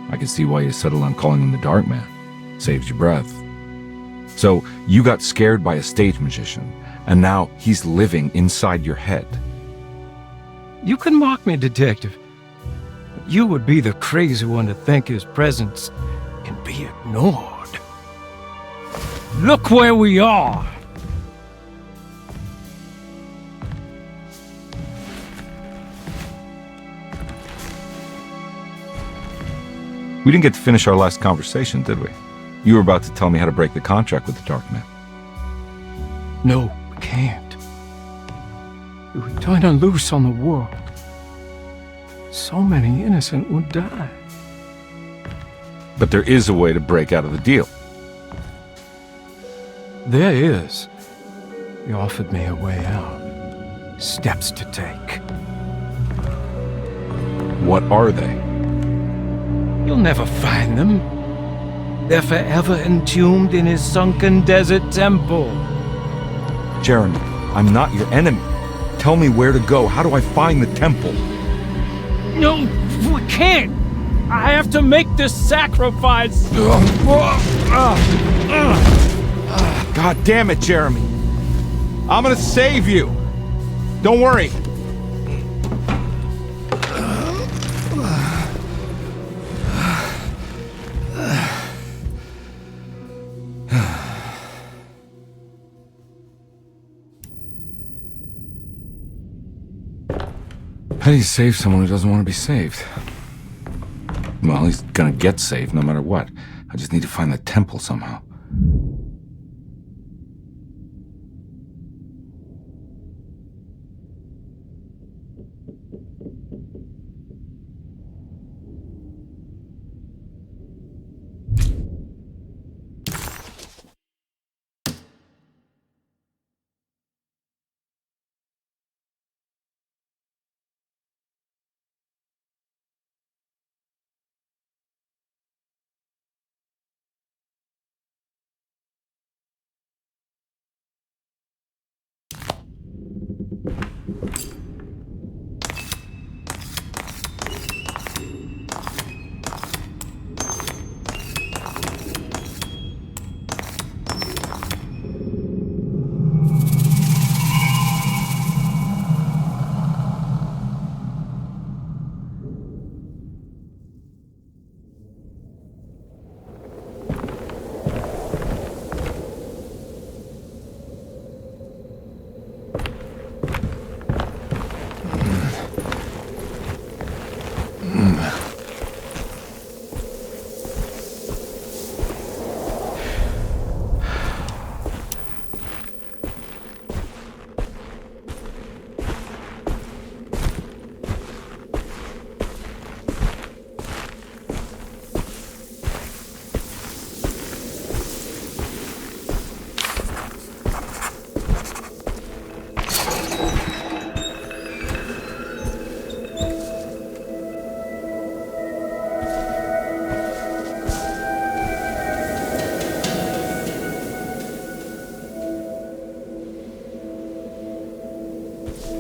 I can see why you settled on calling him the Dark Man. Saves your breath. So, you got scared by a stage magician, and now he's living inside your head. You can mock me, Detective, but you would be the crazy one to think his presence can be ignored. Look where we are! We didn't get to finish our last conversation, did we? You were about to tell me how to break the contract with the Dark Man. No, we can't. We were turning loose on the world. So many innocent would die. But there is a way to break out of the deal. There is. He offered me a way out. Steps to take. What are they? You'll never find them. They're forever entombed in his sunken desert temple. Jeremy, I'm not your enemy. Tell me where to go. How do I find the temple? No, we can't. I have to make this sacrifice. God damn it, Jeremy. I'm gonna save you. Don't worry. How do you save someone who doesn't want to be saved? Well, he's gonna get saved no matter what. I just need to find the temple somehow.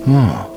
Oh.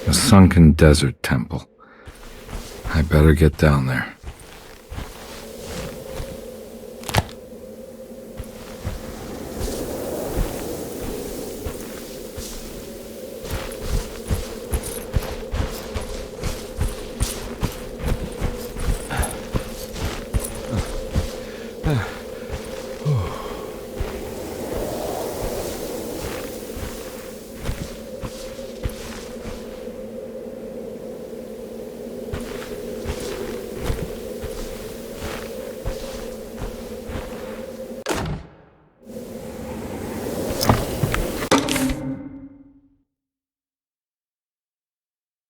A sunken desert temple. I better get down there.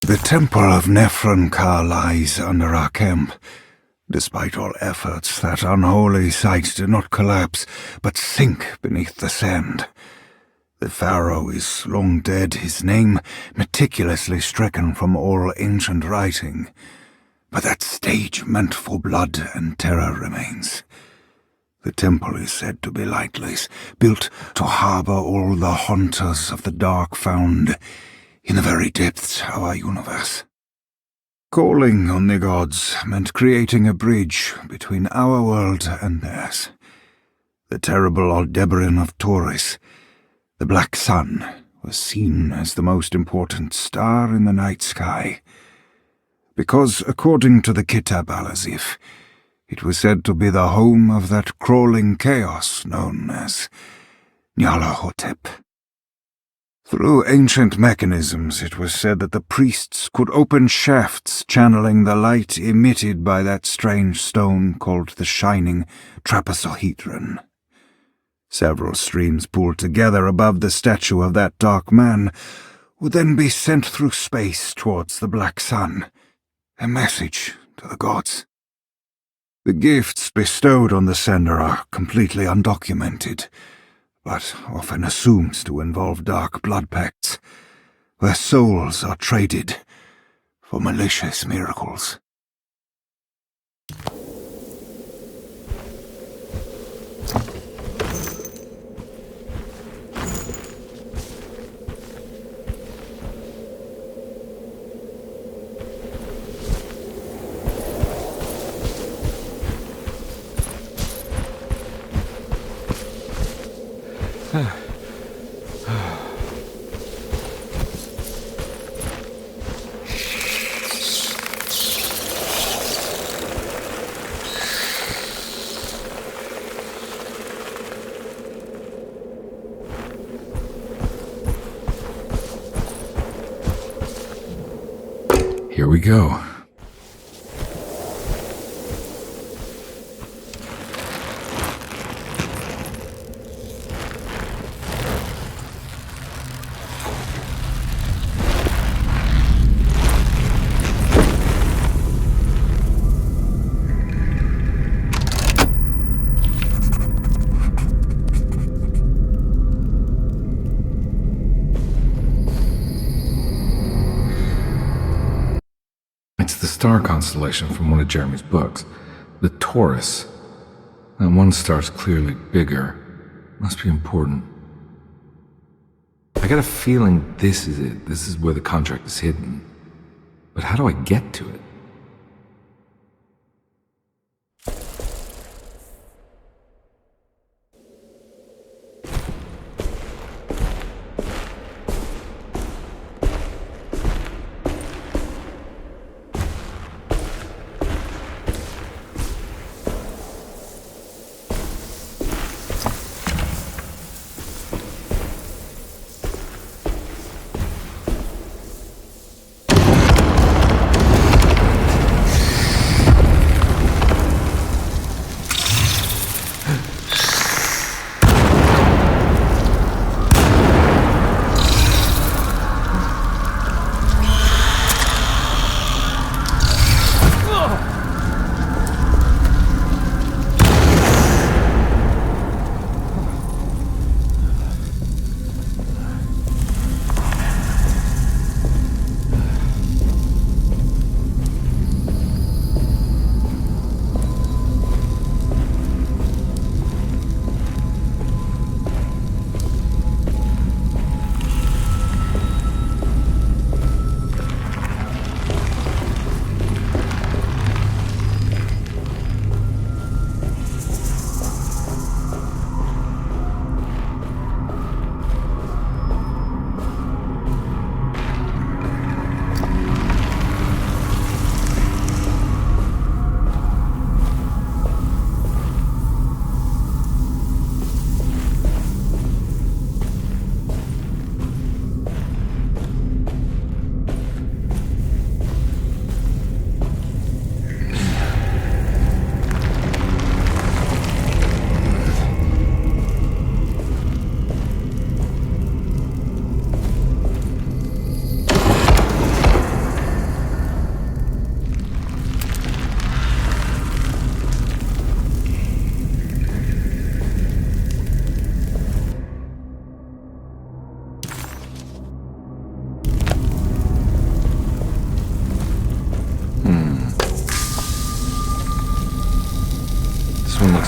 The Temple of Nephron-Ka lies under our camp. Despite all efforts, that unholy site did not collapse, but sink beneath the sand. The pharaoh is long dead, his name meticulously stricken from all ancient writing. But that stage meant for blood and terror remains. The temple is said to be lightless, built to harbor all the haunters of the dark found in the very depths of our universe. Calling on the gods meant creating a bridge between our world and theirs. The terrible Aldebaran of Taurus, the Black Sun, was seen as the most important star in the night sky, because, according to the Kitab al-Azif, it was said to be the home of that crawling chaos known as Nyarlathotep. Through ancient mechanisms, it was said that the priests could open shafts channeling the light emitted by that strange stone called the Shining Trapezohedron. Several streams pooled together above the statue of that dark man would then be sent through space towards the Black Sun, a message to the gods. The gifts bestowed on the sender are completely undocumented, but often assumed to involve dark blood pacts, where souls are traded for malicious miracles. Here we go. star constellation from one of Jeremy's books. The Taurus. That one star's clearly bigger. Must be important. I got a feeling this is it. This is where the contract is hidden. But how do I get to it?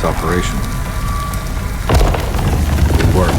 Operational. Good work.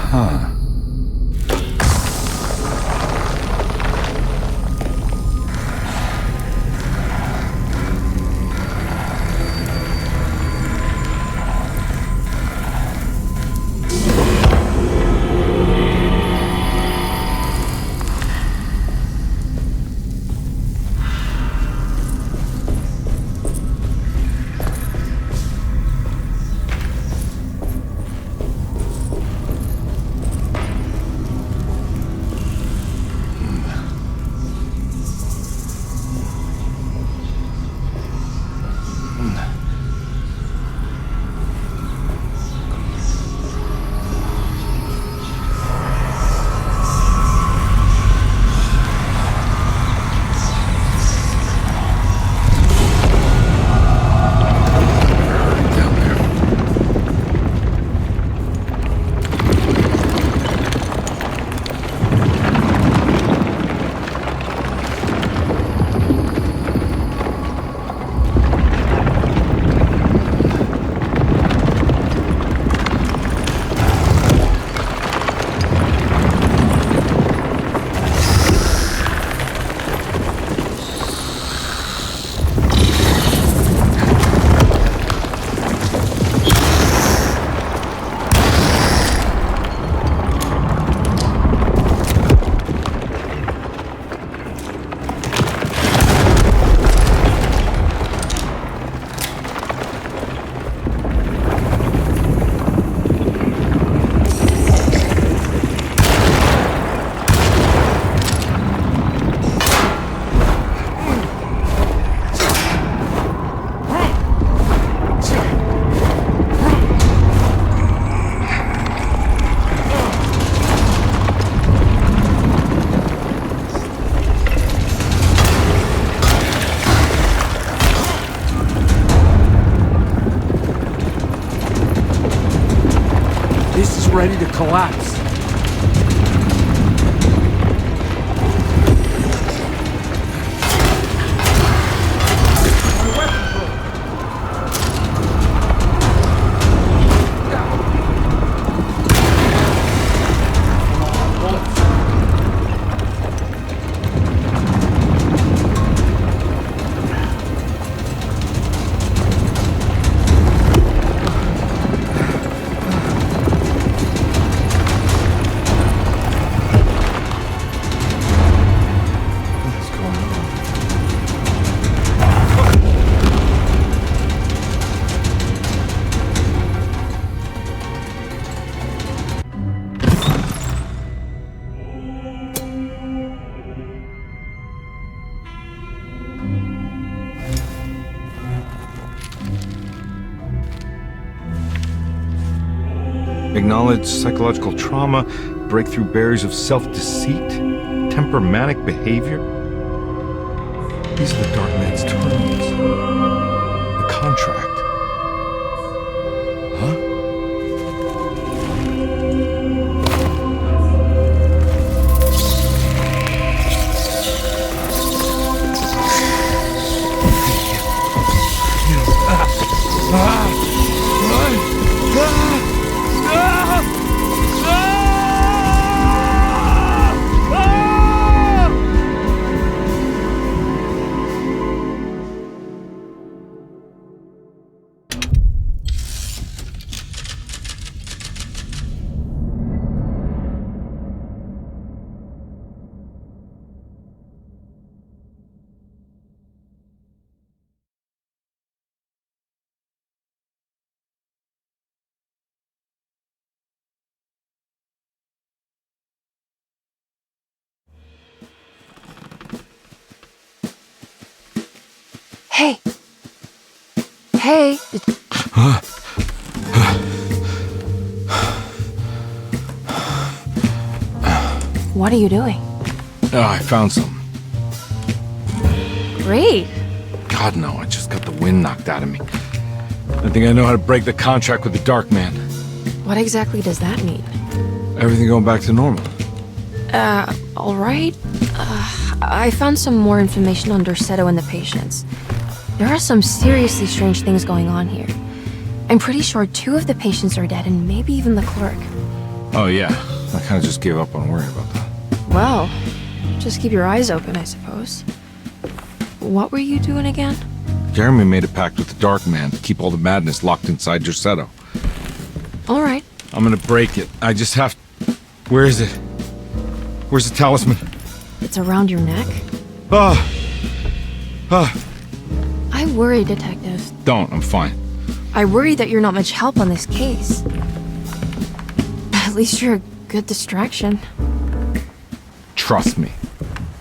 Huh. Ready to collapse. Acknowledge psychological trauma, breakthrough barriers of self-deceit, temperamentic behavior. These are the Dark Man's terms. The contract. Huh? Hey! Hey! What are you doing? Oh, I found some. Great! God, no, I just got the wind knocked out of me. I think I know how to break the contract with the Dark Man. What exactly does that mean? Everything going back to normal. Alright. I found some more information on Dorsetto and the patients. There are some seriously strange things going on here. I'm pretty sure 2 of the patients are dead and maybe even the clerk. Oh, yeah. I kind of just gave up on worrying about that. Well, just keep your eyes open, I suppose. What were you doing again? Jeremy made a pact with the Dark Man to keep all the madness locked inside Jersetto. All right. I'm gonna break it. I just have... Where is it? Where's the talisman? It's around your neck? I worry, Detective. Don't. I'm fine. I worry that you're not much help on this case. At least you're a good distraction. Trust me.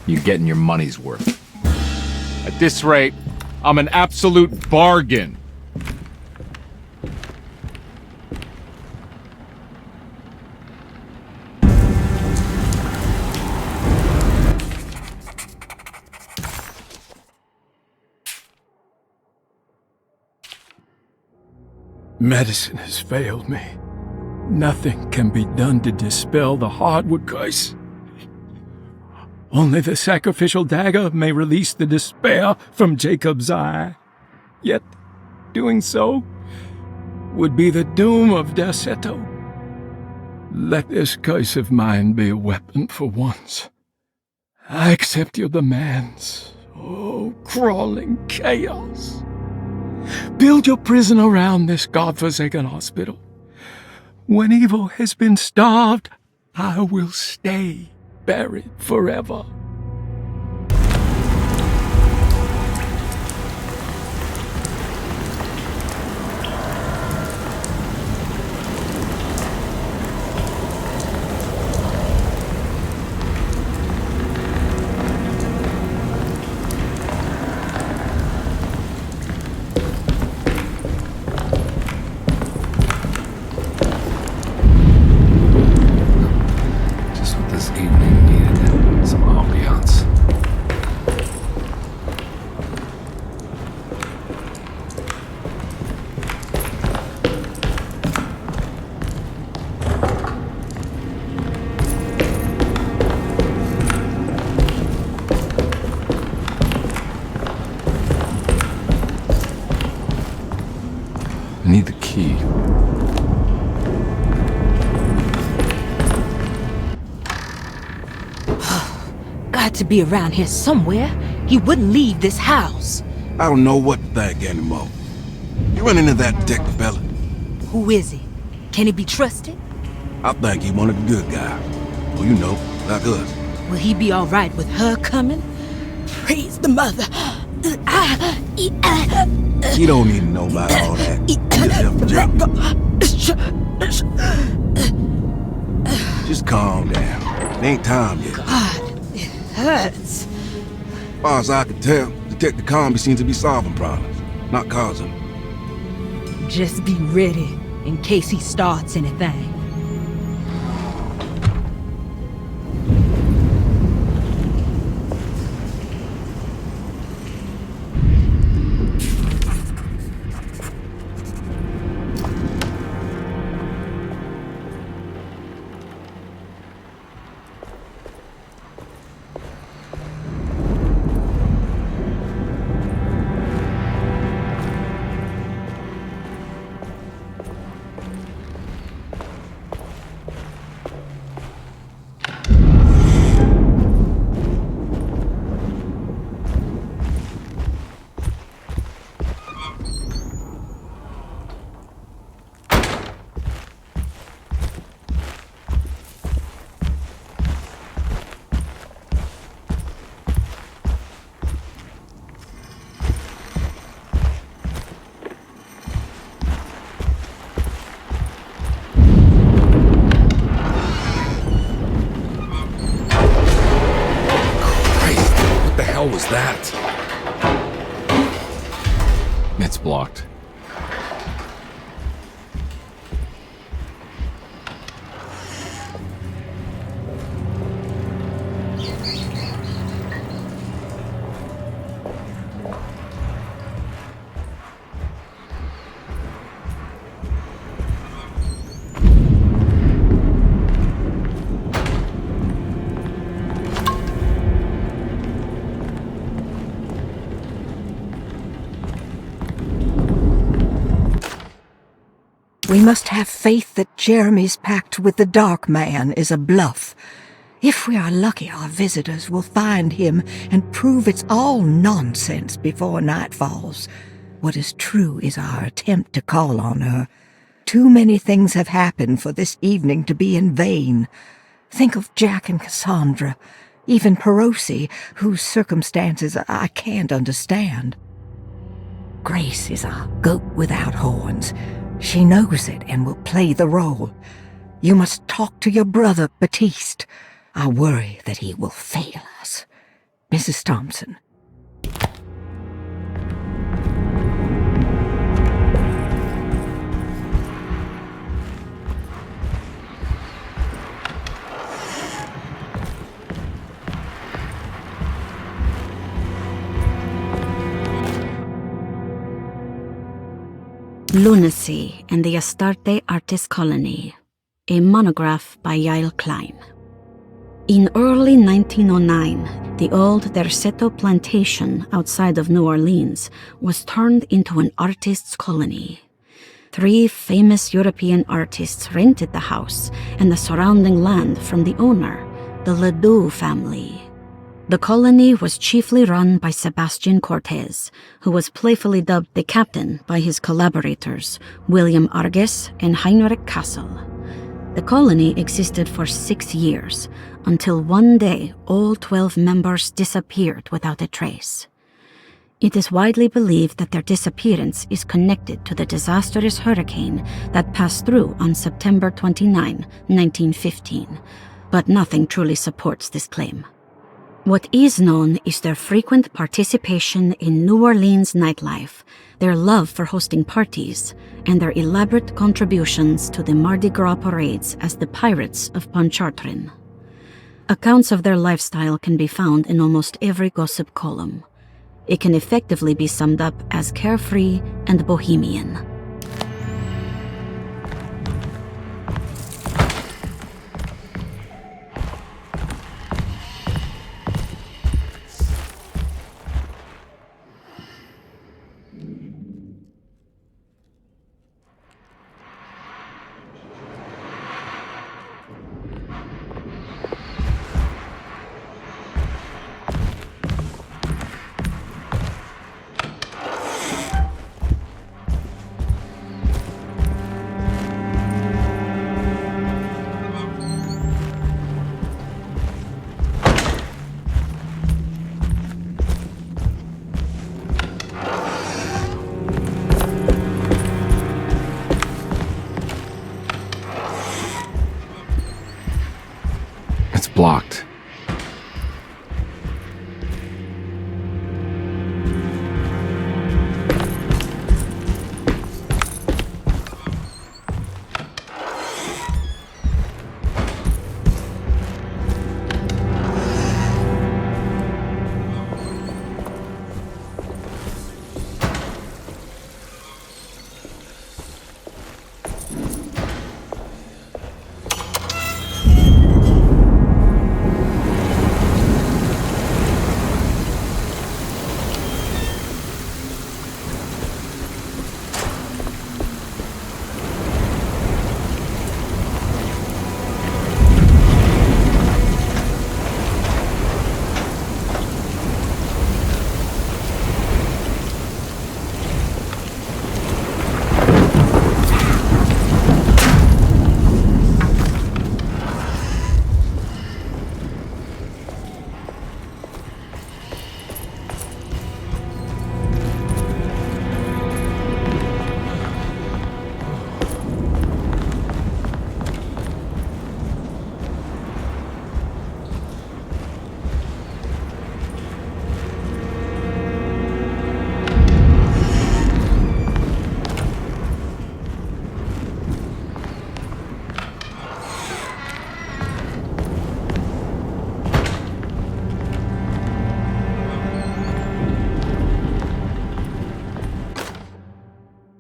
You're getting your money's worth. At this rate, I'm an absolute bargain. Medicine has failed me. Nothing can be done to dispel the hardwood curse. Only the sacrificial dagger may release the despair from Jacob's eye. Yet, doing so would be the doom of Derceto. Let this curse of mine be a weapon for once. I accept your demands. Oh, crawling chaos. Build your prison around this godforsaken hospital. When evil has been starved, I will stay buried forever. I need the key. Got to be around here somewhere. He wouldn't leave this house. I don't know what to think anymore. You run into that detective fella? Who is he? Can he be trusted? I think he one of the good guys. Well, you know, like us. Will he be all right with her coming? Praise the mother. You don't need to know about all that. Just calm down. It ain't time yet. God, it hurts. As far as I can tell, Detective Carnby seems to be solving problems, not causing them. Just be ready in case he starts anything. What was that? It's blocked. We must have faith that Jeremy's pact with the Dark Man is a bluff. If we are lucky, our visitors will find him and prove it's all nonsense before night falls. What is true is our attempt to call on her. Too many things have happened for this evening to be in vain. Think of Jack and Cassandra, even Perosi, whose circumstances I can't understand. Grace is a goat without horns. She knows it and will play the role. You must talk to your brother, Baptiste. I worry that he will fail us. Mrs. Thompson. Lunacy and the Astarte Artist Colony, a monograph by Yael Klein. In early 1909, the old Derceto plantation outside of New Orleans was turned into an artists' colony. 3 famous European artists rented the house and the surrounding land from the owner, the Ledoux family. The colony was chiefly run by Sebastian Cortez, who was playfully dubbed the captain by his collaborators, William Arges and Heinrich Kassel. The colony existed for 6 years, until one day all 12 members disappeared without a trace. It is widely believed that their disappearance is connected to the disastrous hurricane that passed through on September 29, 1915, but nothing truly supports this claim. What is known is their frequent participation in New Orleans nightlife, their love for hosting parties, and their elaborate contributions to the Mardi Gras parades as the Pirates of Pontchartrain. Accounts of their lifestyle can be found in almost every gossip column. It can effectively be summed up as carefree and bohemian. Blocked.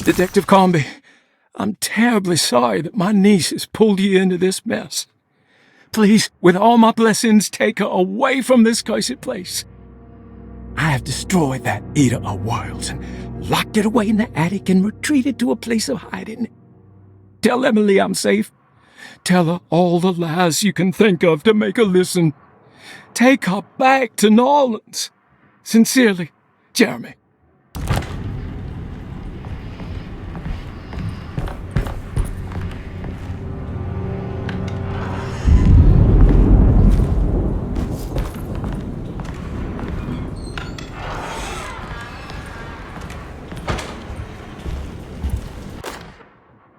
Detective Carnby, I'm terribly sorry that my niece has pulled you into this mess. Please, with all my blessings, take her away from this cursed place. I have destroyed that eater of worlds and locked it away in the attic and retreated to a place of hiding. Tell Emily I'm safe. Tell her all the lies you can think of to make her listen. Take her back to New Orleans. Sincerely, Jeremy.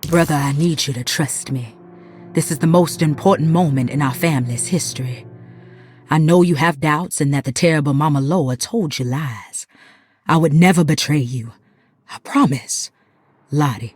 Brother, I need you to trust me. This is the most important moment in our family's history. I know you have doubts and that the terrible Mama Loa told you lies. I would never betray you. I promise. Lottie.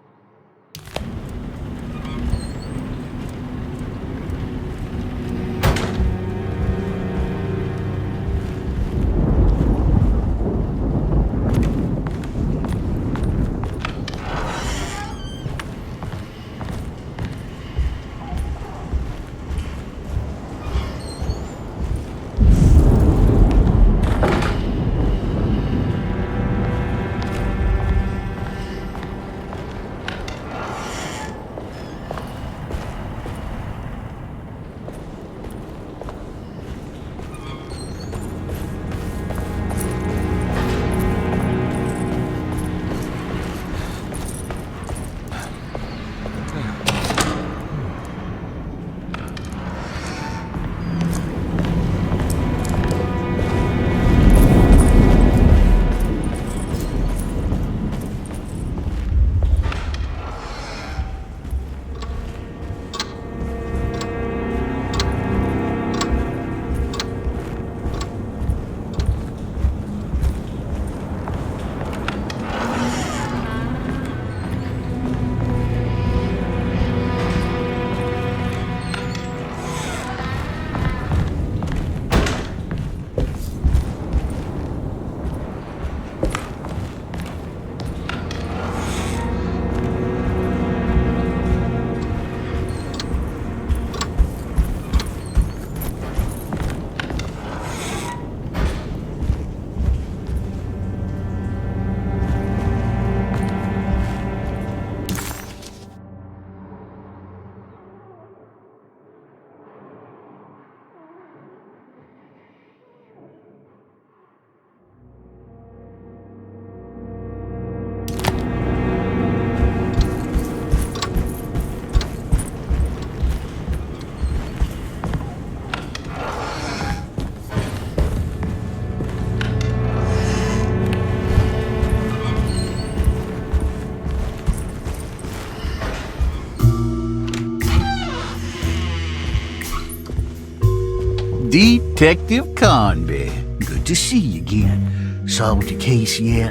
Detective Carnby. Good to see you again. Solved your case yet?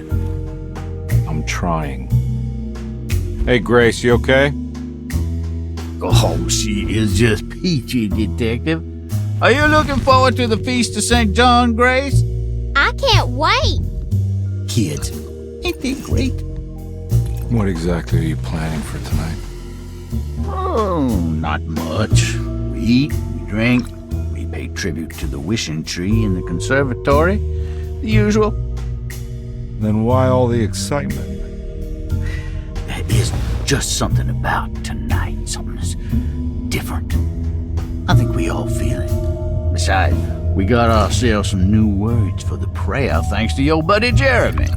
I'm trying. Hey, Grace, you okay? Oh, she is just peachy, Detective. Are you looking forward to the Feast of St. John, Grace? I can't wait. Kids, ain't they great? What exactly are you planning for tonight? Oh, not much. We eat, we drink, we pay tribute to the wishing tree in the conservatory. The usual. Then why all the excitement? There is just something about tonight. Something's different. I think we all feel it. Besides, we got ourselves some new words for the prayer thanks to your buddy Jeremy.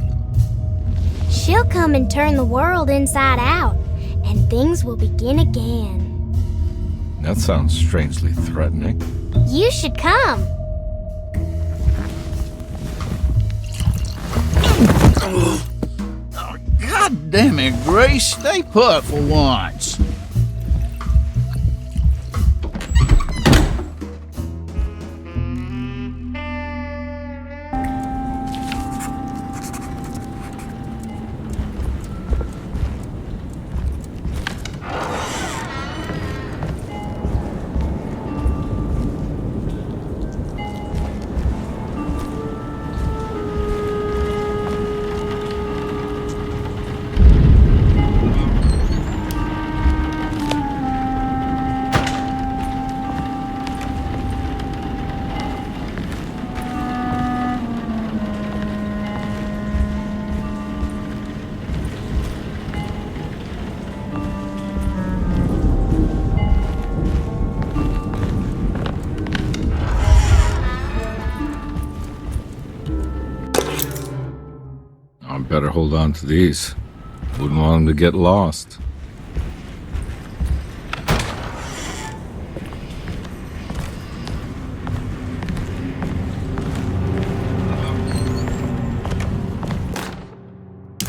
She'll come and turn the world inside out, and things will begin again. That sounds strangely threatening. You should come. Oh, God damn it, Grace. Stay put for once. Better hold on to these. Wouldn't want them to get lost.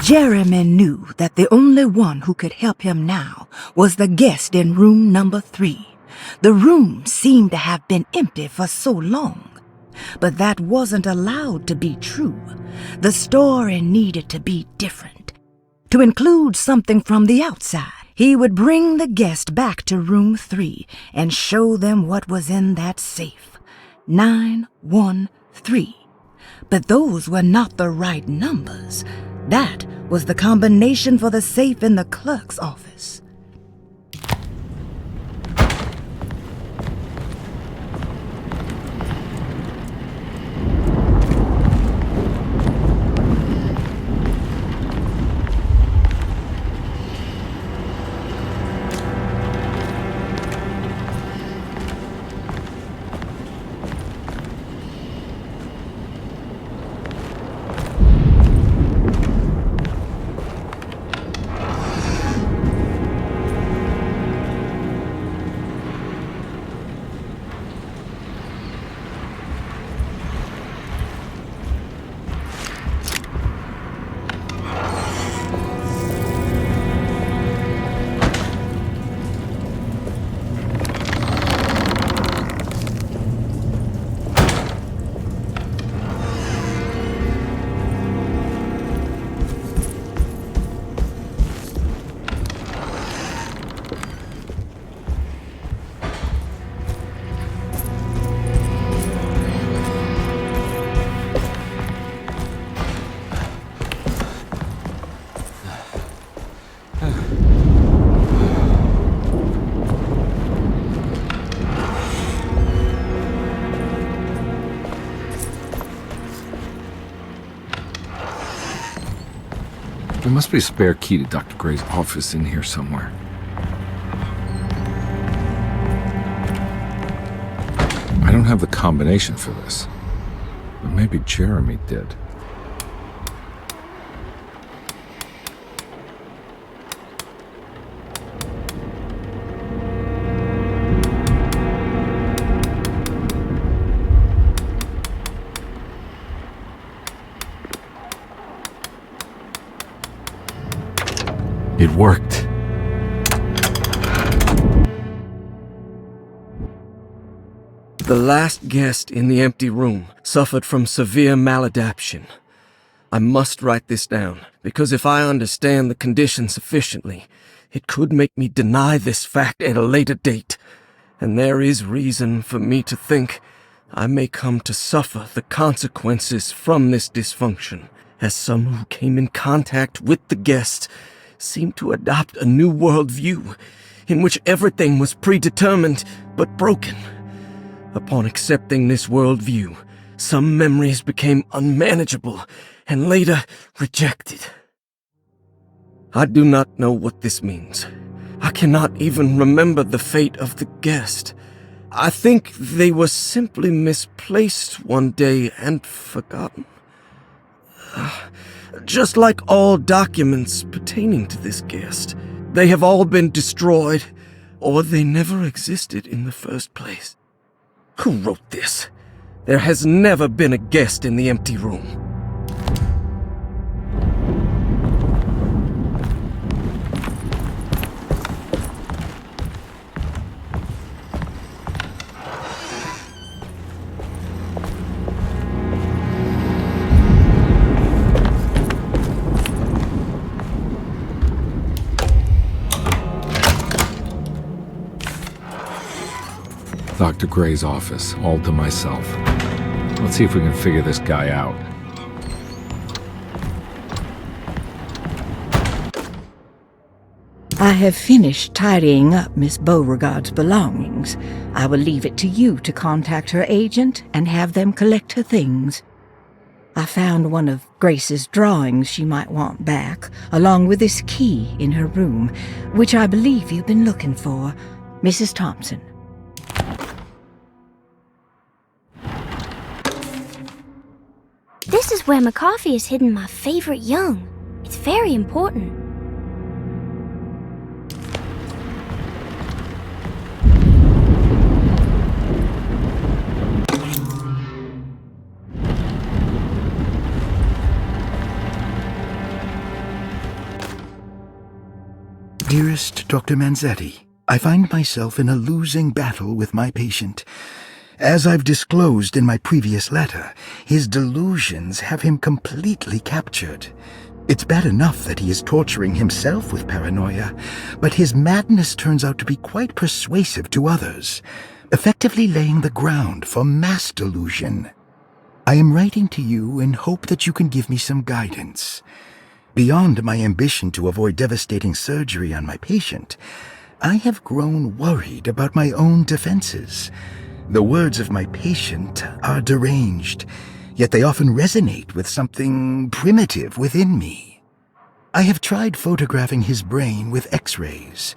Jeremy knew that the only one who could help him now was the guest in room number 3. The room seemed to have been empty for so long. But that wasn't allowed to be true. The story needed to be different. To include something from the outside, he would bring the guest back to room 3 and show them what was in that safe. 913. But those were not the right numbers. That was the combination for the safe in the clerk's office. There must be a spare key to Dr. Gray's office in here somewhere. I don't have the combination for this, but maybe Jeremy did. It worked. The last guest in the empty room suffered from severe maladaptation. I must write this down, because if I understand the condition sufficiently, it could make me deny this fact at a later date, and there is reason for me to think I may come to suffer the consequences from this dysfunction, as some who came in contact with the guest seemed to adopt a new worldview in which everything was predetermined but broken. Upon accepting this worldview, some memories became unmanageable and later rejected. I do not know what this means. I cannot even remember the fate of the guest. I think they were simply misplaced one day and forgotten. Just like all documents pertaining to this guest, they have all been destroyed, or they never existed in the first place. Who wrote this? There has never been a guest in the empty room. Dr. Gray's office, all to myself. Let's see if we can figure this guy out. I have finished tidying up Miss Beauregard's belongings. I will leave it to you to contact her agent and have them collect her things. I found one of Grace's drawings she might want back, along with this key in her room, which I believe you've been looking for. Mrs. Thompson. This is where McCoffey has hidden my favorite young. very important. Dearest Dr. Manzetti, I find myself in a losing battle with my patient. As I've disclosed in my previous letter, his delusions have him completely captured. It's bad enough that he is torturing himself with paranoia, but his madness turns out to be quite persuasive to others, effectively laying the ground for mass delusion. I am writing to you in hope that you can give me some guidance. Beyond my ambition to avoid devastating surgery on my patient, I have grown worried about my own defenses. The words of my patient are deranged, yet they often resonate with something primitive within me. I have tried photographing his brain with X-rays.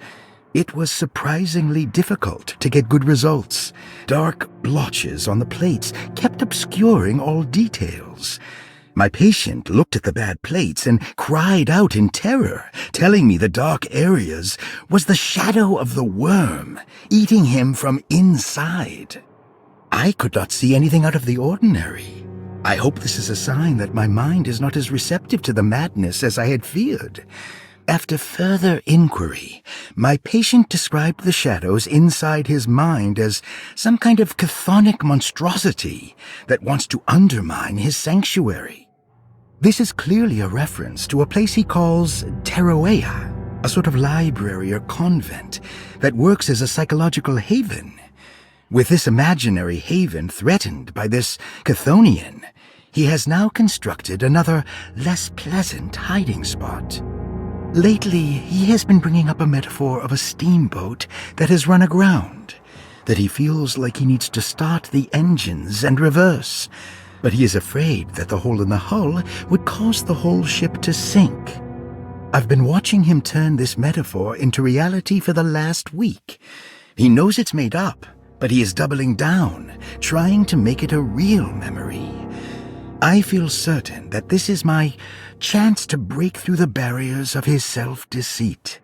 It was surprisingly difficult to get good results. Dark blotches on the plates kept obscuring all details. My patient looked at the bad plates and cried out in terror, telling me the dark areas was the shadow of the worm, eating him from inside. I could not see anything out of the ordinary. I hope this is a sign that my mind is not as receptive to the madness as I had feared. After further inquiry, my patient described the shadows inside his mind as some kind of chthonic monstrosity that wants to undermine his sanctuary. This is clearly a reference to a place he calls Teroea, a sort of library or convent that works as a psychological haven. With this imaginary haven threatened by this Chthonian, he has now constructed another, less pleasant hiding spot. Lately, he has been bringing up a metaphor of a steamboat that has run aground, that he feels like he needs to start the engines and reverse, but he is afraid that the hole in the hull would cause the whole ship to sink. I've been watching him turn this metaphor into reality for the last week. He knows it's made up, but he is doubling down, trying to make it a real memory. I feel certain that this is my chance to break through the barriers of his self-deceit.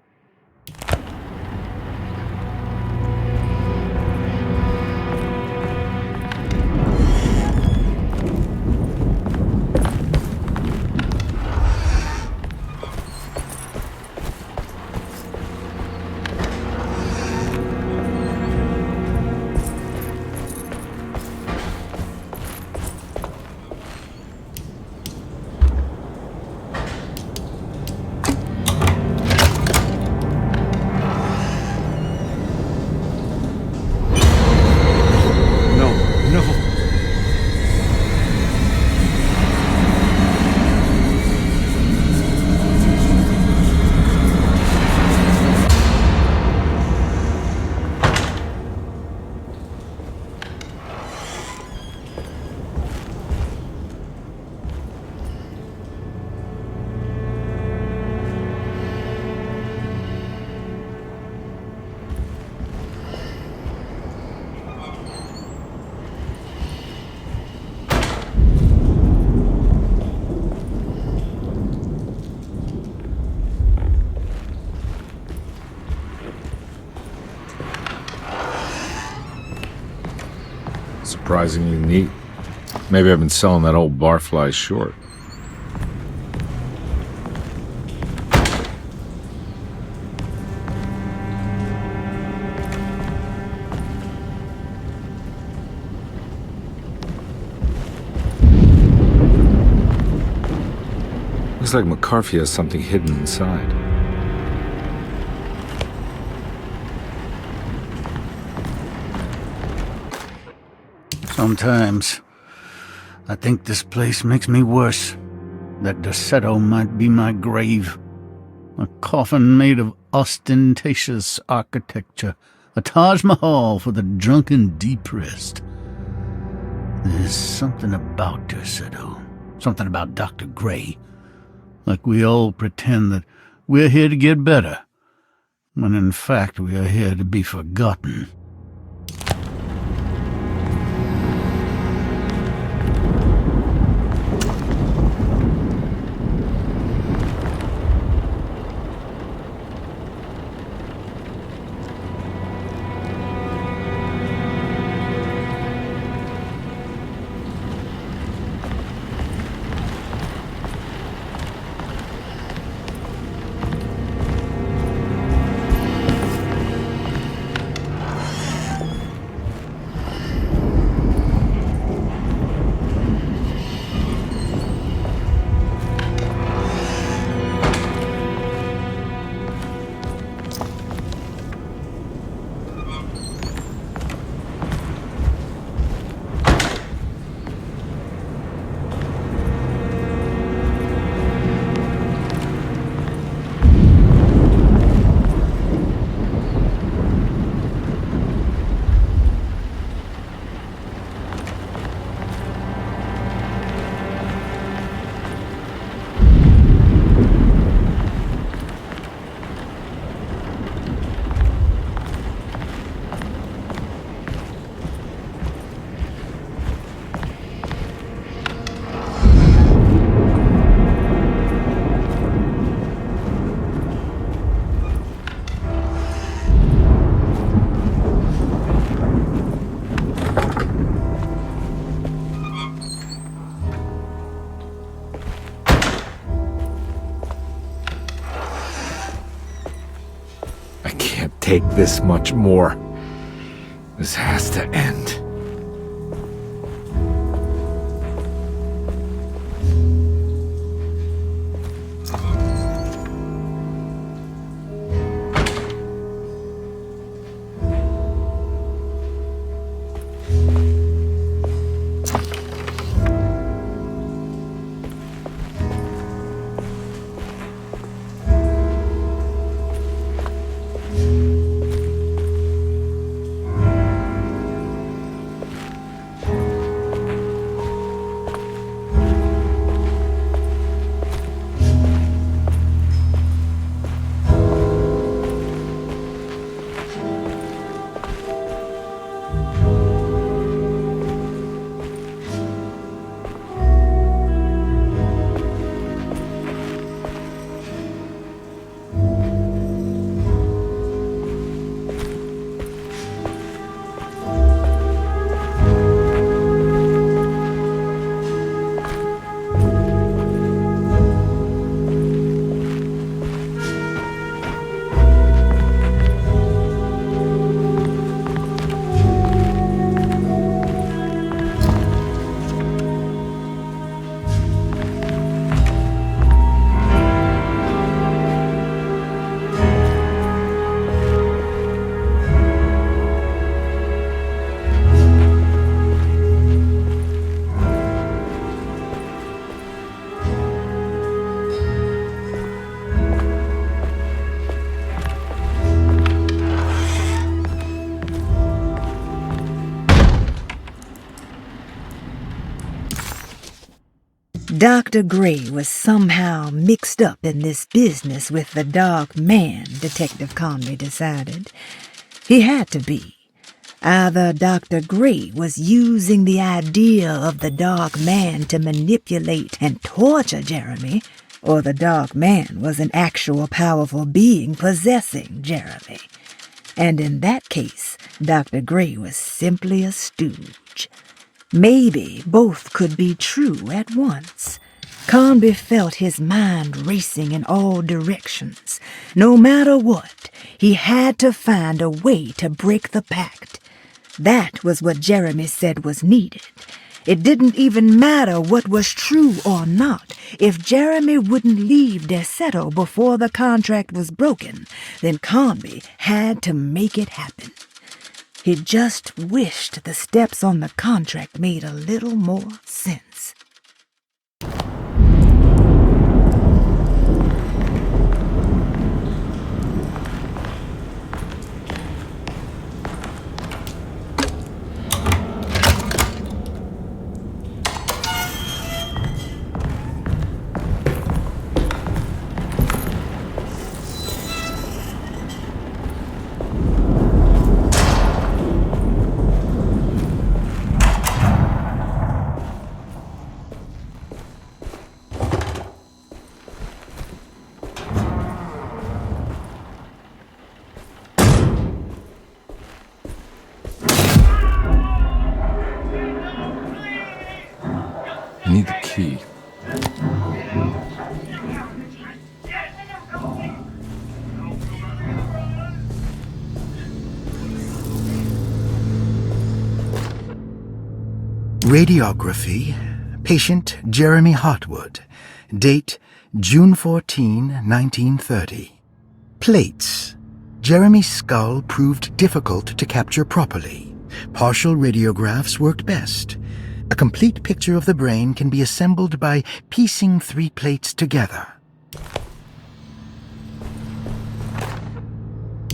Surprisingly neat. Maybe I've been selling that old barfly short. Looks like McCarthy has something hidden inside. Sometimes I think this place makes me worse. That Derceto might be my grave. A coffin made of ostentatious architecture. A Taj Mahal for the drunken depressed. There's something about Derceto. Something about Dr. Gray. Like we all pretend that we're here to get better, when in fact we are here to be forgotten. can't take this much more. This has to end. Dr. Gray was somehow mixed up in this business with the Dark Man, Detective Carnby decided. He had to be. Either Dr. Gray was using the idea of the Dark Man to manipulate and torture Jeremy, or the Dark Man was an actual powerful being possessing Jeremy. And in that case, Dr. Gray was simply a stooge. Maybe both could be true at once. Carnby felt his mind racing in all directions. No matter what, he had to find a way to break the pact. That was what Jeremy said was needed. It didn't even matter what was true or not. If Jeremy wouldn't leave Deseto before the contract was broken, then Carnby had to make it happen. He just wished the steps on the contract made a little more sense. I need the key. Radiography. Patient Jeremy Hartwood. Date June 14, 1930. Plates. Jeremy's skull proved difficult to capture properly. Partial radiographs worked best. A complete picture of the brain can be assembled by piecing 3 plates together.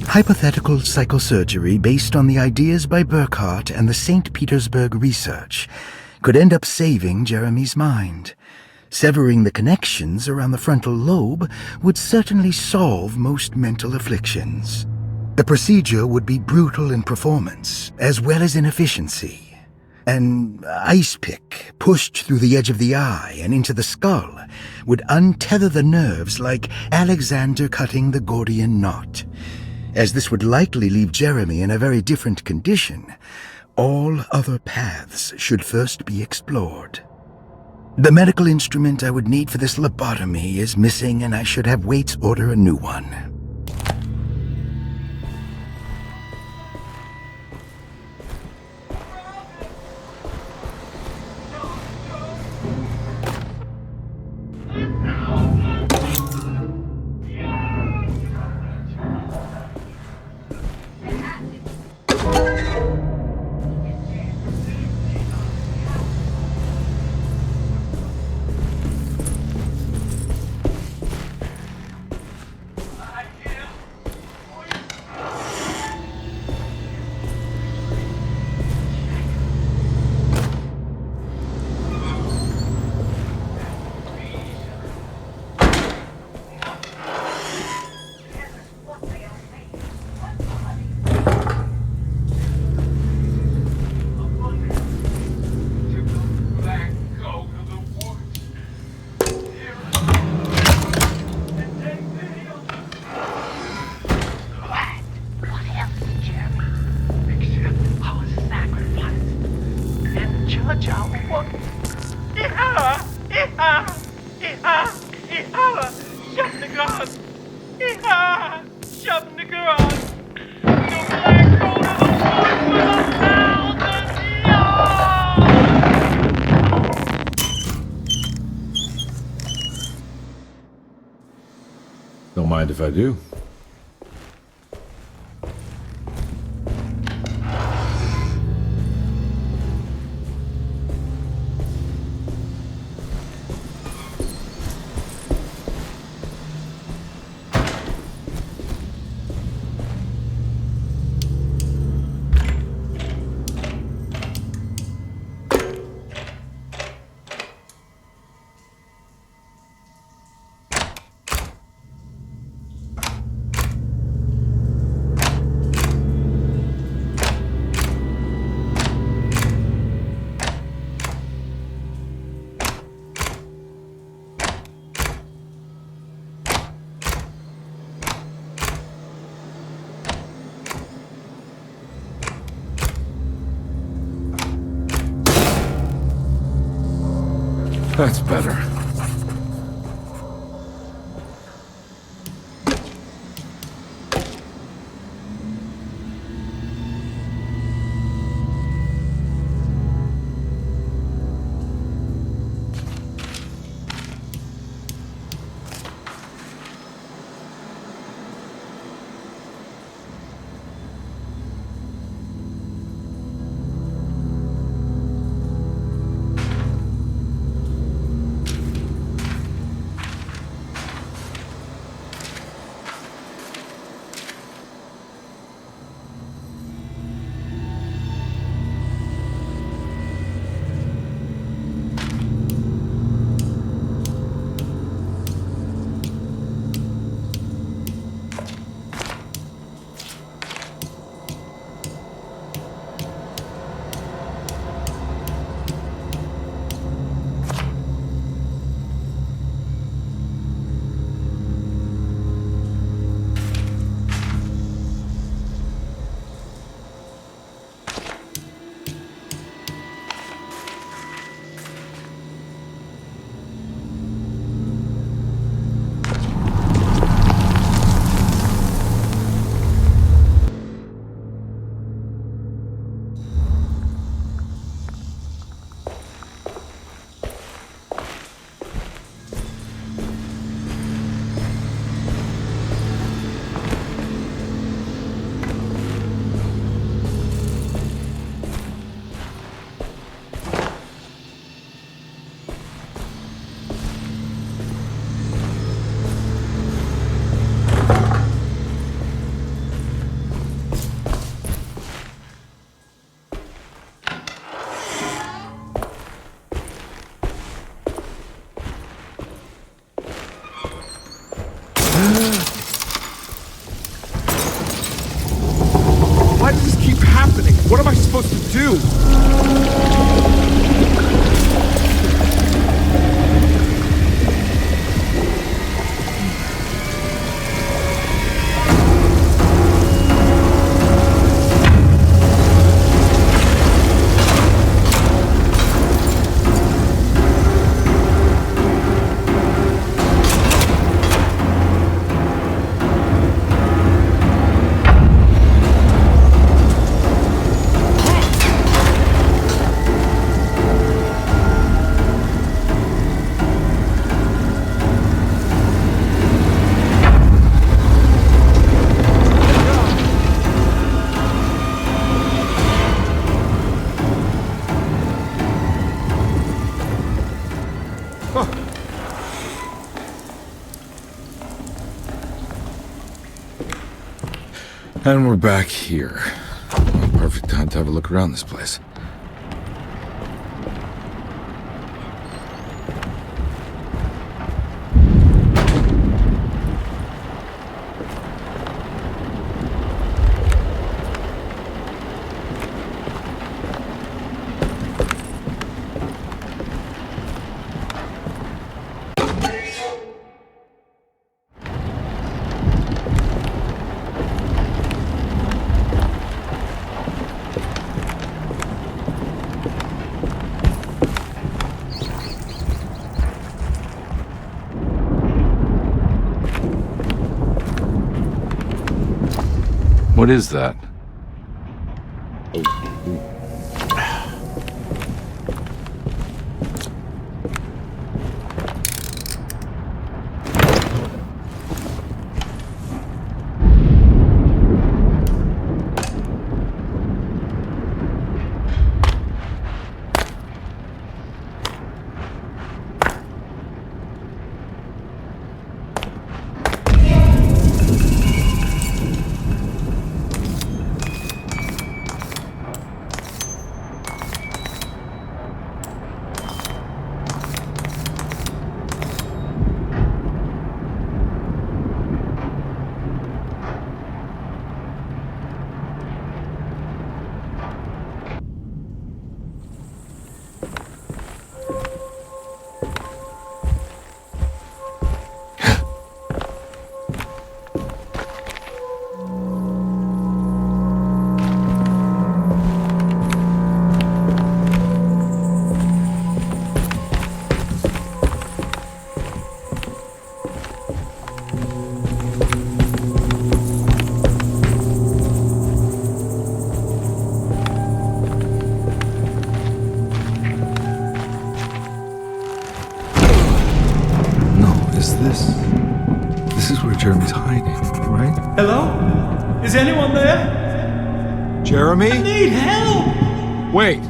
Hypothetical psychosurgery based on the ideas by Burkhardt and the St. Petersburg research could end up saving Jeremy's mind. Severing the connections around the frontal lobe would certainly solve most mental afflictions. The procedure would be brutal in performance, as well as in efficiency. An ice pick pushed through the edge of the eye and into the skull would untether the nerves like Alexander cutting the Gordian knot. As this would likely leave Jeremy in a very different condition, all other paths should first be explored. The medical instrument I would need for this lobotomy is missing, and I should have Waits order a new one. Don't mind if I do. That's better. Why does this keep happening? What am I supposed to do? And we're back here. Well, perfect time to have a look around this place. What is that? This is where Jeremy's hiding, right? Hello? Is anyone there? Jeremy? I need help! Wait!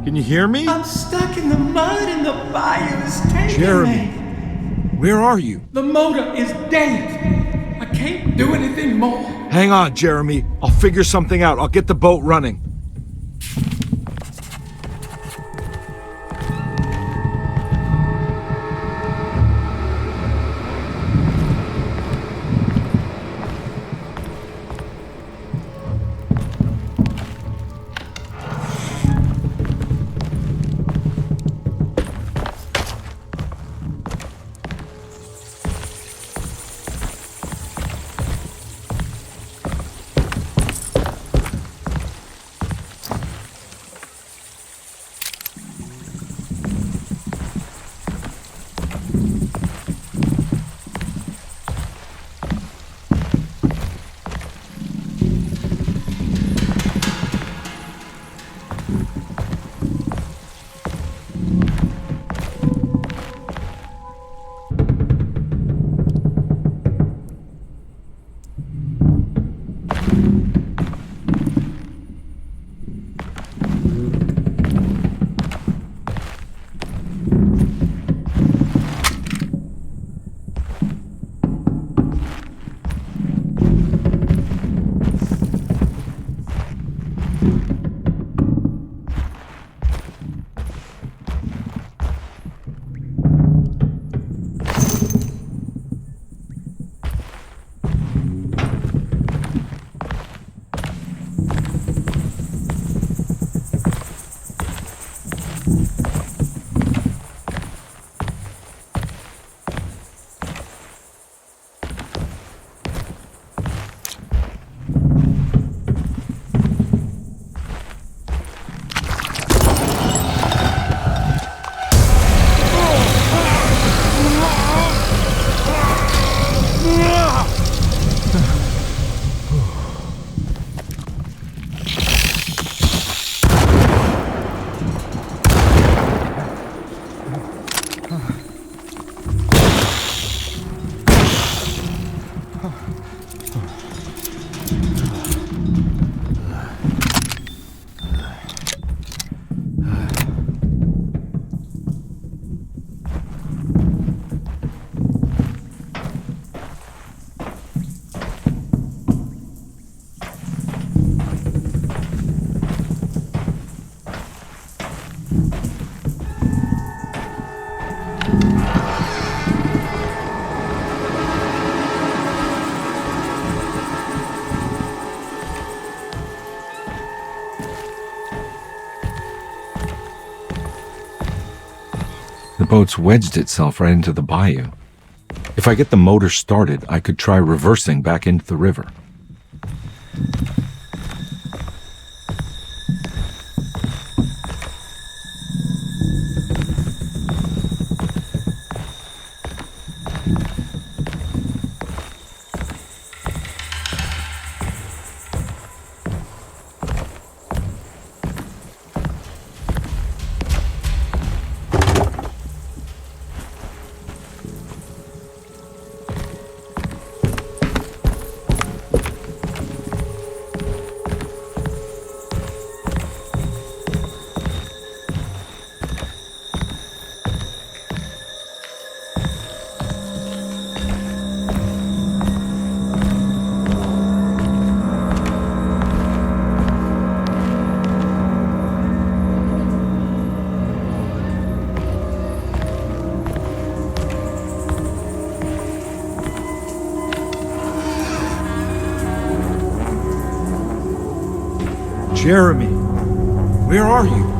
Can you hear me? I'm stuck in the mud and the bayou is taking Jeremy! me. Where are you? The motor is dead. I can't do anything more. Hang on, Jeremy. I'll figure something out. I'll get the boat running. The boat's wedged itself right into the bayou. If I get the motor started, I could try reversing back into the river. Jeremy, where are you?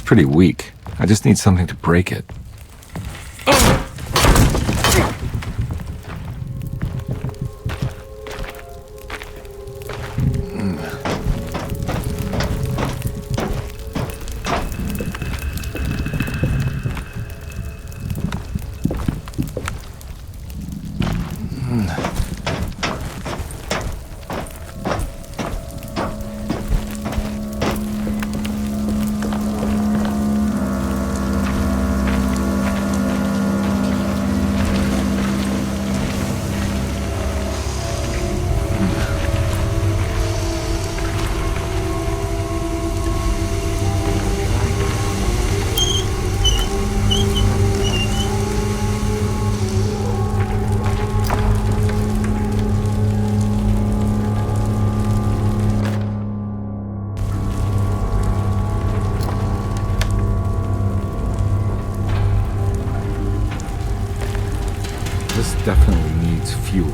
pretty weak. I just need something to break it. This definitely needs fuel.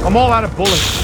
I'm all out of bullets.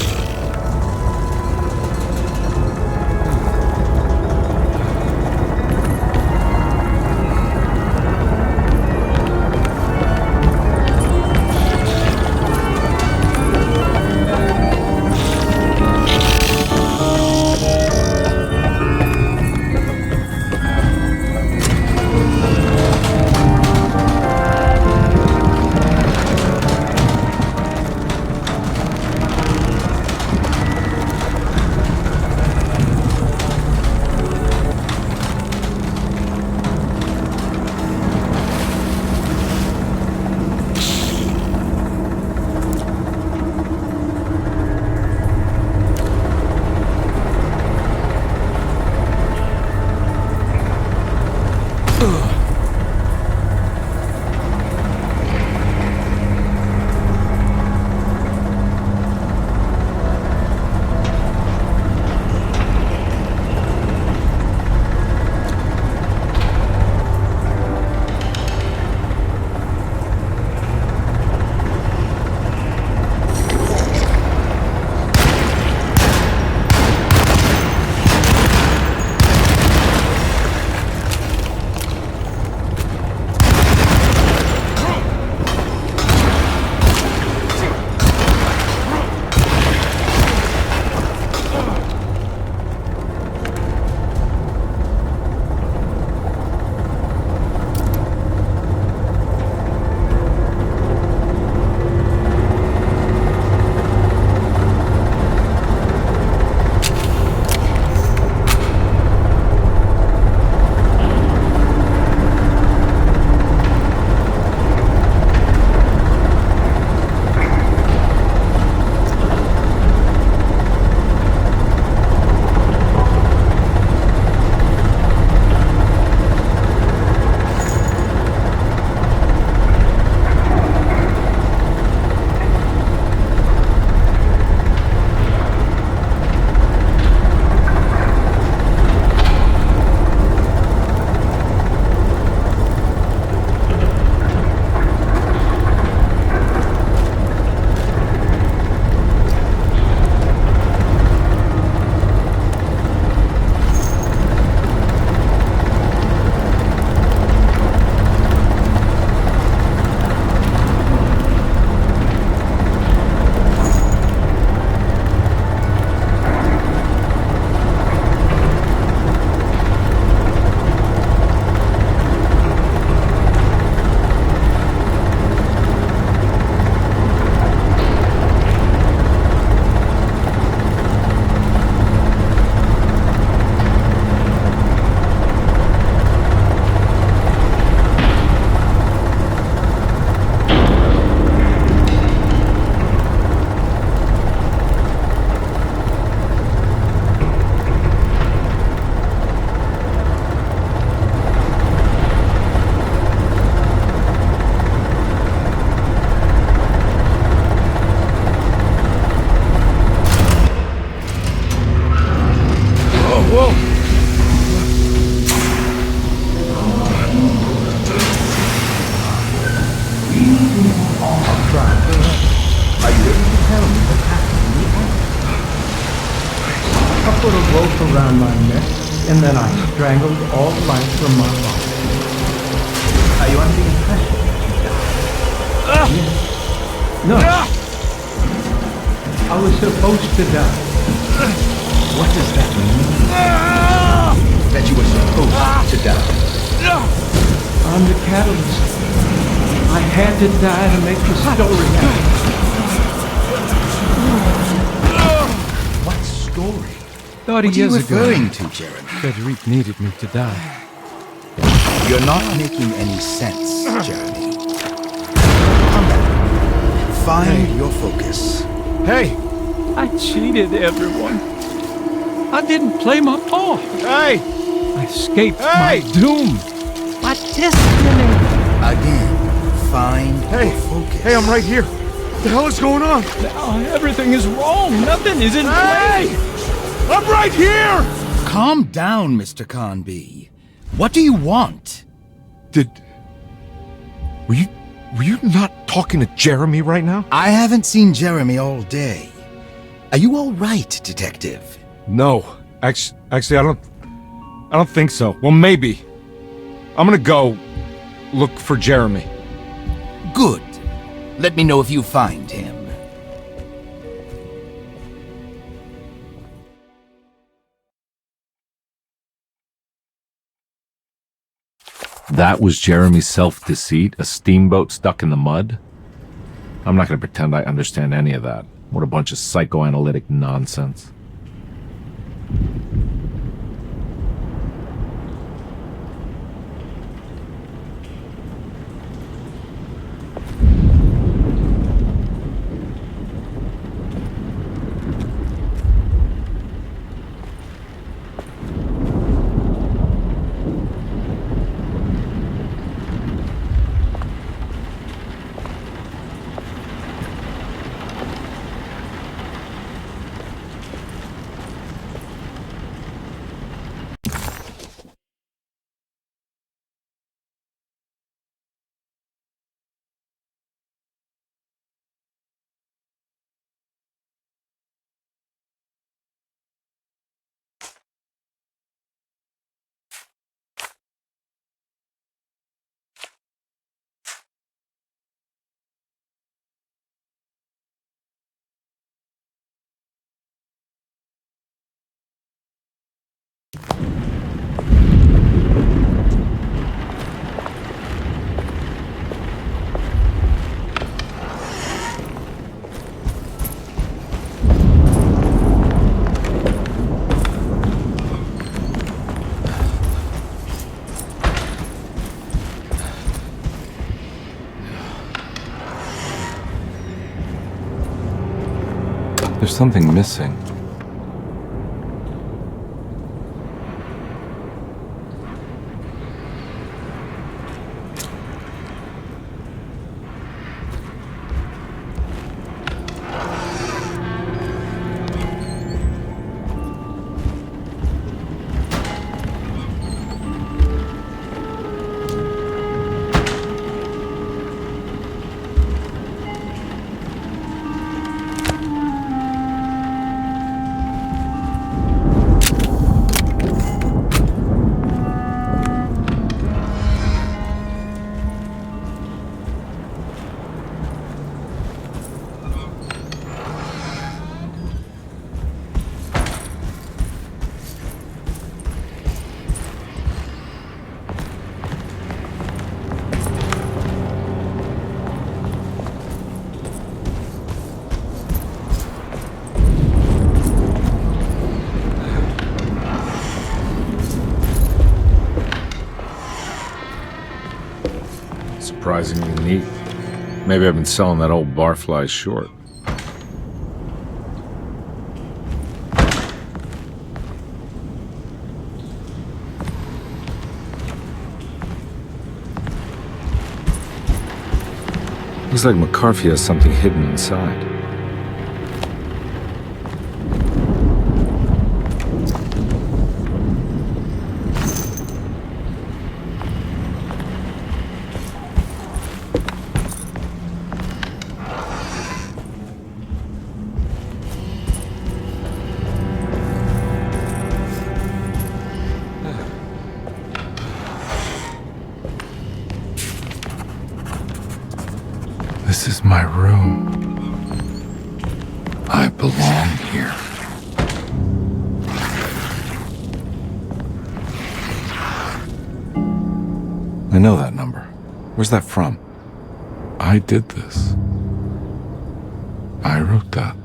try. Are you able to tell me what happened in the attic? I put a rope around my neck, and then I strangled all life from my body. Are you under the impression that you died? Yes. No. I was supposed to die. What does that mean? That you were supposed to die. I'm the catalyst. I had to die to make the story happen. What story? 30 What are you years referring ago, to, Jeremy? Frederic needed me to die. You're not making any sense, Jeremy. Come back. Find your focus. Hey! I cheated everyone. I didn't play my part. Hey! I escaped my doom. My destiny. Again, find your focus. Hey, I'm right here. What the hell is going on? Now everything is wrong. Nothing is in place. I'm right here! Calm down, Mr. Carnby. What do you want? Were you not talking to Jeremy right now? I haven't seen Jeremy all day. Are you all right, Detective? No. Actually, I don't think so. Well, maybe. I'm gonna go look for Jeremy. Good. Let me know if you find him. That was Jeremy's self-deceit? A steamboat stuck in the mud? I'm not gonna pretend I understand any of that. What a bunch of psychoanalytic nonsense. There's something missing. Surprisingly neat. Maybe I've been selling that old barfly short. Looks like McCarthy has something hidden inside. This is my room. I belong here. I know that number. Where's that from? I did this. I wrote that.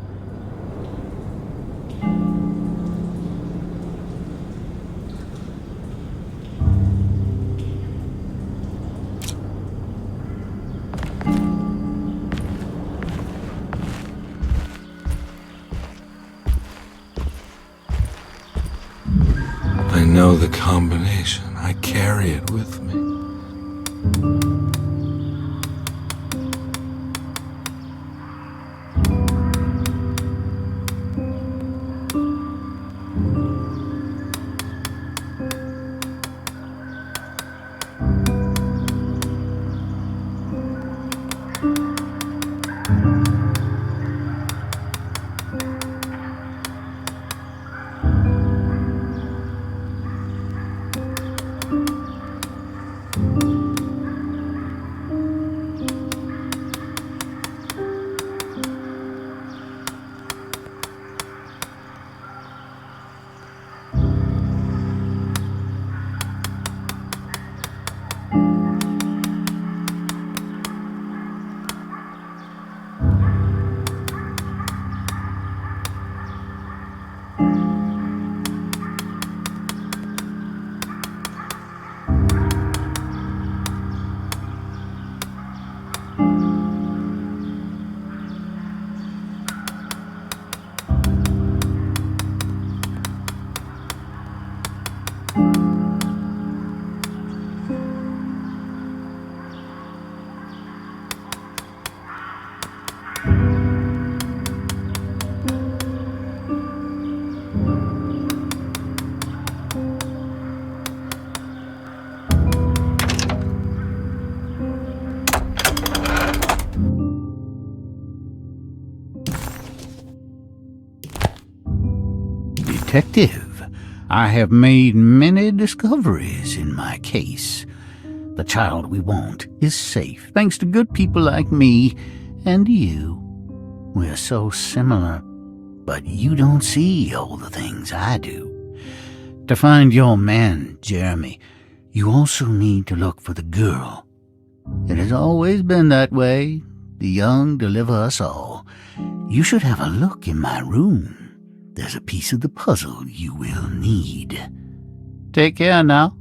I know the combination. I carry it with me. Detective, I have made many discoveries in my case. The child we want is safe, thanks to good people like me and you. We're so similar, but you don't see all the things I do. To find your man, Jeremy, you also need to look for the girl. It has always been that way. The young deliver us all. You should have a look in my room. There's a piece of the puzzle you will need. Take care now.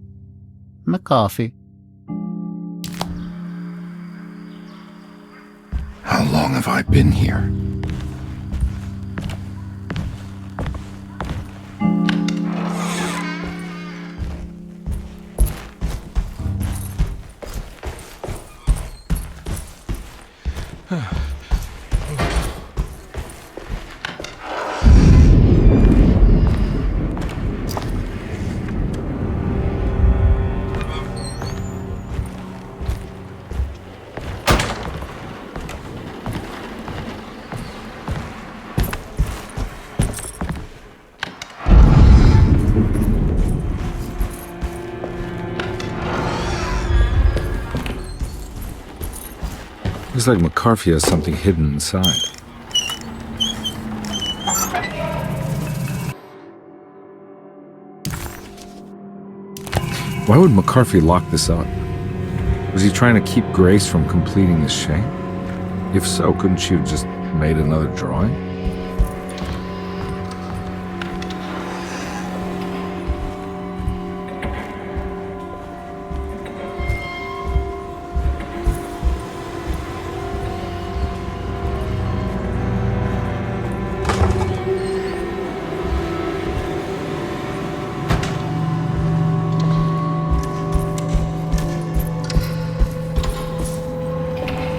My coffee. How long have I been here? Looks like McCarthy has something hidden inside. Why would McCarthy lock this up? Was he trying to keep Grace from completing his shame? If so, couldn't she have just made another drawing?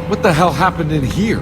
What the hell happened in here?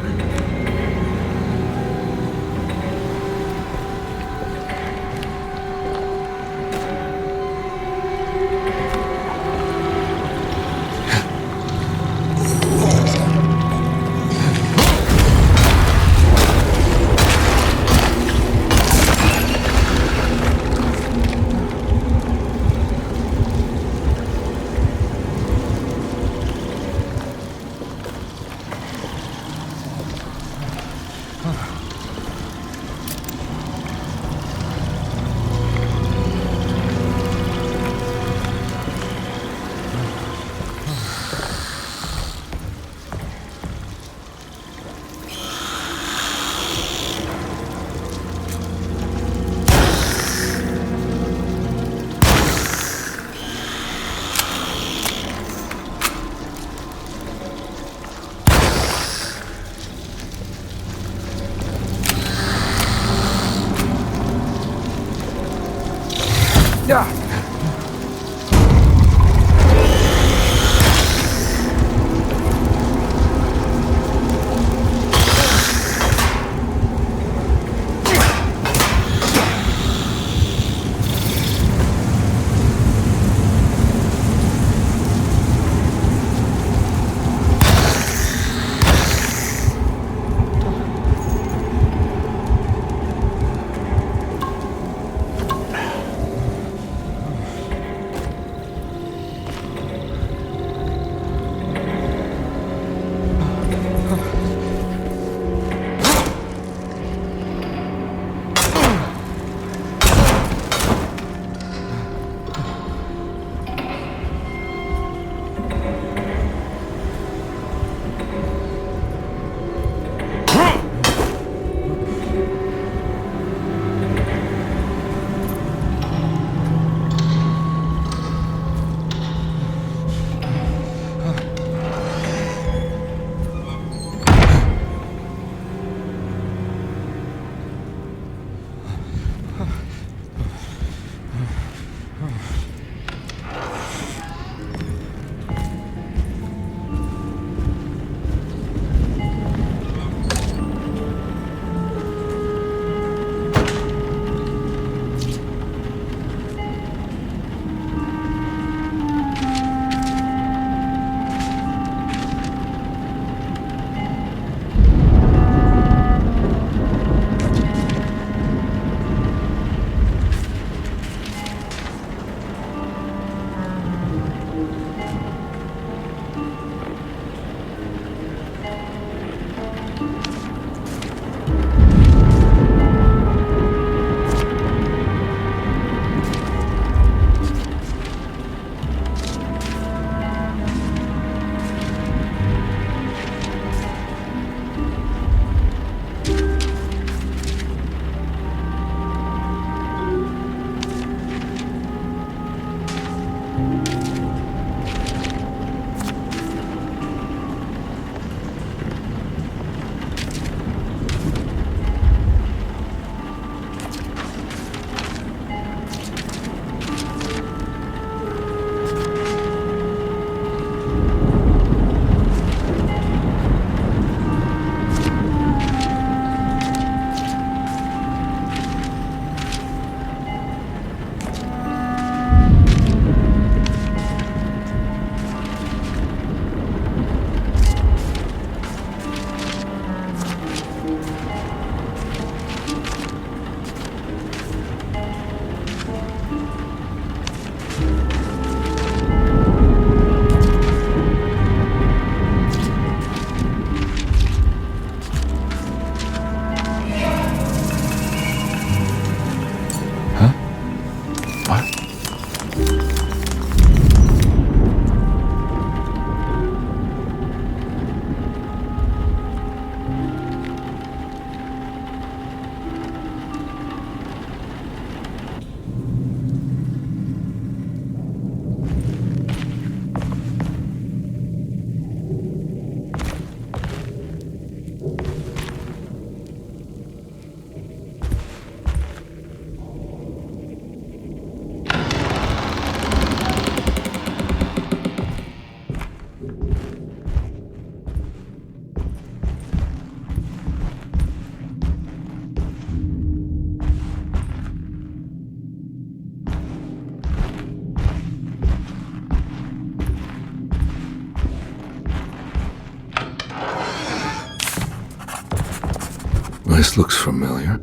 This looks familiar.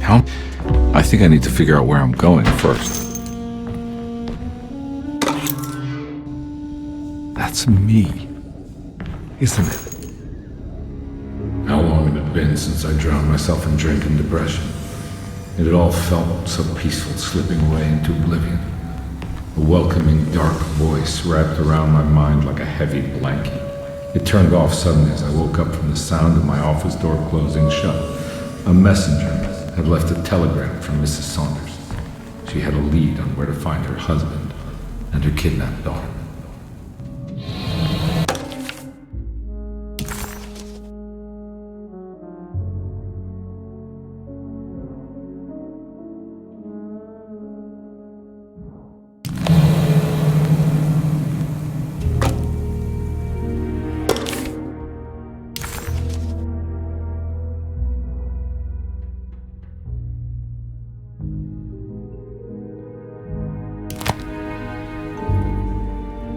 How? I think I need to figure out where I'm going first. That's me, isn't it? How long had it been since I drowned myself in drink and depression? It had all felt so peaceful, slipping away into oblivion. A welcoming, dark voice wrapped around my mind like a heavy blanket. It turned off suddenly as I woke up from the sound of my office door closing shut. A messenger had left a telegram from Mrs. Saunders. She had a lead on where to find her husband and her kidnapped daughter.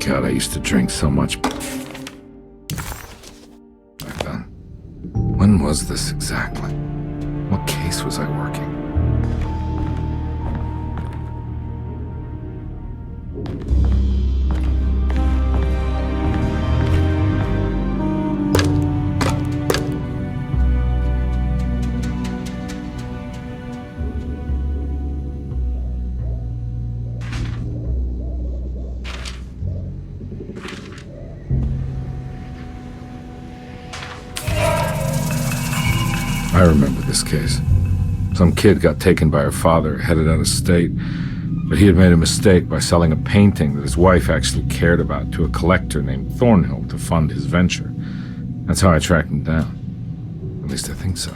God, I used to drink so much back then. When was this exactly? What case was I working? I remember this case. Some kid got taken by her father, headed out of state, but he had made a mistake by selling a painting that his wife actually cared about to a collector named Thornhill to fund his venture. That's how I tracked him down. At least I think so.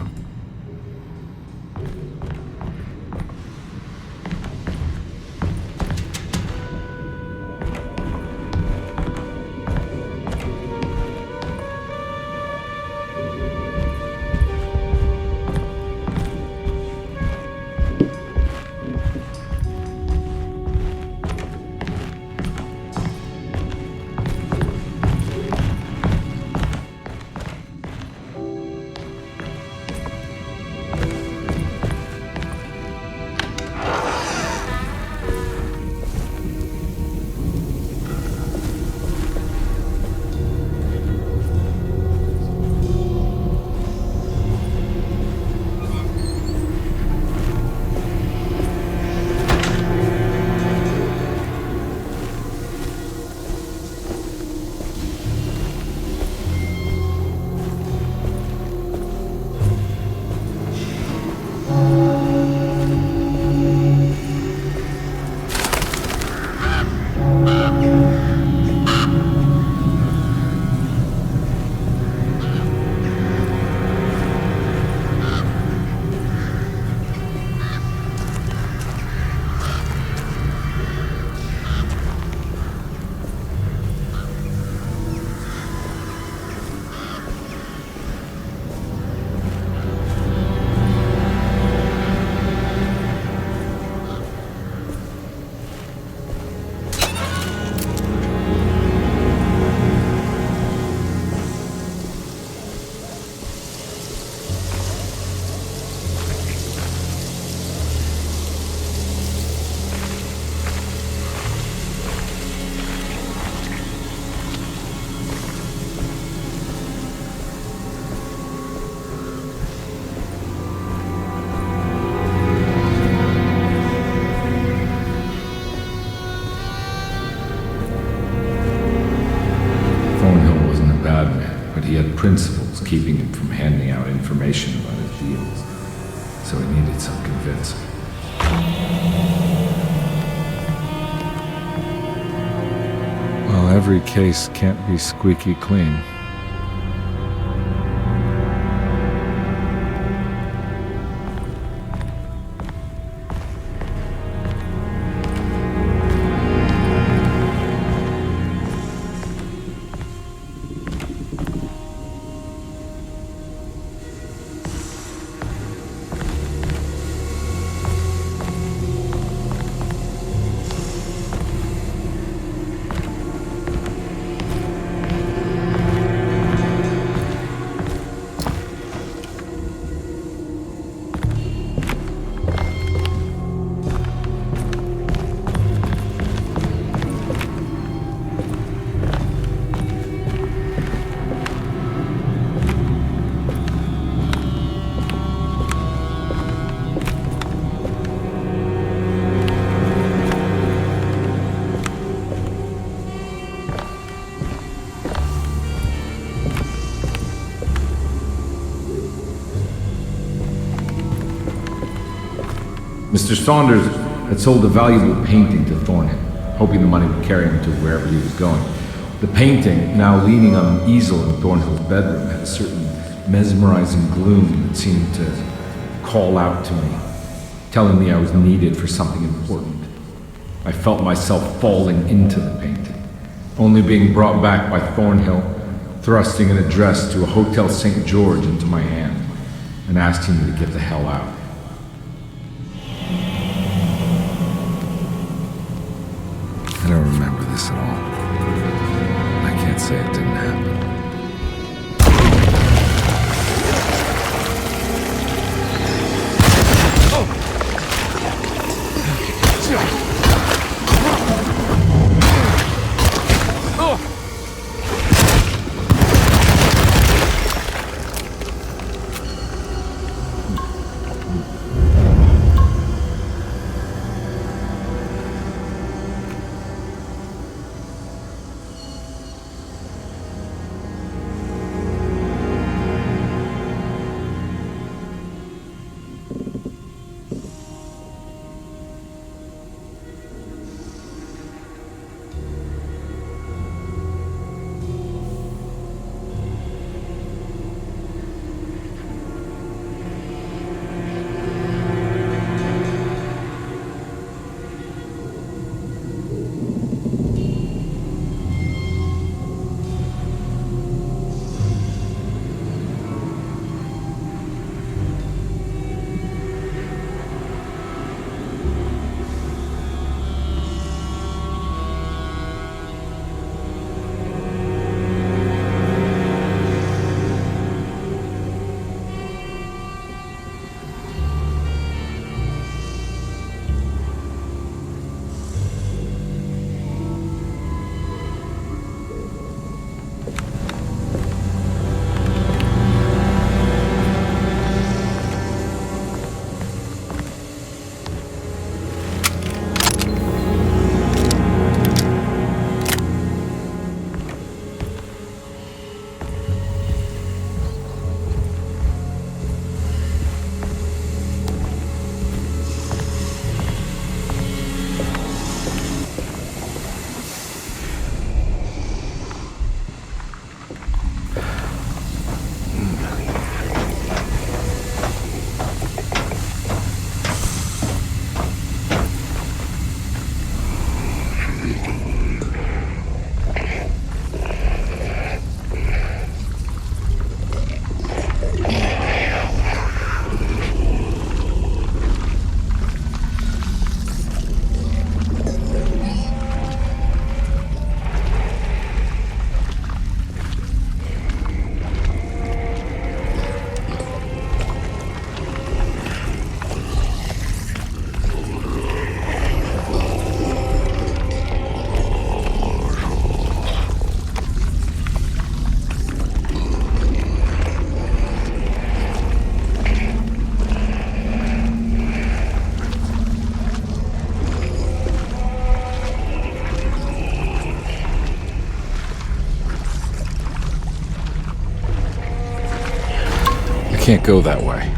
He had principles keeping him from handing out information about his deals, so he needed some convincing. Well, every case can't be squeaky clean. Mr. Saunders had sold a valuable painting to Thornhill, hoping the money would carry him to wherever he was going. The painting, now leaning on an easel in Thornhill's bedroom, had a certain mesmerizing gloom that seemed to call out to me, telling me I was needed for something important. I felt myself falling into the painting, only being brought back by Thornhill, thrusting an address to a Hotel St. George into my hand and asking me to get the hell out. I don't remember this at all. say it didn't happen. Can't go that way.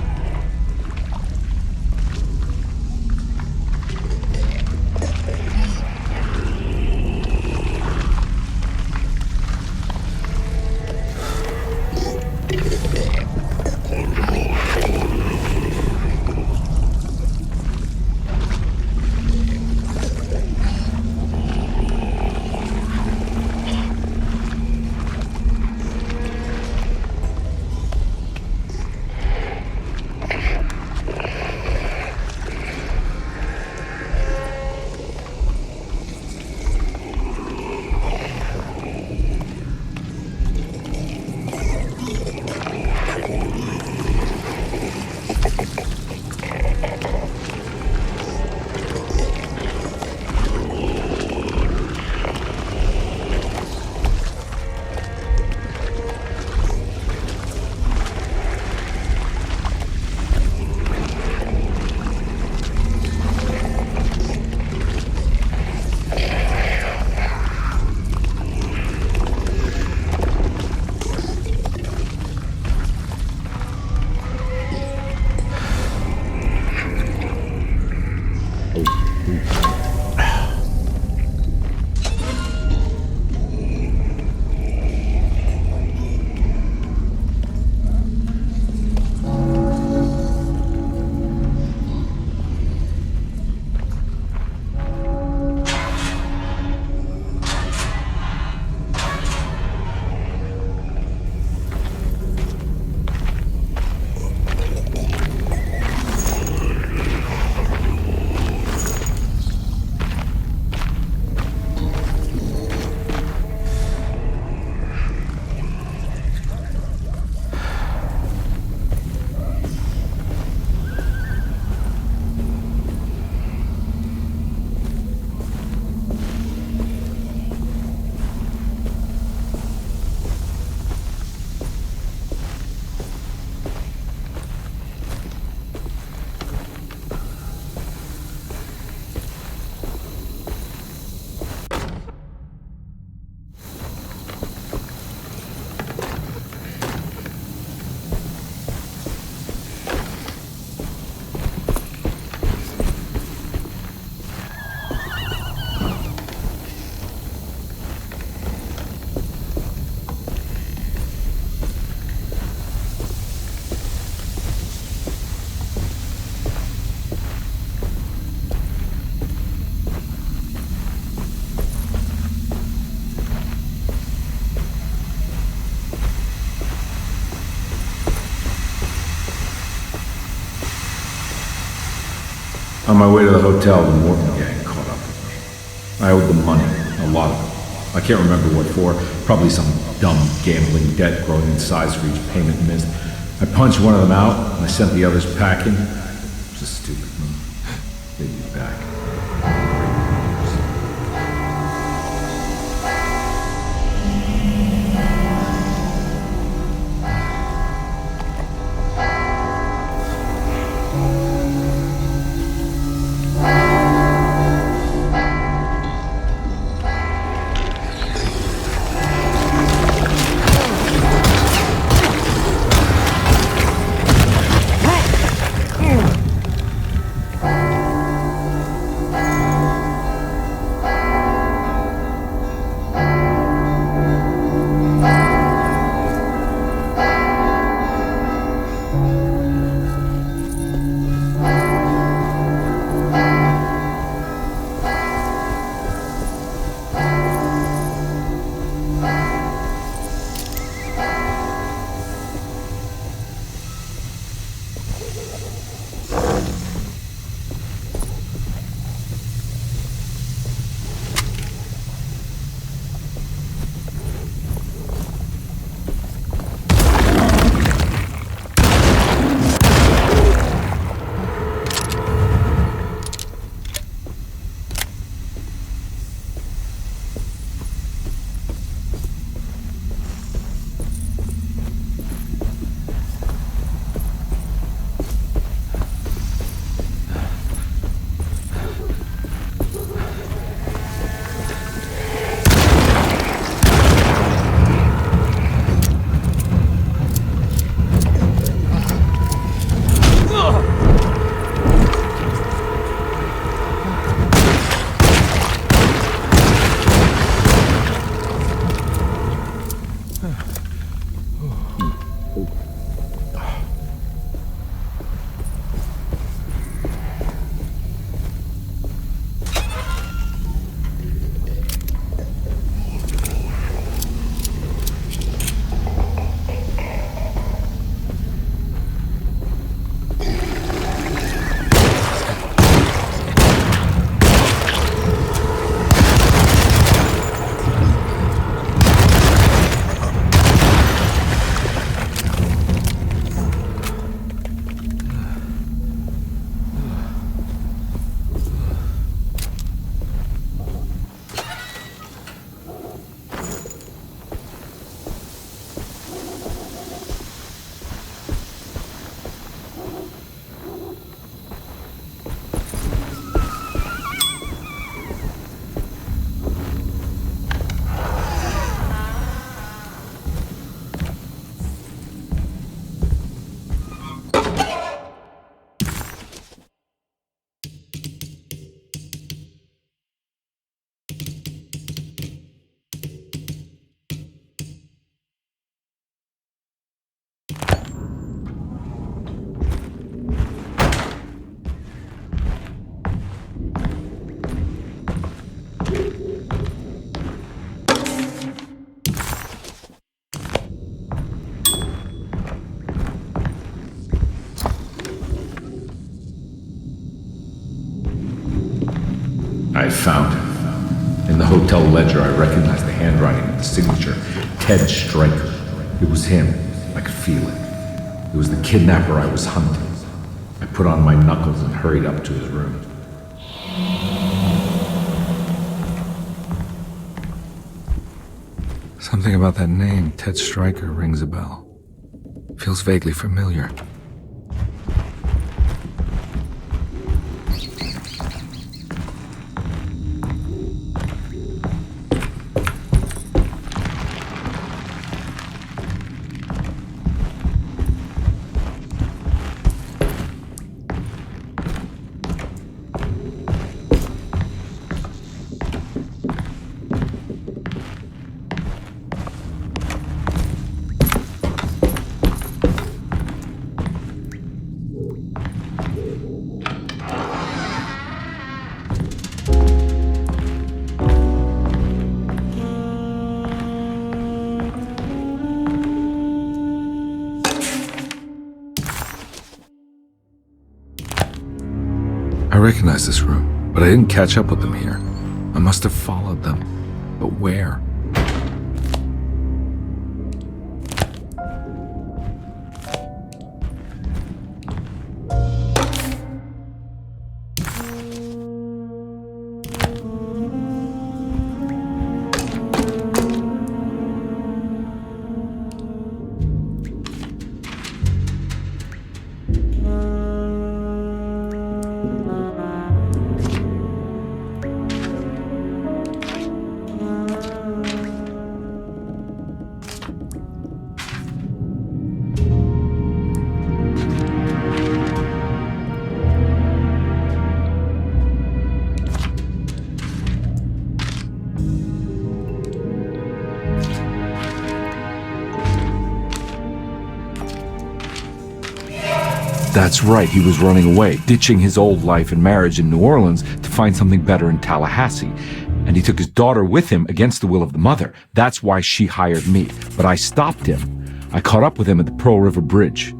On my way to the hotel, the Morton gang caught up with me. I owed them money, a lot of it. I can't remember what for, probably some dumb gambling debt growing in size for each payment missed. I punched one of them out, and I sent the others packing. It was a stupid move. They'd be back. I found him. In the hotel ledger, I recognized the handwriting of the signature, Ted Stryker. It was him. I could feel it. It was the kidnapper I was hunting. I put on my knuckles and hurried up to his room. Something about that name, Ted Stryker, rings a bell. Feels vaguely familiar. I recognize this room, but I didn't catch up with them here. I must have followed them. But where? That's right, he was running away, ditching his old life and marriage in New Orleans to find something better in Tallahassee. And he took his daughter with him against the will of the mother. That's why she hired me. But I stopped him. I caught up with him at the Pearl River Bridge.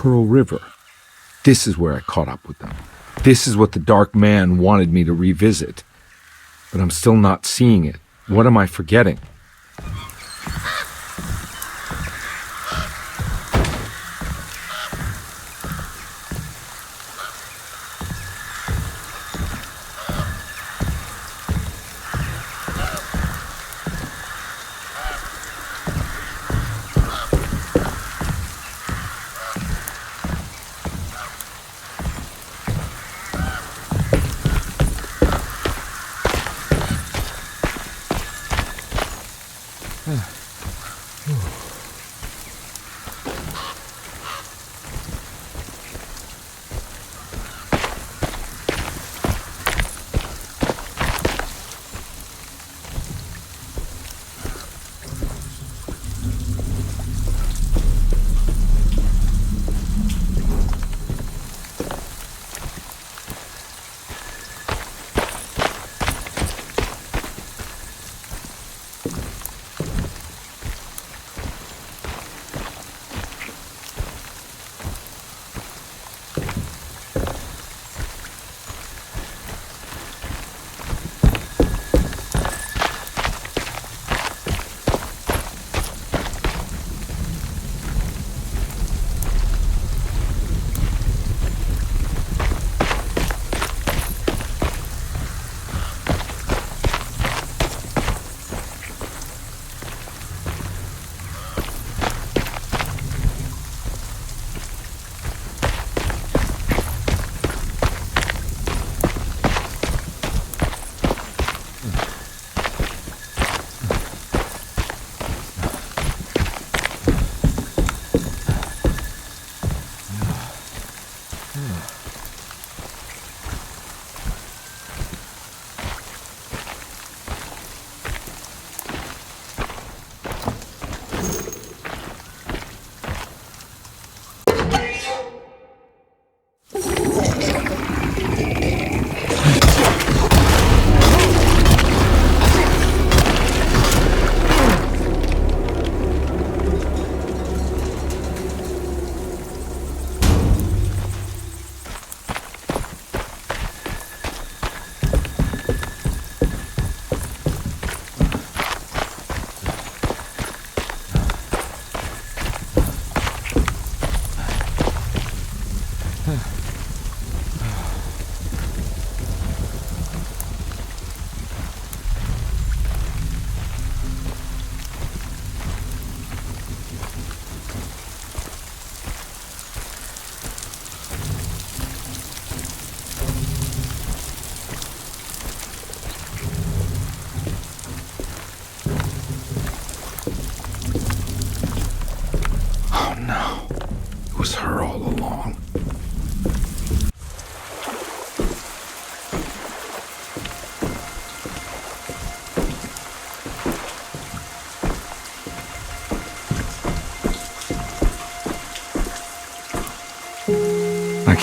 Pearl River. This is where I caught up with them. This is what the Dark Man wanted me to revisit. But I'm still not seeing it. What am I forgetting?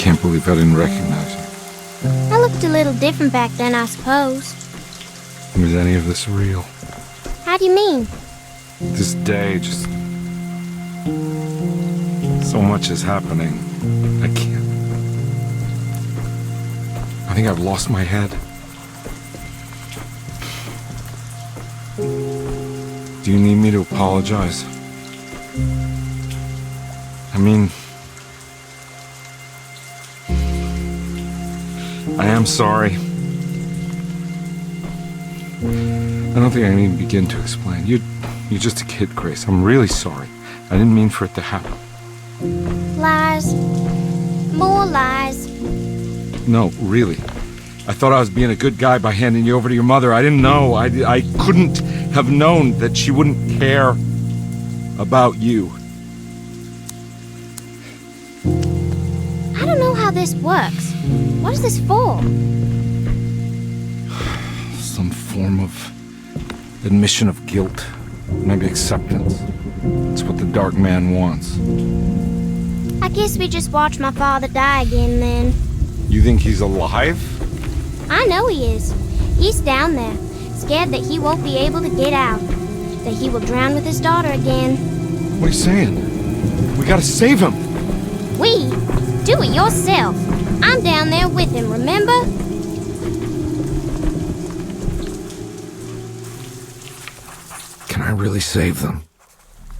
can't believe I didn't recognize you. I looked a little different back then, I suppose. Was any of this real? How do you mean? This day, just... so much is happening. I can't... I think I've lost my head. Do you need me to apologize? I mean... I am sorry. I don't think I need to begin to explain. You're just a kid, Grace. I'm really sorry. I didn't mean for it to happen. Lies. More lies. No, really. I thought I was being a good guy by handing you over to your mother. I didn't know. I couldn't have known that she wouldn't care about you. I don't know how this works. What is this for? Some form of admission of guilt. Maybe acceptance. It's what the Dark Man wants. I guess we just watch my father die again then. You think he's alive? I know he is. He's down there, scared that he won't be able to get out. That he will drown with his daughter again. What are you saying? We gotta save him! We? Do it yourself. I'm down there with him, remember? Can I really save them?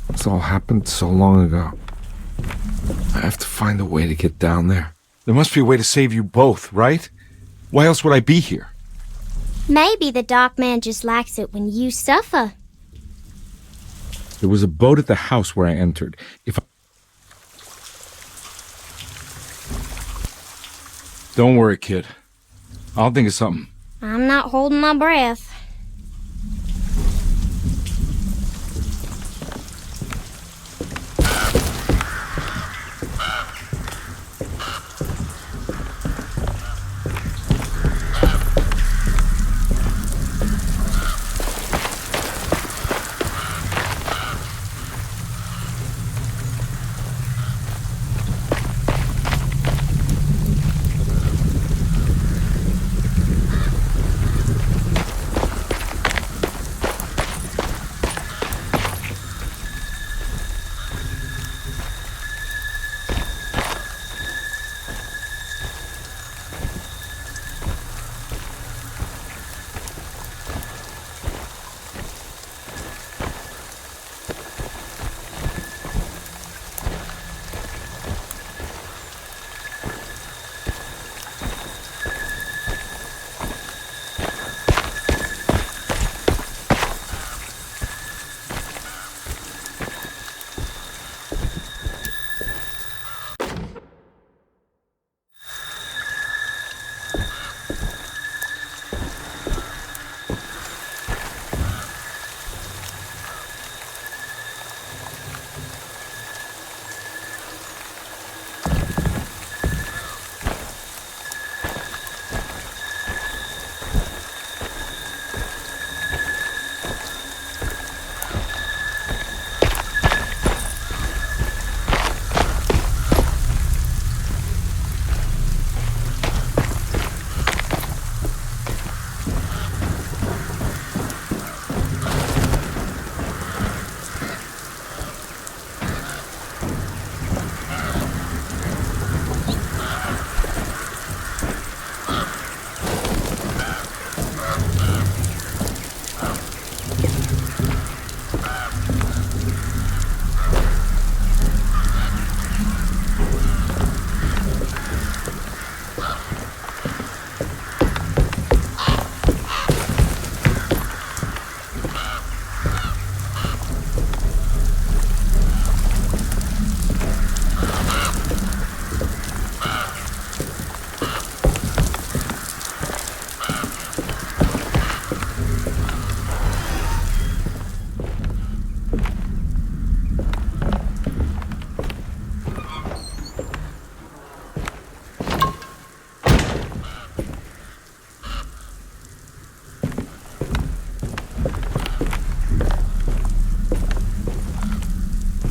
This all happened so long ago. I have to find a way to get down there. There must be a way to save you both, right? Why else would I be here? Maybe the Dark Man just likes it when you suffer. There was a boat at the house where I entered. Don't worry, kid. I'll think of something. I'm not holding my breath.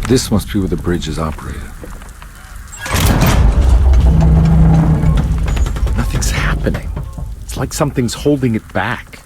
This must be where the bridge is operated. like something's holding it back.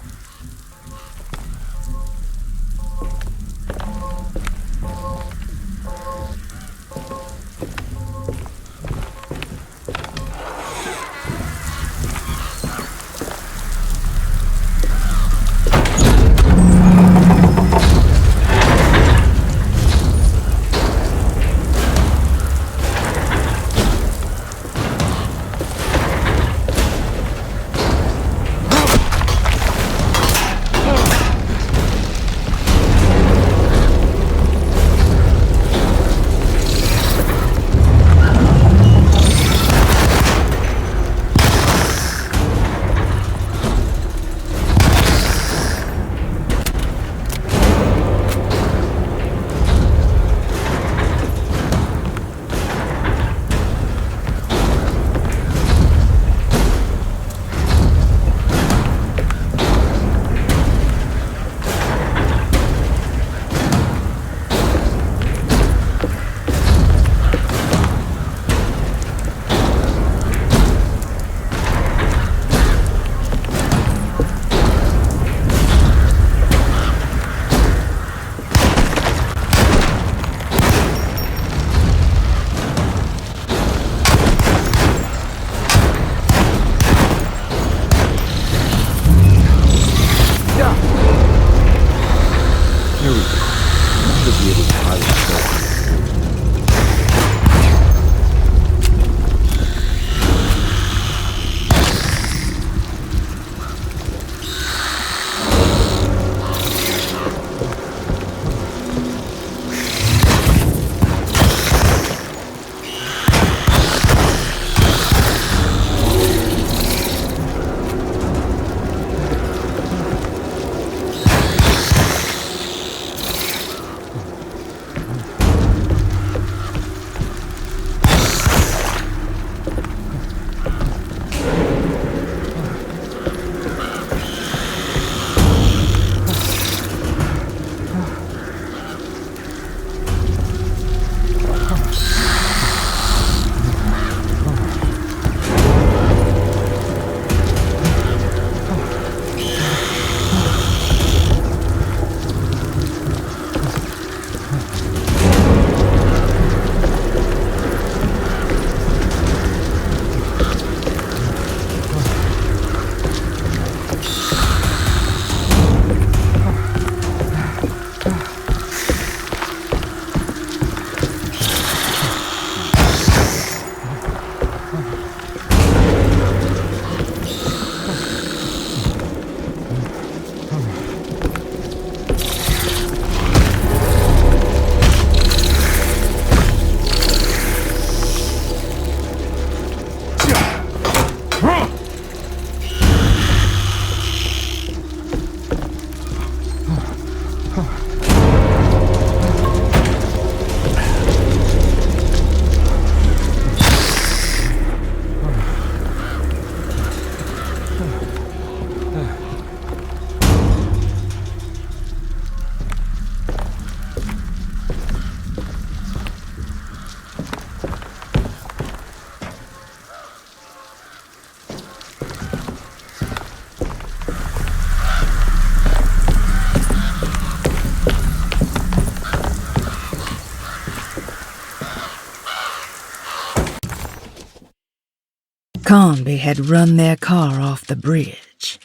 Carnby had run their car off the bridge.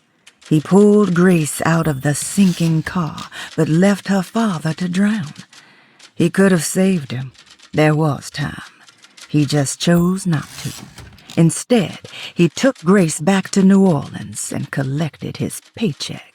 He pulled Grace out of the sinking car, but left her father to drown. He could have saved him. There was time. He just chose not to. Instead, he took Grace back to New Orleans and collected his paycheck.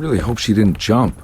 really hope she didn't jump.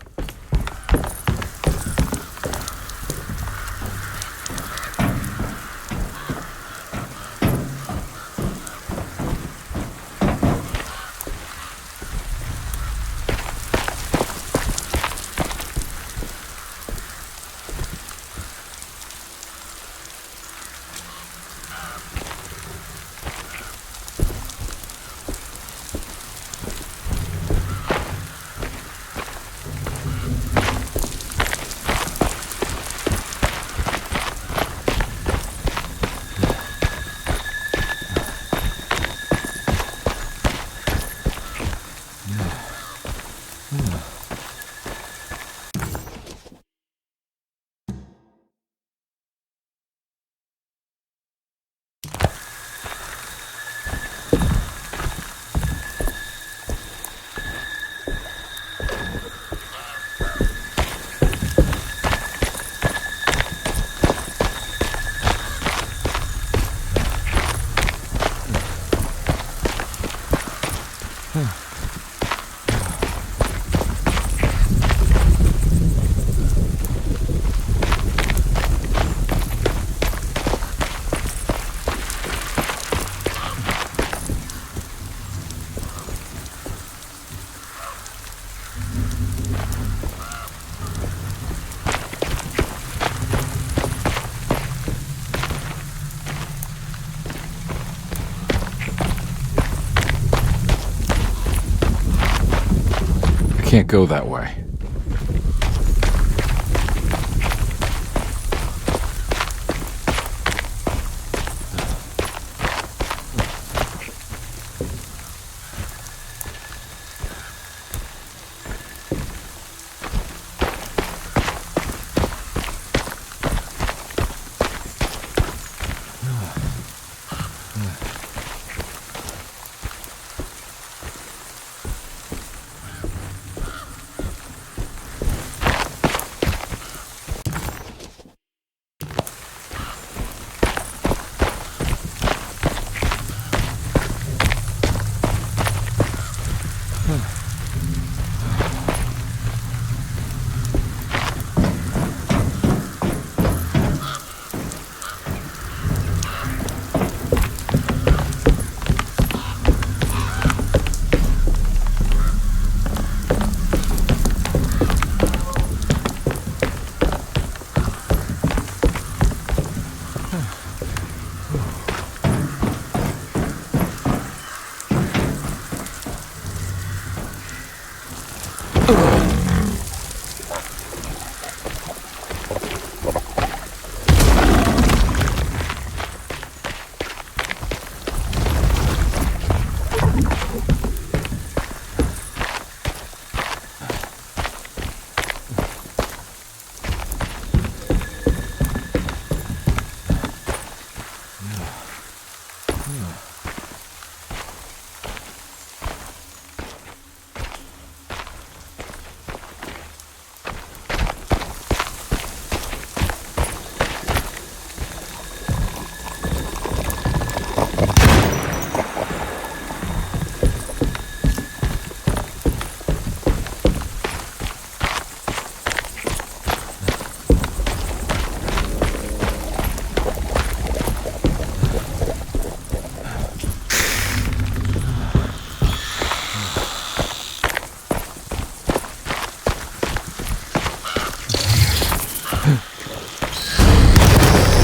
Can't go that way.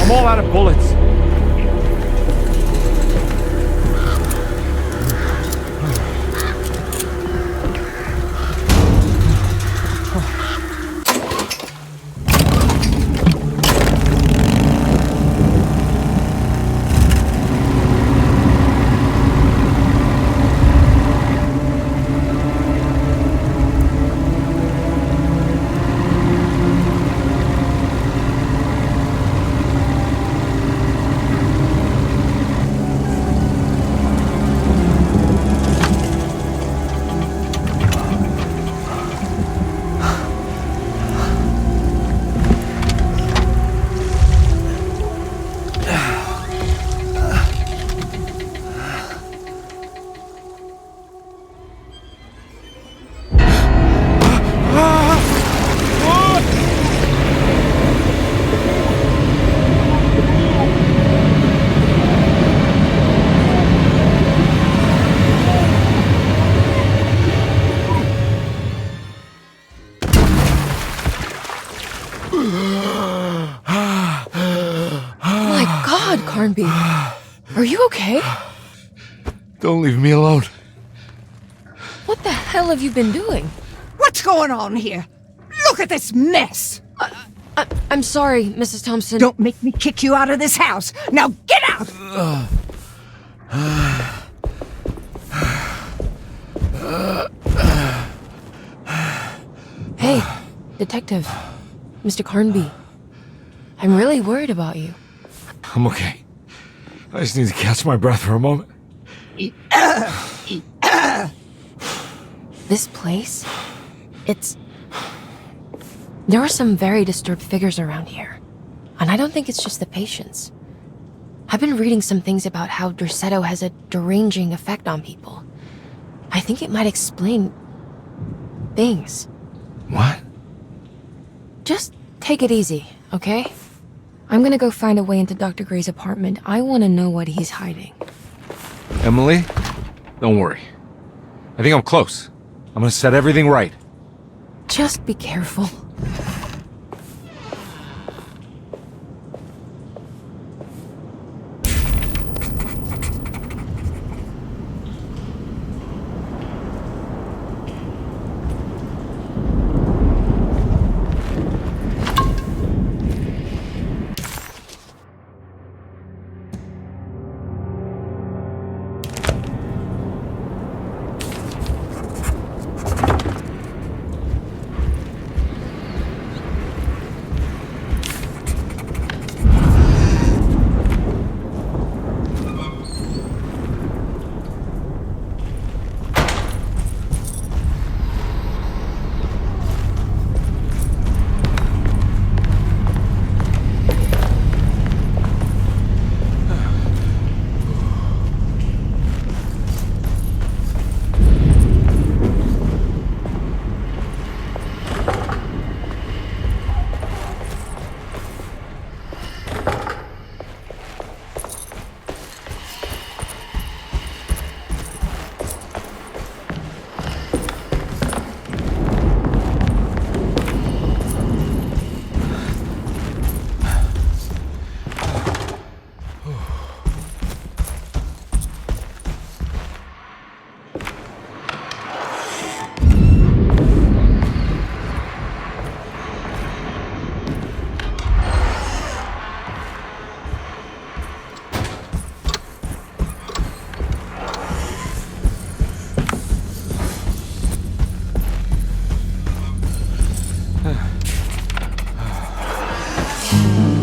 I'm all out of bullets. Carnby, are you okay? Don't leave me alone. What the hell have you been doing? What's going on here? Look at this mess! I'm sorry, Mrs. Thompson. Don't make me kick you out of this house! Now get out! Hey, Detective. Mr. Carnby. I'm really worried about you. I'm okay. I just need to catch my breath for a moment. This place? There are some very disturbed figures around here. And I don't think it's just the patients. I've been reading some things about how Derceto has a deranging effect on people. I think it might explain things. What? Just take it easy, okay? I'm gonna go find a way into Dr. Gray's apartment. I want to know what he's hiding. Emily, don't worry. I think I'm close. I'm gonna set everything right. Just be careful.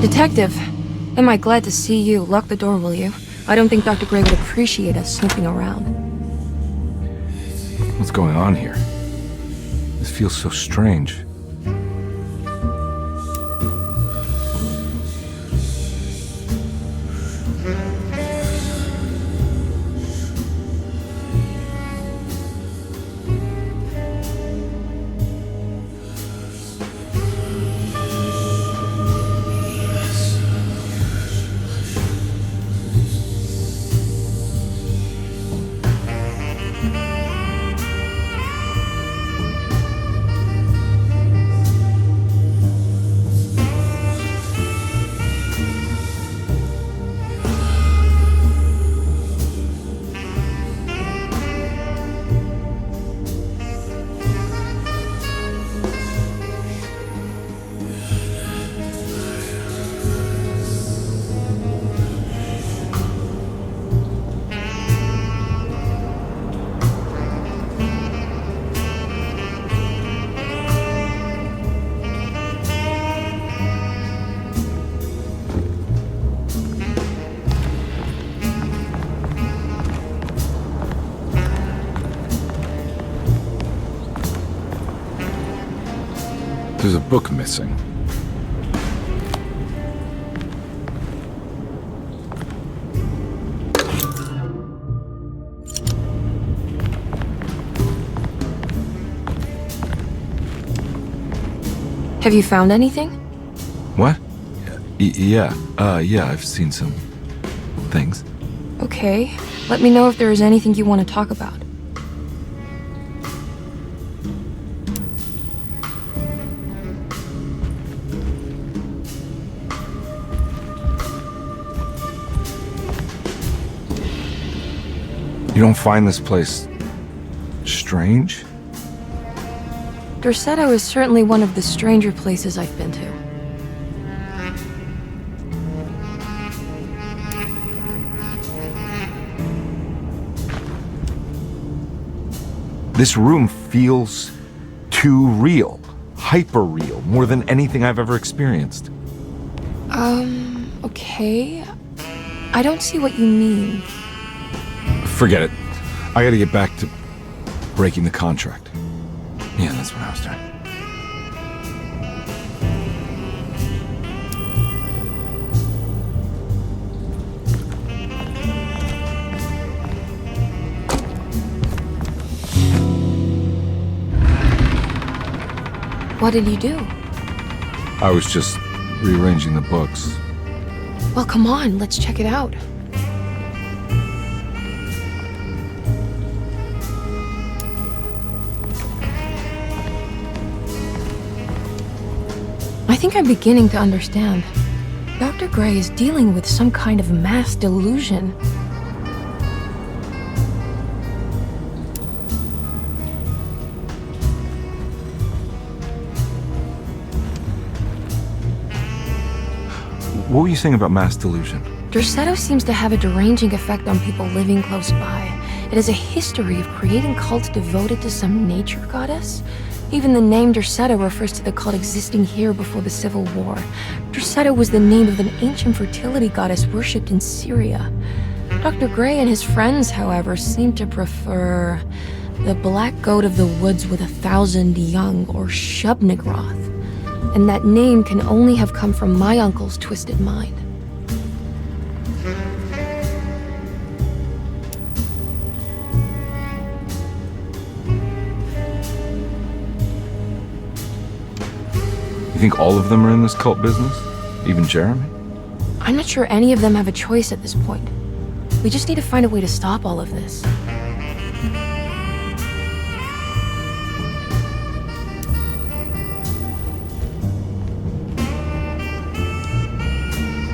Detective, am I glad to see you. Lock the door, will you? I don't think Dr. Gray would appreciate us snooping around. What's going on here? This feels so strange. There's a book missing. Have you found anything? What? Yeah, I've seen some things. Okay. Let me know if there is anything you want to talk about. You don't find this place strange? Dorsetto is certainly one of the stranger places I've been to. This room feels too real, hyper real, more than anything I've ever experienced. Okay. I don't see what you mean. Forget it. I gotta get back to breaking the contract. Yeah, that's what I was doing. What did you do? I was just rearranging the books. Well, come on, let's check it out. I think I'm beginning to understand. Dr. Gray is dealing with some kind of mass delusion. What were you saying about mass delusion? Dorsetto seems to have a deranging effect on people living close by. It has a history of creating cults devoted to some nature goddess. Even the name Dorsetto refers to the cult existing here before the Civil War. Dorsetto was the name of an ancient fertility goddess worshipped in Syria. Dr. Gray and his friends, however, seem to prefer the black goat of the woods with 1,000 young, or Shub-Nigroth. And that name can only have come from my uncle's twisted mind. You think all of them are in this cult business? Even Jeremy? I'm not sure any of them have a choice at this point. We just need to find a way to stop all of this.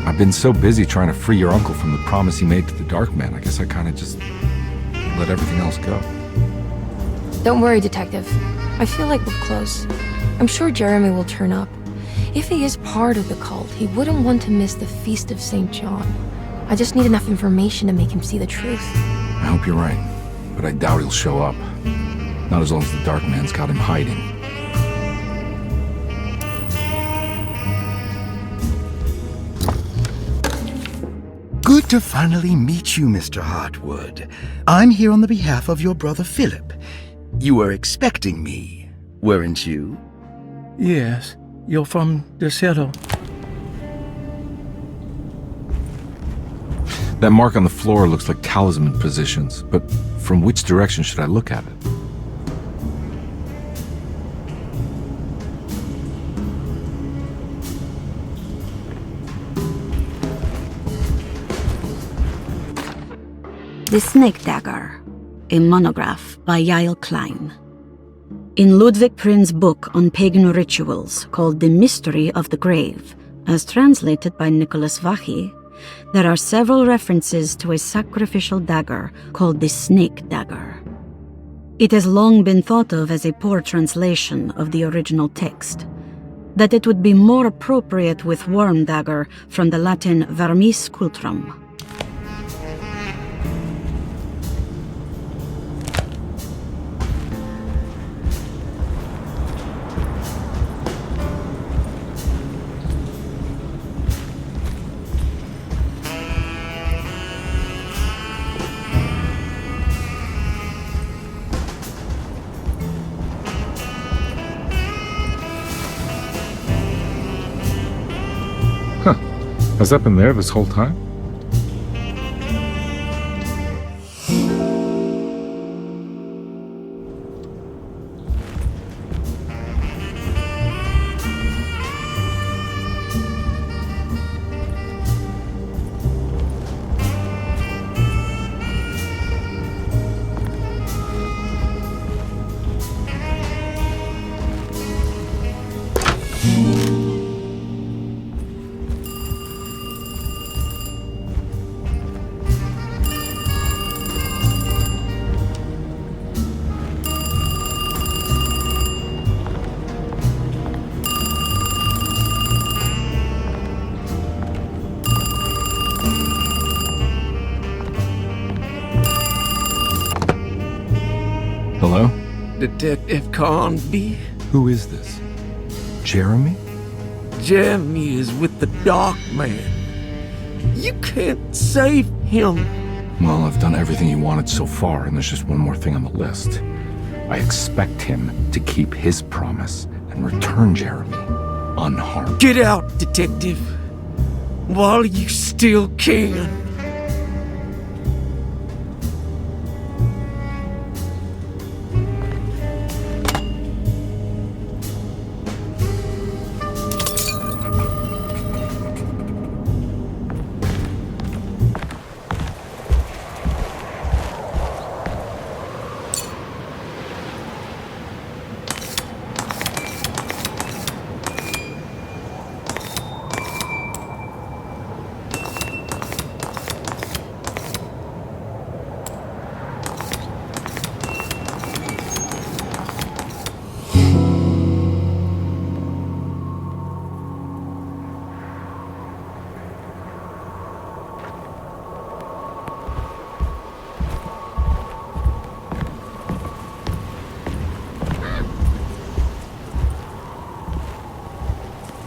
I've been so busy trying to free your uncle from the promise he made to the Dark Man, I guess I kind of just let everything else go. Don't worry, Detective. I feel like we're close. I'm sure Jeremy will turn up. If he is part of the cult, he wouldn't want to miss the Feast of St. John. I just need enough information to make him see the truth. I hope you're right, but I doubt he'll show up. Not as long as the Dark Man's got him hiding. Good to finally meet you, Mr. Hartwood. I'm here on the behalf of your brother Philip. You were expecting me, weren't you? Yes, you're from Dorsetto. That mark on the floor looks like talisman positions, but from which direction should I look at it? The Snake Dagger, a monograph by Yael Klein. In Ludwig Prin's book on pagan rituals called The Mystery of the Grave, as translated by Nicholas Vachy, there are several references to a sacrificial dagger called the Snake Dagger. It has long been thought of as a poor translation of the original text, that it would be more appropriate with worm dagger from the Latin vermis cultrum. Has that been there this whole time? Detective Carnby. Who is this? Jeremy? Jeremy is with the Dark Man. You can't save him. Well, I've done everything he wanted so far, and there's just one more thing on the list. I expect him to keep his promise and return Jeremy unharmed. Get out, Detective, while you still can.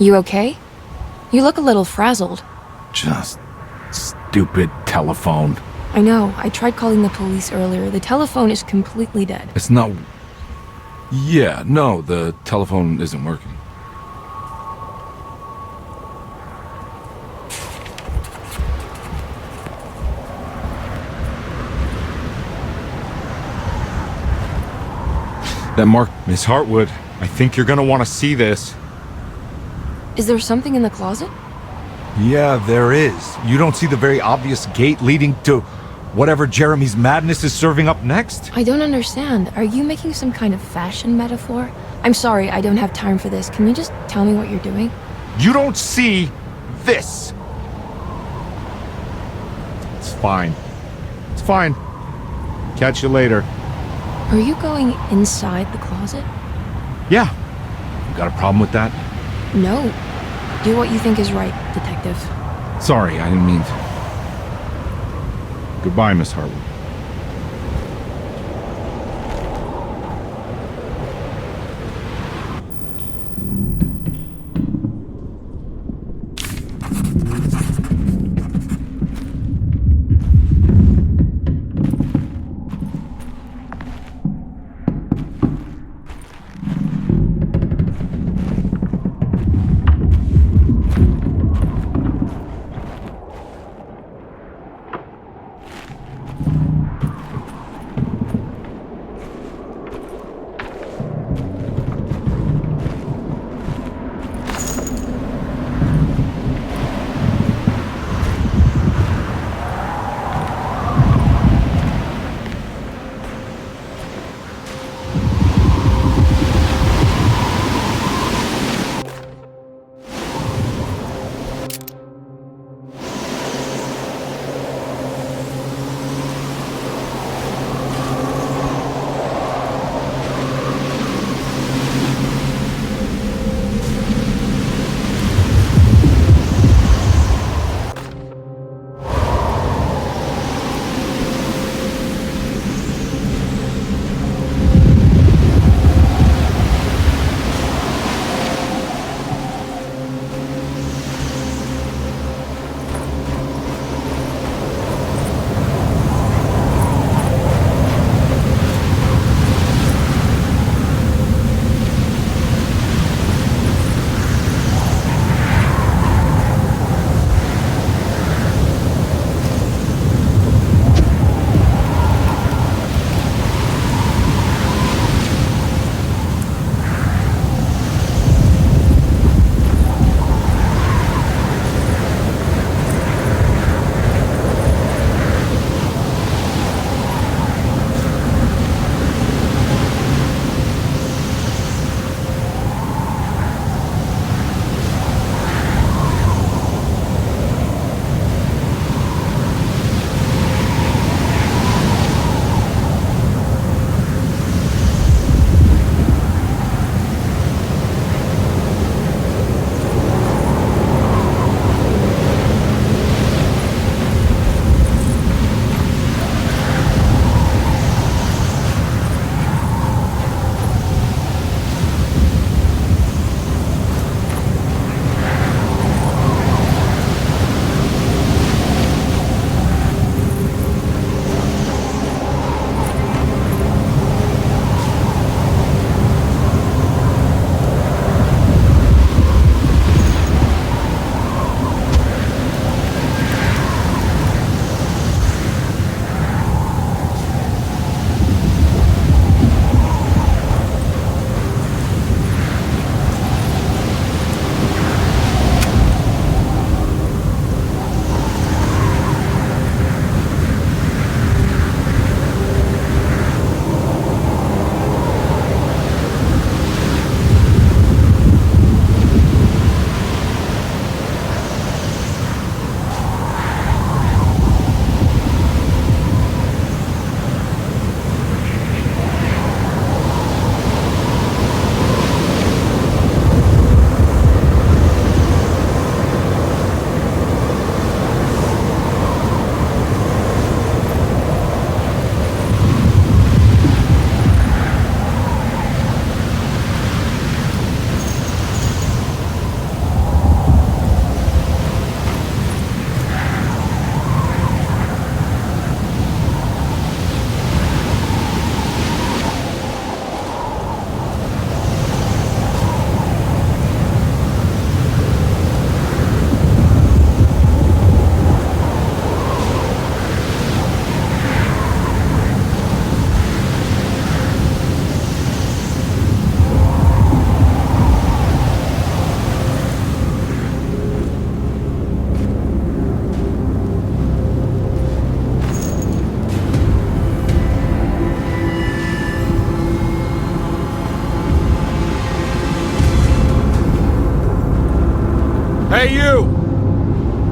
You okay? You look a little frazzled. Just stupid telephone. I know. I tried calling the police earlier. The telephone is completely dead. It's not... Yeah, no, the telephone isn't working. That mark... Miss Hartwood, I think you're gonna want to see this. Is there something in the closet? Yeah, there is. You don't see the very obvious gate leading to whatever Jeremy's madness is serving up next? I don't understand. Are you making some kind of fashion metaphor? I'm sorry, I don't have time for this. Can you just tell me what you're doing? You don't see this. It's fine. It's fine. Catch you later. Are you going inside the closet? Yeah. You got a problem with that? No. Do what you think is right, Detective. Sorry, I didn't mean to. Goodbye, Miss Hartwood.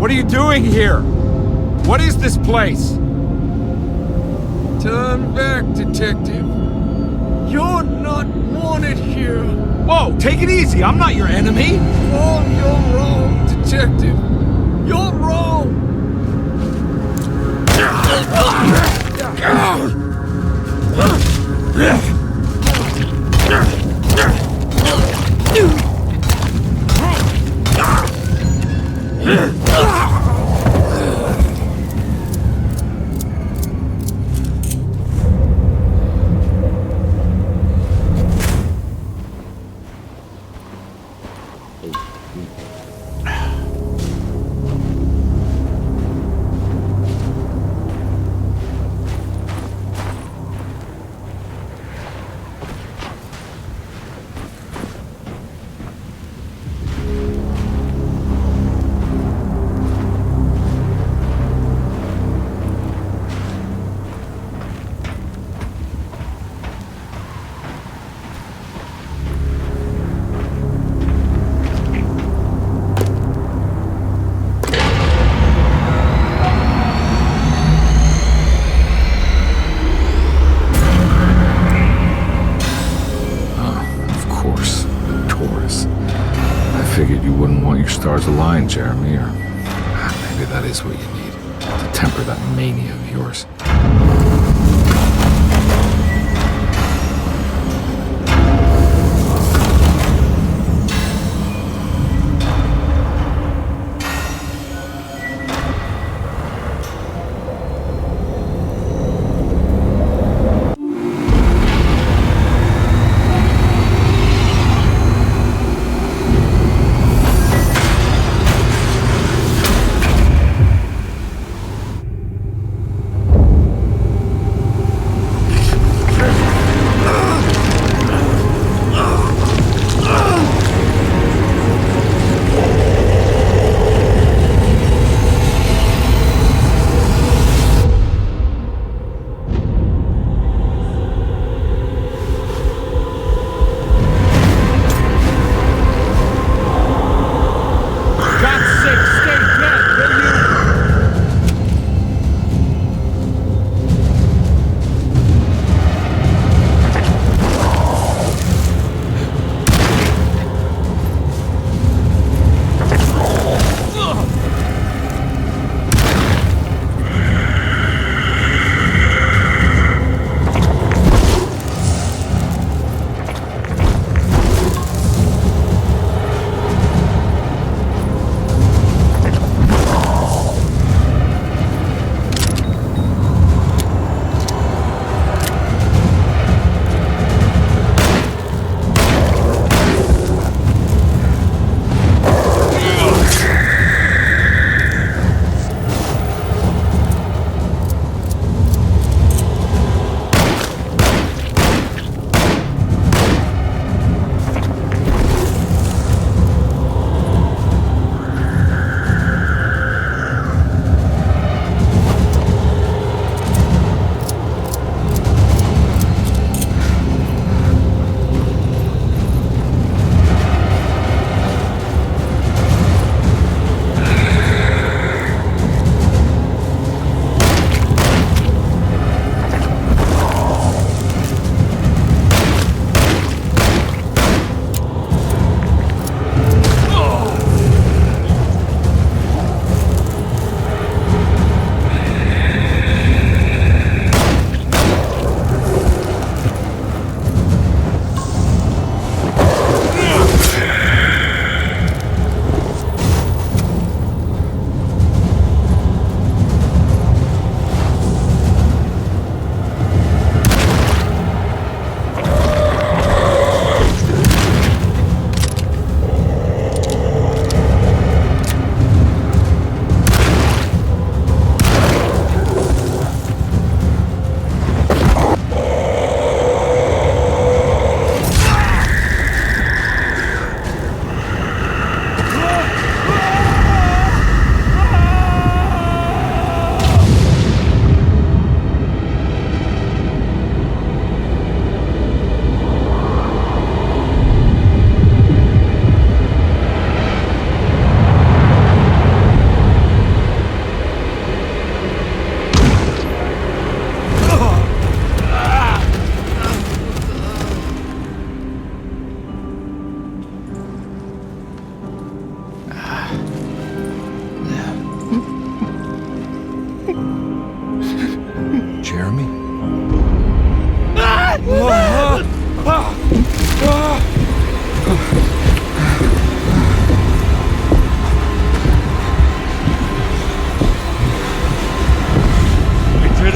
What are you doing here? What is this place? Turn back, detective. You're not wanted here. Whoa, take it easy. I'm not your enemy. Oh, you're wrong, detective. You're wrong. Figured you wouldn't want your stars aligned, Jeremy, or maybe that is what you need to temper that mania of yours.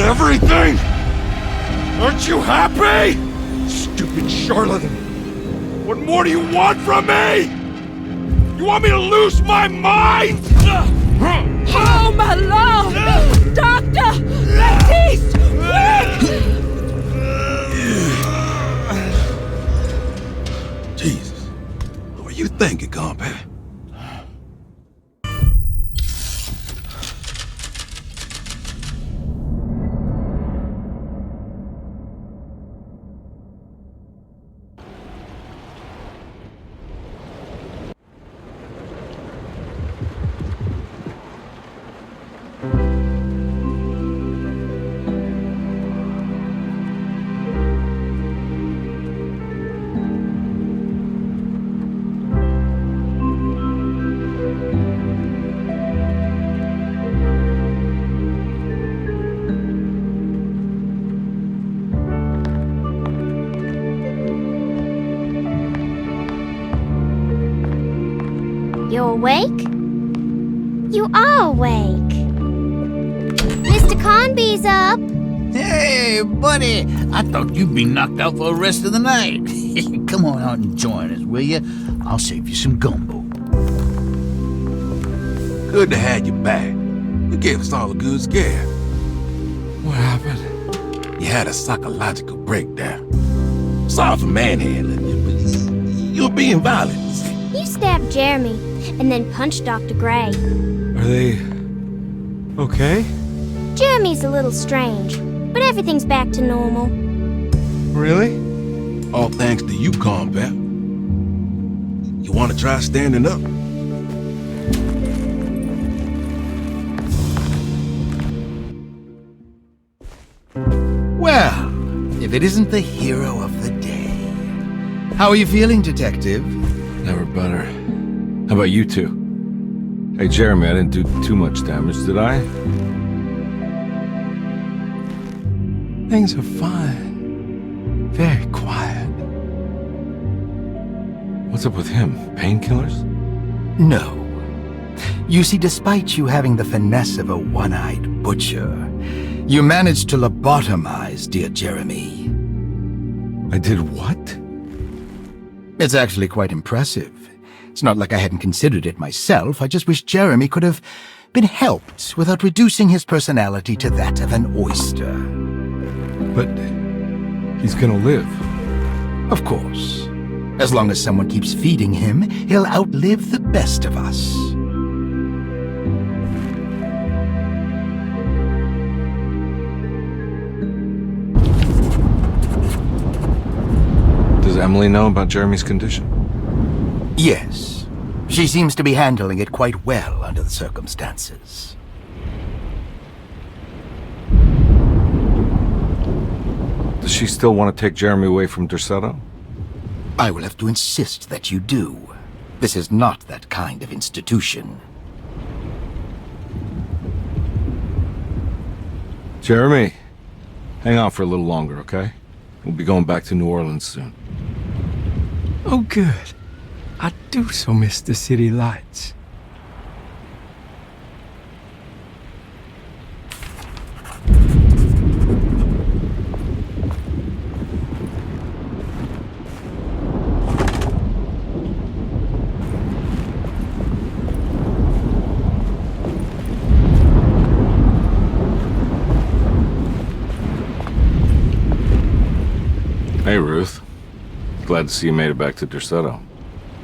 everything? Aren't you happy? Stupid charlatan. What more do you want from me? You want me to lose my mind? Oh, my love! Doctor! Baptiste! Quick! Jesus. What are you thinking, Carnby? You awake? You are awake. Mr. Carnby's up. Hey, buddy. I thought you'd be knocked out for the rest of the night. Come on out and join us, will you? I'll save you some gumbo. Good to have you back. You gave us all a good scare. What happened? You had a psychological breakdown. Sorry for manhandling you, but you're being violent. You stabbed Jeremy and then punched Dr. Gray. Are they... okay? Jeremy's a little strange, but everything's back to normal. Really? All thanks to you, Carnby. You want to try standing up? Well, if it isn't the hero of the day. How are you feeling, Detective? Never better. How about you two? Hey, Jeremy, I didn't do too much damage, did I? Things are fine. Very quiet. What's up with him? Painkillers? No. You see, despite you having the finesse of a one-eyed butcher, you managed to lobotomize dear Jeremy. I did what? It's actually quite impressive. It's not like I hadn't considered it myself. I just wish Jeremy could have been helped without reducing his personality to that of an oyster. But he's gonna live. Of course. As long as someone keeps feeding him, he'll outlive the best of us. Does Emily know about Jeremy's condition? Yes. She seems to be handling it quite well under the circumstances. Does she still want to take Jeremy away from Derceto? I will have to insist that you do. This is not that kind of institution. Jeremy, hang on for a little longer, okay? We'll be going back to New Orleans soon. Oh, good. I do so miss the city lights. Hey, Ruth. Glad to see you made it back to Derceto.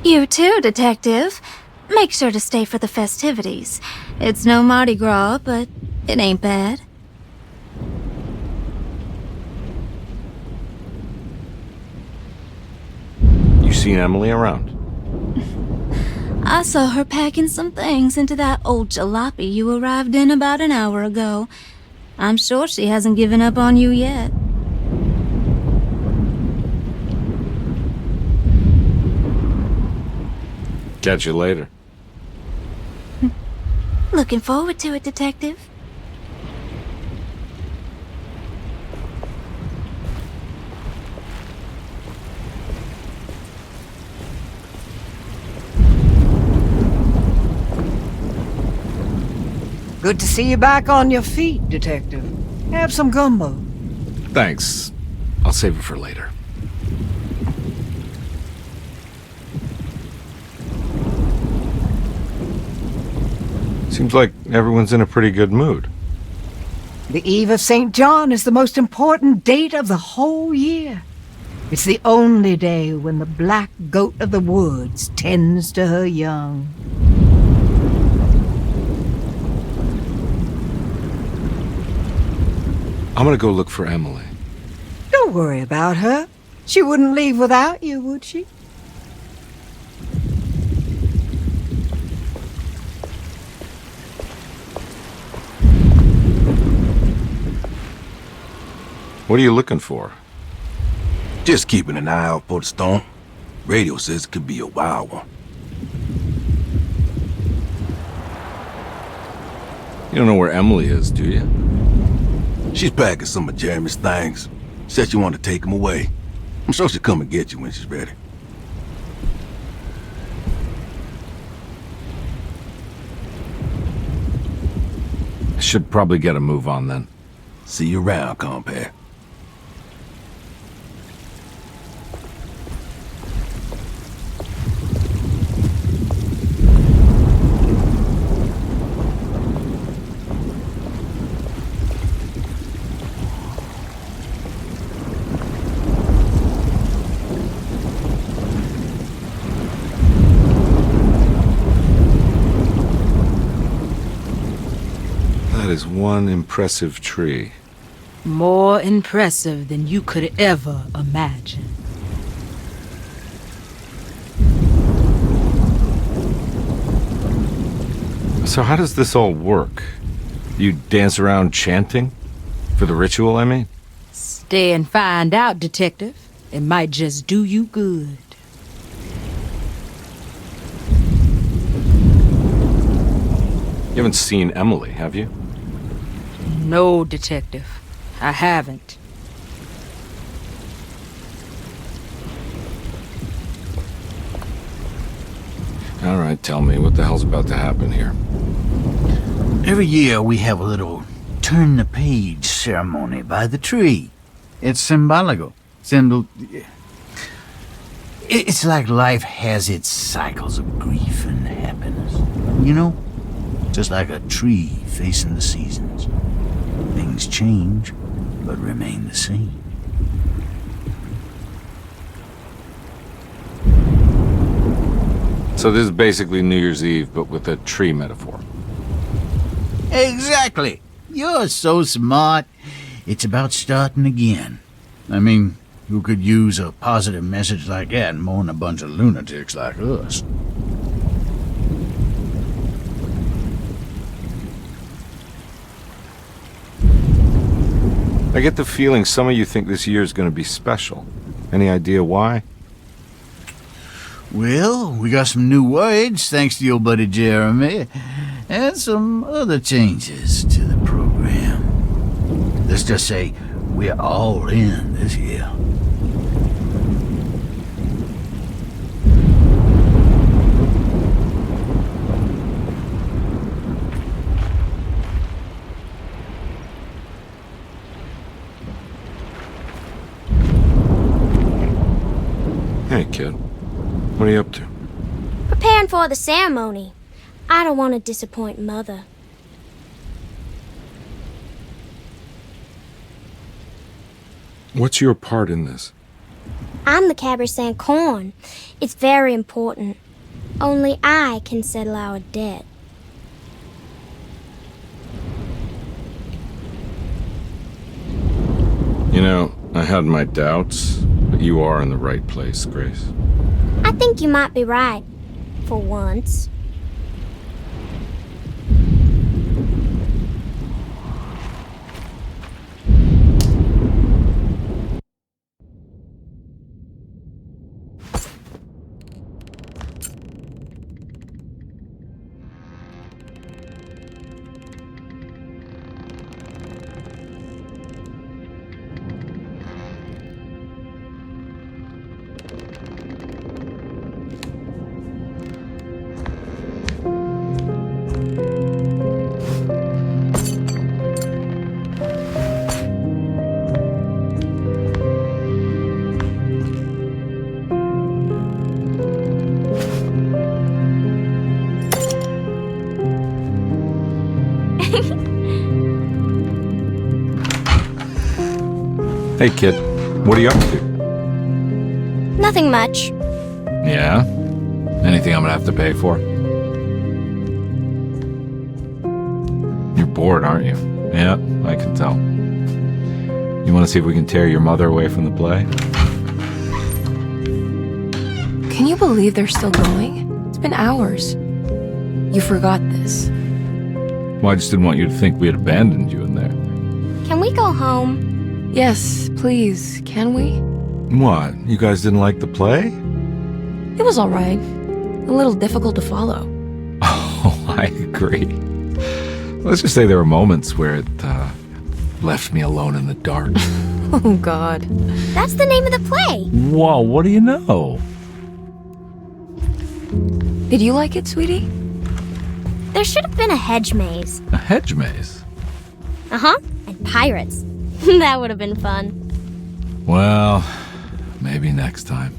You too, Detective. Make sure to stay for the festivities. It's no Mardi Gras, but it ain't bad. You seen Emily around? I saw her packing some things into that old jalopy you arrived in about an hour ago. I'm sure she hasn't given up on you yet. Catch you later. Looking forward to it, Detective. Good to see you back on your feet, Detective. Have some gumbo. Thanks. I'll save it for later. Seems like everyone's in a pretty good mood. The Eve of St. John is the most important date of the whole year. It's the only day when the black goat of the woods tends to her young. I'm gonna go look for Emily. Don't worry about her. She wouldn't leave without you, would she? What are you looking for? Just keeping an eye out for the storm. Radio says it could be a wild one. You don't know where Emily is, do you? She's packing some of Jeremy's things. Said she wanted to take them away. I'm sure she'll come and get you when she's ready. I should probably get a move on then. See you around, compare. That is one impressive tree. More impressive than you could ever imagine. So how does this all work? You dance around chanting? For the ritual, I mean? Stay and find out, detective. It might just do you good. You haven't seen Emily, have you? No, detective. I haven't. All right, tell me, what the hell's about to happen here? Every year we have a little turn-the-page ceremony by the tree. It's symbolical. It's like life has its cycles of grief and happiness. You know? Just like a tree facing the seasons. Things change, but remain the same. So this is basically New Year's Eve, but with a tree metaphor. Exactly. You're so smart. It's about starting again. I mean, who could use a positive message like that more than a bunch of lunatics like us? I get the feeling some of you think this year is going to be special. Any idea why? Well, we got some new words, thanks to your buddy Jeremy, and some other changes to the program. Let's just say we're all in this year. Hey, kid. What are you up to? Preparing for the ceremony. I don't want to disappoint Mother. What's your part in this? I'm the Cabernet Corn. It's very important. Only I can settle our debt. You know, I had my doubts, but you are in the right place, Grace. I think you might be right. For once. Hey, kid. What are you up to? Nothing much. Yeah? Anything I'm gonna have to pay for? You're bored, aren't you? Yeah, I can tell. You want to see if we can tear your mother away from the play? Can you believe they're still going? It's been hours. You forgot this. Well, I just didn't want you to think we had abandoned you in there. Can we go home? Yes, please. Can we? What? You guys didn't like the play? It was alright. A little difficult to follow. Oh, I agree. Let's just say there were moments where it left me alone in the dark. Oh, God. That's the name of the play. Whoa, what do you know? Did you like it, sweetie? There should have been a hedge maze. A hedge maze? Uh-huh. And pirates. That would have been fun. Well, maybe next time.